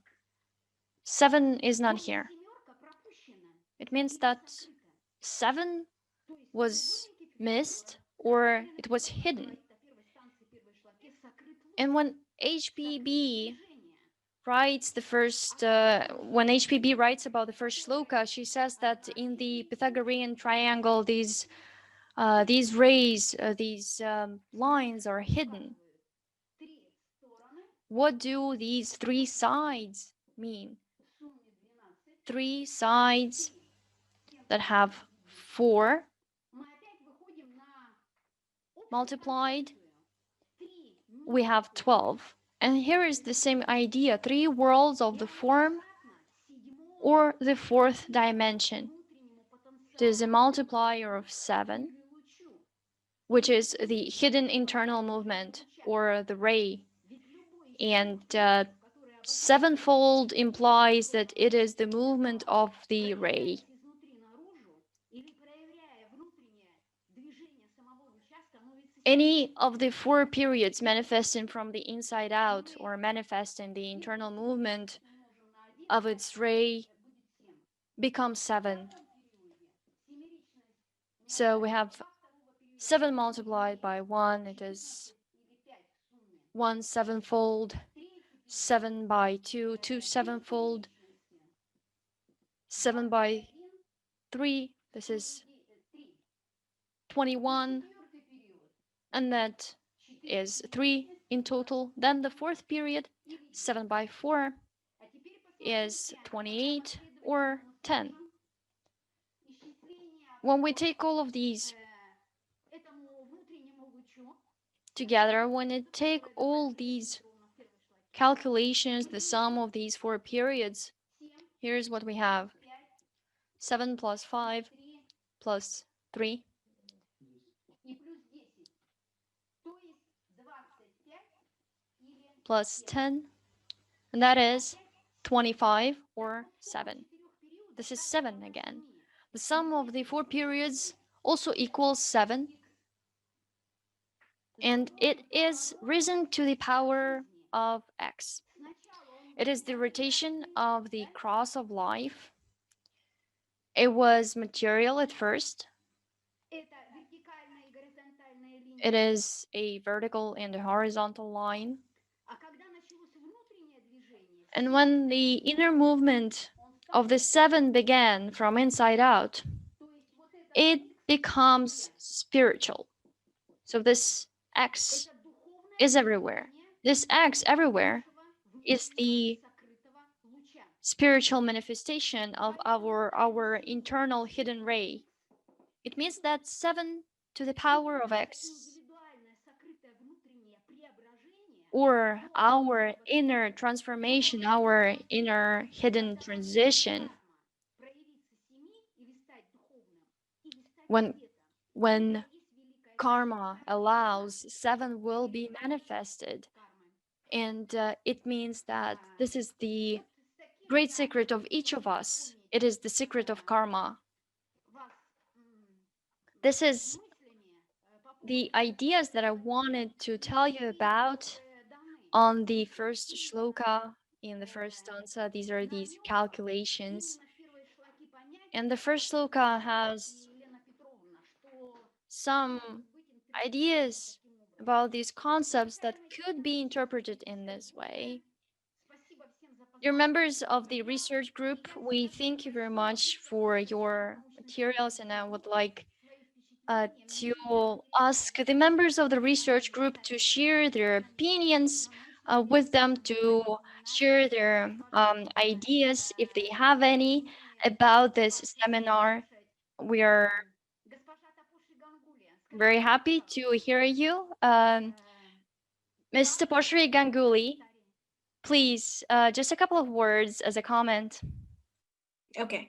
7 is not here. It means that 7 was missed or it was hidden. And when HPB writes the first, when HPB writes about the first shloka, she says that in the Pythagorean triangle, these rays, these lines are hidden. What do these three sides mean? Three sides that have 4 multiplied, we have 12. And here is the same idea, 3 worlds of the form or the 4th dimension. There's a multiplier of 7, which is the hidden internal movement or the ray. And sevenfold implies that it is the movement of the ray. Any of the 4 periods manifesting from the inside out or manifesting the internal movement of its ray becomes 7. So we have 7 multiplied by 1, it is 1 sevenfold, 7 by 2, 2 sevenfold, 7 by 3, this is 21, and that is 3 in total. Then the 4th period, 7 by 4, is 28 or 10. When we take all of these together, when we take all these calculations, the sum of these 4 periods, here's what we have. 7 plus 5 plus 3 plus 10, and that is 25 or 7. This is 7 again. The sum of the 4 periods also equals 7, and it is risen to the power of x. It is the rotation of the cross of life. It was material at first. It is a vertical and a horizontal line. And when the inner movement of the 7 began from inside out, it becomes spiritual. So this X is everywhere. This X everywhere is the spiritual manifestation of our internal hidden ray. It means that 7 to the power of X, or our inner transformation, our inner hidden transition, when karma allows, 7 will be manifested. And it means that this is the great secret of each of us. It is the secret of karma. This is the ideas that I wanted to tell you about on the first shloka, in the first stanza. These are these calculations. And the first shloka has some ideas about these concepts that could be interpreted in this way. Dear members of the research group, we thank you very much for your materials, and I would like to ask the members of the research group to share their opinions with them, to share their ideas, if they have any, about this seminar. We are very happy to hear you. Ms. Taposhri Ganguly, please, just a couple of words as a comment. Okay.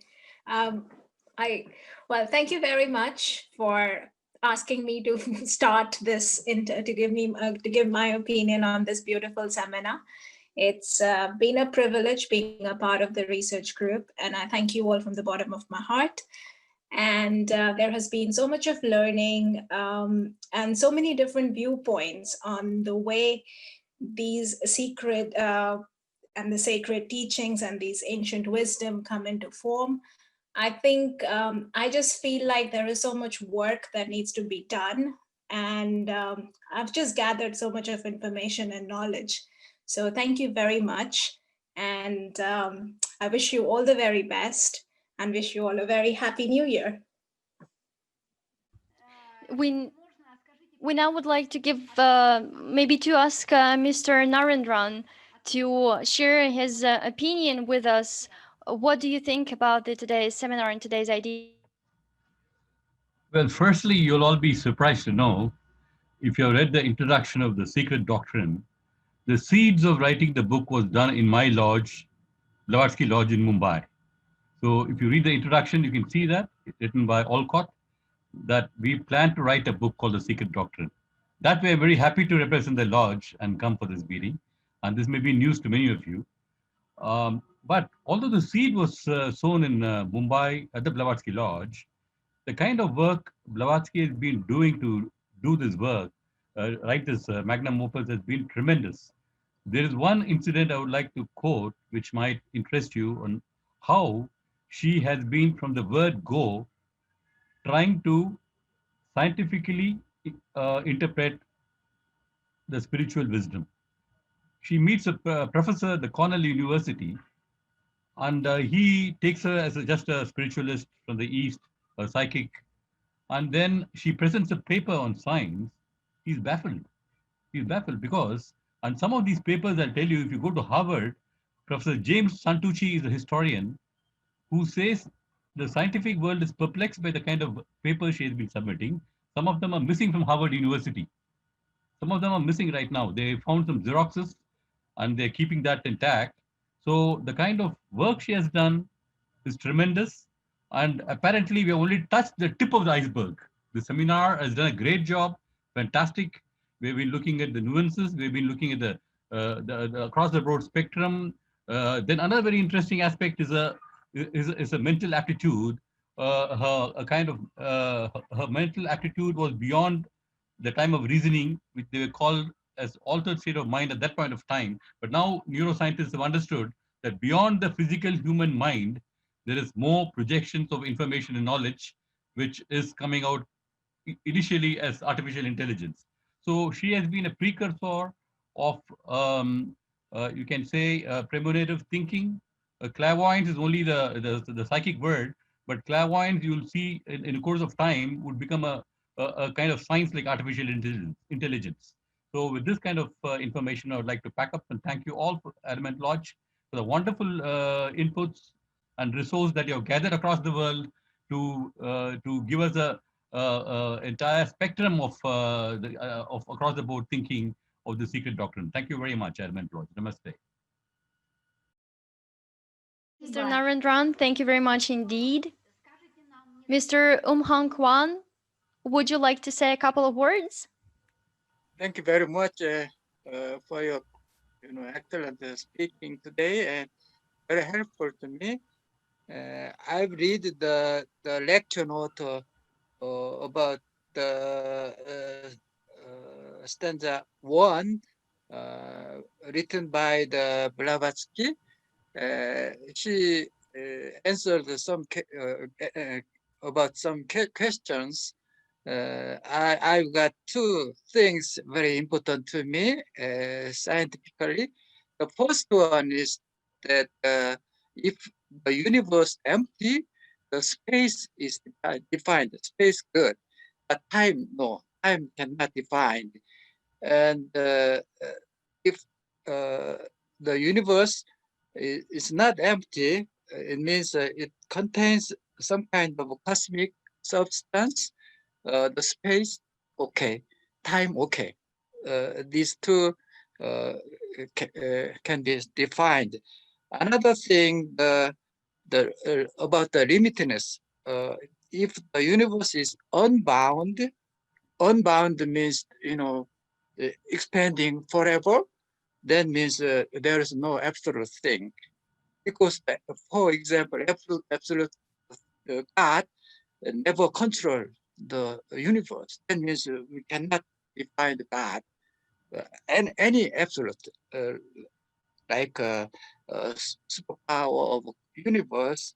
Well, thank you very much for asking me to start this, to give my opinion on this beautiful seminar. It's been a privilege being a part of the research group, and I thank you all from the bottom of my heart. And there has been so much of learning and so many different viewpoints on the way these secret and the sacred teachings and these ancient wisdom come into form. I think I just feel like there is so much work that needs to be done. And I've just gathered so much of information and knowledge. So thank you very much. And I wish you all the very best and wish you all a very happy new year. We now would like to give, maybe to ask Mr. Narendran to share his opinion with us. What do you think about today's seminar and today's idea? Well, firstly, you'll all be surprised to know, if you have read the introduction of The Secret Doctrine, the seeds of writing the book was done in my lodge, Blavatsky Lodge in Mumbai. So if you read the introduction, you can see that it's written by Olcott, that we plan to write a book called The Secret Doctrine. That way, I'm very happy to represent the lodge and come for this meeting. And this may be news to many of you. But although the seed was sown in Mumbai at the Blavatsky Lodge, the kind of work Blavatsky has been doing to do this work, write this magnum opus, has been tremendous. There is one incident I would like to quote, which might interest you, on how she has been from the word go, trying to scientifically interpret the spiritual wisdom. She meets a professor at the Cornell University, and he takes her as just a spiritualist from the East, a psychic. And then she presents a paper on science. He's baffled. He's baffled because, and some of these papers, I'll tell you, if you go to Harvard, Professor James Santucci is a historian who says the scientific world is perplexed by the kind of papers she has been submitting. Some of them are missing from Harvard University. Some of them are missing right now. They found some Xeroxes and they're keeping that intact. So the kind of work she has done is tremendous. And apparently we have only touched the tip of the iceberg. The seminar has done a great job, fantastic. We've been looking at the nuances. We've been looking at the across the broad spectrum. Then another very interesting aspect is a mental aptitude. Her mental aptitude was beyond the time of reasoning, which they were called as altered state of mind at that point of time. But now neuroscientists have understood that beyond the physical human mind, there is more projections of information and knowledge, which is coming out initially as artificial intelligence. So she has been a precursor of, you can say, premonitive thinking. Clairvoyance is only the psychic word, but clairvoyance, you'll see in the course of time, would become a kind of science like artificial intelligence. So with this kind of information, I would like to pack up and thank you all for Element Lodge for the wonderful inputs and resource that you have gathered across the world to give us a entire spectrum of across the board thinking of the secret doctrine. Thank you very much, Element Lodge. Namaste. Mr. Narendran, thank you very much indeed. Mr. Hang Kwan, would you like to say a couple of words? Thank you very much for your excellent speaking today, and very helpful to me. I've read the lecture note about the stanza 1 written by the Blavatsky. She answered some about some questions. I've got two things very important to me scientifically. The first one is that if the universe empty, the space is defined. Space good, but time no. Time cannot define. And if the universe is not empty, it means it contains some kind of cosmic substance. The space, okay. Time, okay. These two can be defined. Another thing, about the limitedness. If the universe is unbound means expanding forever. That means there is no absolute thing, because, for example, absolute God never control the universe. That means we cannot define God. And any absolute, like superpower of universe,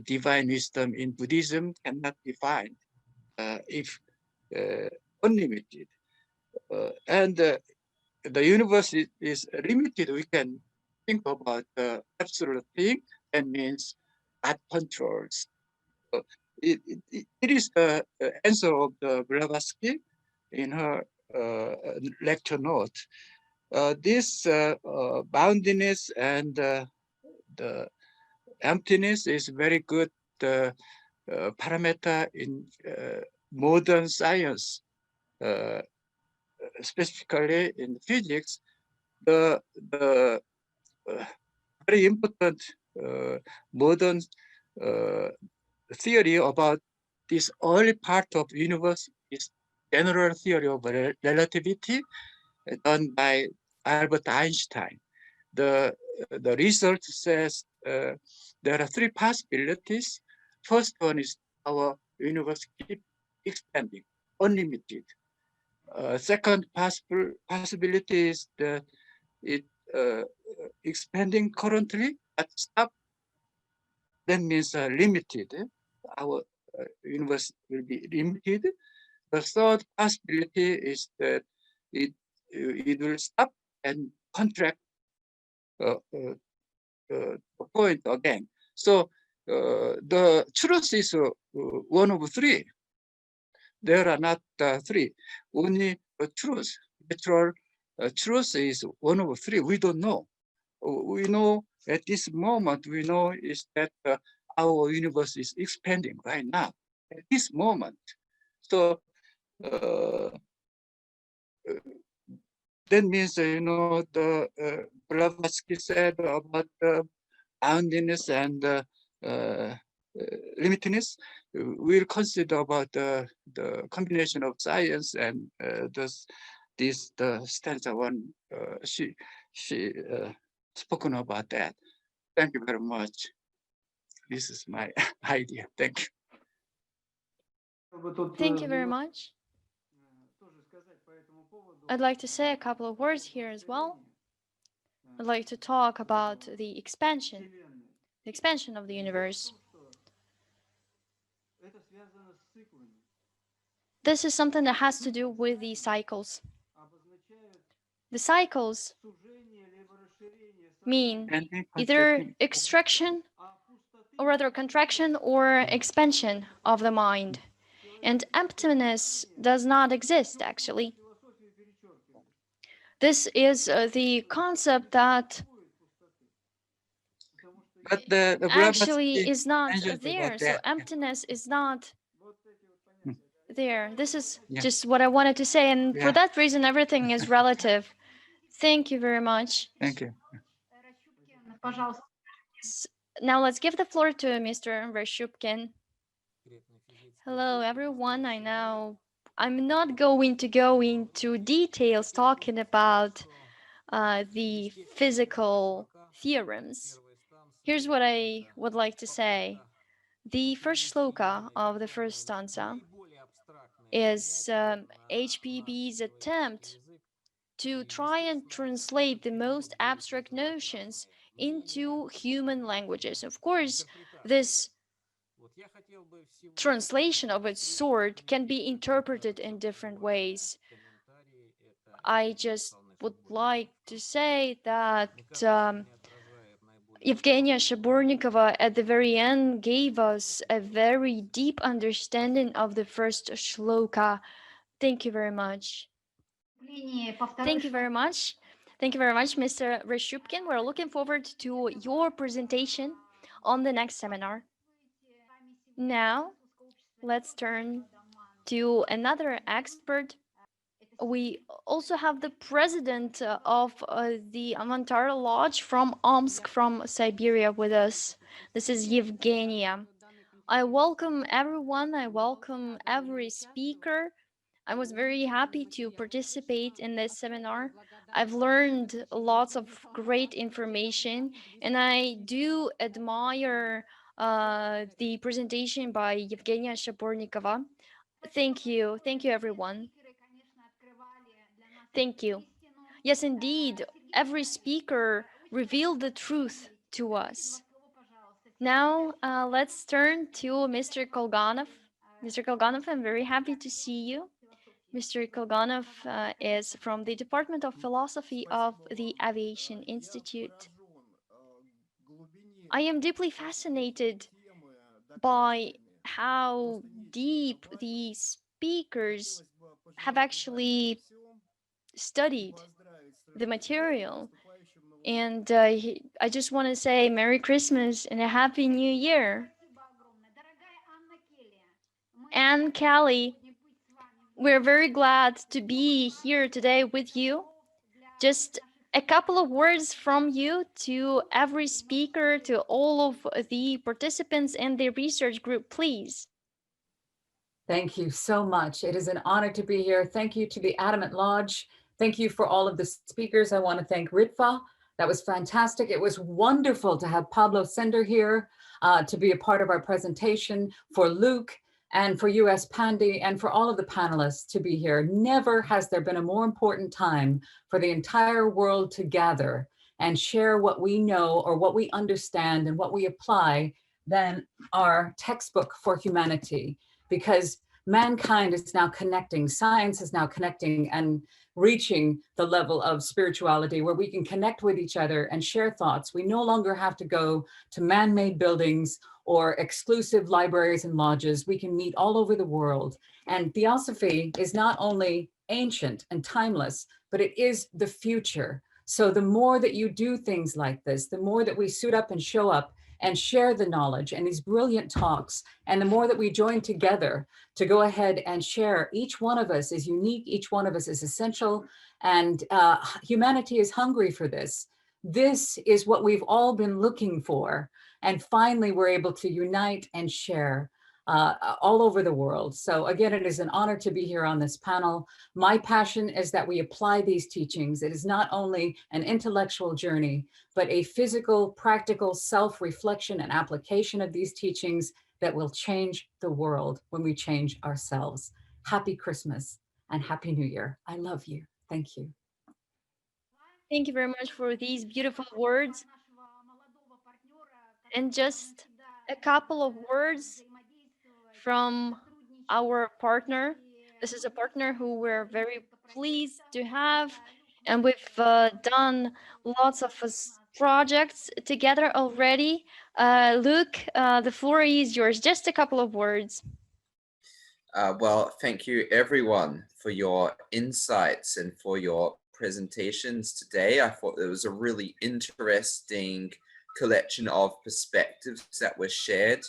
divine wisdom in Buddhism cannot define if unlimited. And the universe is limited. We can think about the absolute thing, that means God controls. So it is the answer of the Blavatsky in her lecture note. This boundedness and the emptiness is very good parameter in modern science, specifically in physics. The very important modern theory about this early part of universe is general theory of relativity done by Albert Einstein. The research says there are three possibilities. First one is our universe keep expanding, unlimited. Second possibility is that it expanding currently, but stop. That means limited. Our universe will be limited. The third possibility is that it will stop and contract point again. So the truth is one of three. There are not three. Only the truth, natural truth is one of three. We don't know. We know at this moment, we know is that our universe is expanding right now, at this moment. So that means, the Blavatsky said about boundedness and limitedness. We'll consider about the combination of science and the stanza one. She spoken about that. Thank you very much. This is my idea. Thank you. Thank you very much. I'd like to say a couple of words here as well. I'd like to talk about the expansion of the universe. This is something that has to do with the cycles. The cycles mean either extraction, or rather contraction or expansion of the mind. And emptiness does not exist, actually. This is the concept that actually is not there. So emptiness is not there. This is just what I wanted to say. And for that reason, everything is relative. Thank you very much. Thank you. Now let's give the floor to Mr. Reshupkin. Hello, everyone. I'm not going to go into details talking about the physical theorems. Here's what I would like to say. The first sloka of the first stanza is HPB's attempt to try and translate the most abstract notions into human languages. Of course, this translation of its sort can be interpreted in different ways. I just would like to say that Evgenia Shabornikova at the very end gave us a very deep understanding of the first shloka. Thank you very much. Thank you very much. Thank you very much, Mr. Reshupkin. We're looking forward to your presentation on the next seminar. Now, let's turn to another expert. We also have the president of the Amantara Lodge from Omsk, from Siberia, with us. This is Evgenia. I welcome everyone. I welcome every speaker. I was very happy to participate in this seminar. I've learned lots of great information, and I do admire the presentation by Evgenia Shabornikova. Thank you. Thank you, everyone. Thank you. Yes, indeed, every speaker revealed the truth to us. Now, let's turn to Mr. Kolganov. Mr. Kolganov, I'm very happy to see you. Mr. Kolganov is from the Department of Philosophy of the Aviation Institute. I am deeply fascinated by how deep the speakers have actually studied the material. And I just want to say Merry Christmas and a Happy New Year. And Callie, we're very glad to be here today with you. Just a couple of words from you to every speaker, to all of the participants in the research group, please. Thank you so much. It is an honor to be here. Thank you to the Adamant Lodge. Thank you for all of the speakers. I want to thank Ritva. That was fantastic. It was wonderful to have Pablo Sender here to be a part of our presentation, for Luke and for US Pandey and for all of the panelists to be here. Never has there been a more important time for the entire world to gather and share what we know or what we understand and what we apply than our textbook for humanity. Because mankind is now connecting, science is now connecting and reaching the level of spirituality where we can connect with each other and share thoughts. We no longer have to go to man-made buildings or exclusive libraries and lodges. We can meet all over the world. And Theosophy is not only ancient and timeless, but it is the future. So the more that you do things like this, the more that we suit up and show up and share the knowledge and these brilliant talks, and the more that we join together to go ahead and share, each one of us is unique, each one of us is essential, and humanity is hungry for this. This is what we've all been looking for, and finally we're able to unite and share all over the world. So again, it is an honor to be here on this panel. My passion is that we apply these teachings. It is not only an intellectual journey, but a physical, practical self-reflection and application of these teachings that will change the world when we change ourselves. Happy Christmas and Happy New Year. I love you. Thank you. Thank you very much for these beautiful words. And just a couple of words from our partner. This is a partner who we're very pleased to have, and we've done lots of projects together already. Luke, the floor is yours. Just a couple of words. Well, thank you everyone for your insights and for your presentations today. I thought there was a really interesting collection of perspectives that were shared.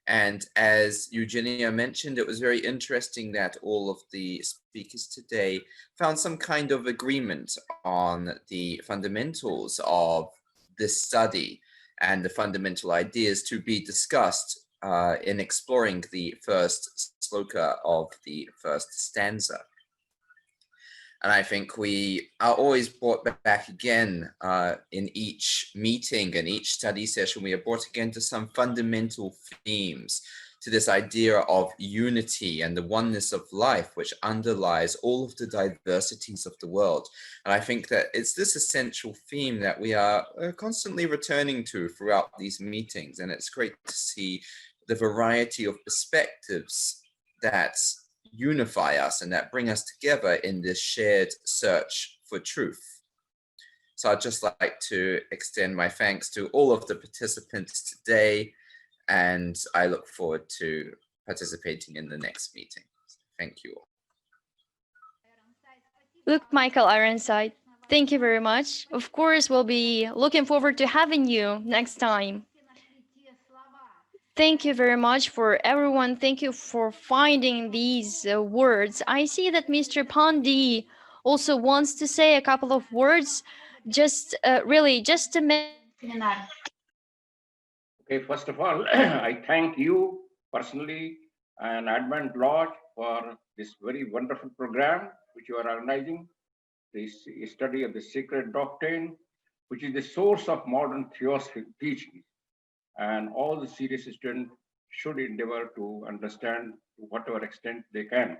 And as Eugenia mentioned, it was very interesting that all of the speakers today found some kind of agreement on the fundamentals of this study and the fundamental ideas to be discussed in exploring the first sloka of the first stanza. And I think we are always brought back again in each meeting and each study session, we are brought again to some fundamental themes, to this idea of unity and the oneness of life, which underlies all of the diversities of the world. And I think that it's this essential theme that we are constantly returning to throughout these meetings. And it's great to see the variety of perspectives that unify us and that bring us together in this shared search for truth. So I'd just like to extend my thanks to all of the participants today, and I look forward to participating in the next meeting. Thank you all. Luke Michael Ironside, thank you very much. Of course, we'll be looking forward to having you next time. Thank you very much for everyone. Thank you for finding these words. I see that Mr. Pandey also wants to say a couple of words. Just really, just a minute. Okay, first of all, I thank you personally and Advent Lodge for this very wonderful program which you are organizing, this study of the Secret Doctrine, which is the source of modern Theosophy teaching. And all the serious students should endeavor to understand to whatever extent they can.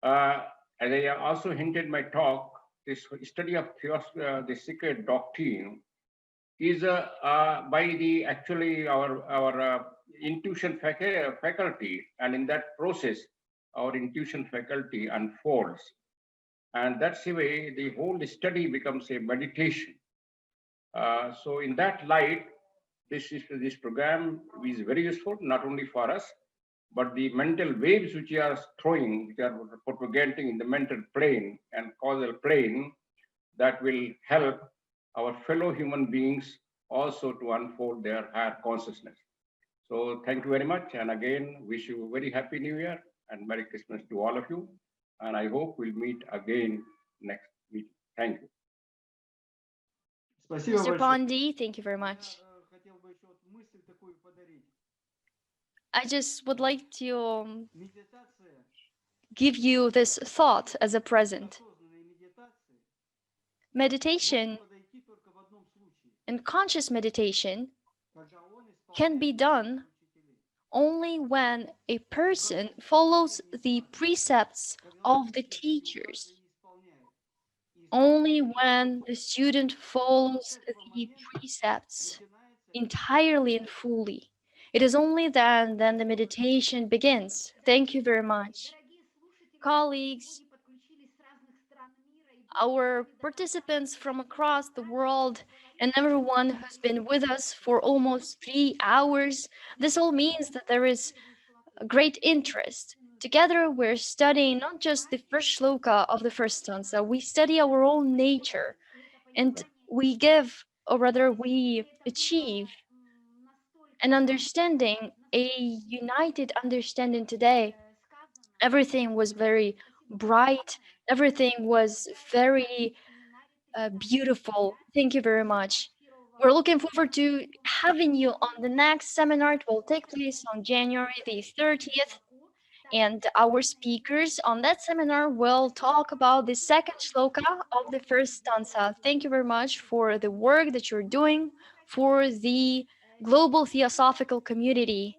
As I also hinted in my talk, this study of the Secret Doctrine is by the actually our intuition faculty, and in that process, our intuition faculty unfolds. And that's the way the whole study becomes a meditation. So in that light, this program is very useful, not only for us, but the mental waves which we are throwing, which are propagating in the mental plane and causal plane, that will help our fellow human beings also to unfold their higher consciousness. So thank you very much. And again, wish you a very happy New Year and Merry Christmas to all of you. And I hope we'll meet again next week. Thank you. Mr. Pandey, thank you very much. I just would like to give you this thought as a present. Meditation and conscious meditation can be done only when a person follows the precepts of the teachers. Only when the student follows the precepts entirely and fully. It is only then the meditation begins. Thank you very much. Colleagues, our participants from across the world, and everyone who's been with us for almost 3 hours, this all means that there is a great interest. Together, we're studying not just the first shloka of the first stanza, we study our own nature, and we give, or rather, we achieve an understanding, a united understanding today. Everything was very bright, everything was very beautiful. Thank you very much. We're looking forward to having you on the next seminar. It will take place on January the 30th. And our speakers on that seminar will talk about the second shloka of the first stanza. Thank you very much for the work that you're doing for the global theosophical community.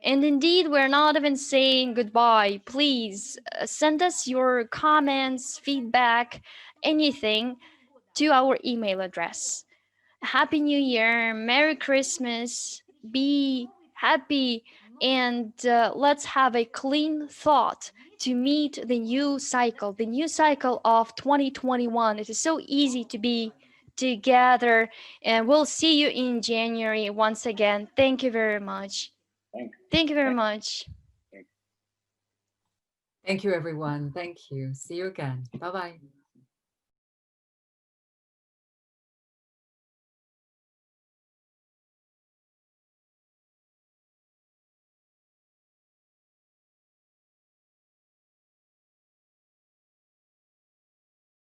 And indeed, we're not even saying goodbye. Please send us your comments, feedback, anything to our email address. Happy New Year, Merry Christmas, be happy, and let's have a clean thought to meet the new cycle of 2021. It is so easy to be together, and we'll see you in January once again. Thank you very much. Thank you very much. Thank you, everyone. Thank you. See you again. Bye-bye.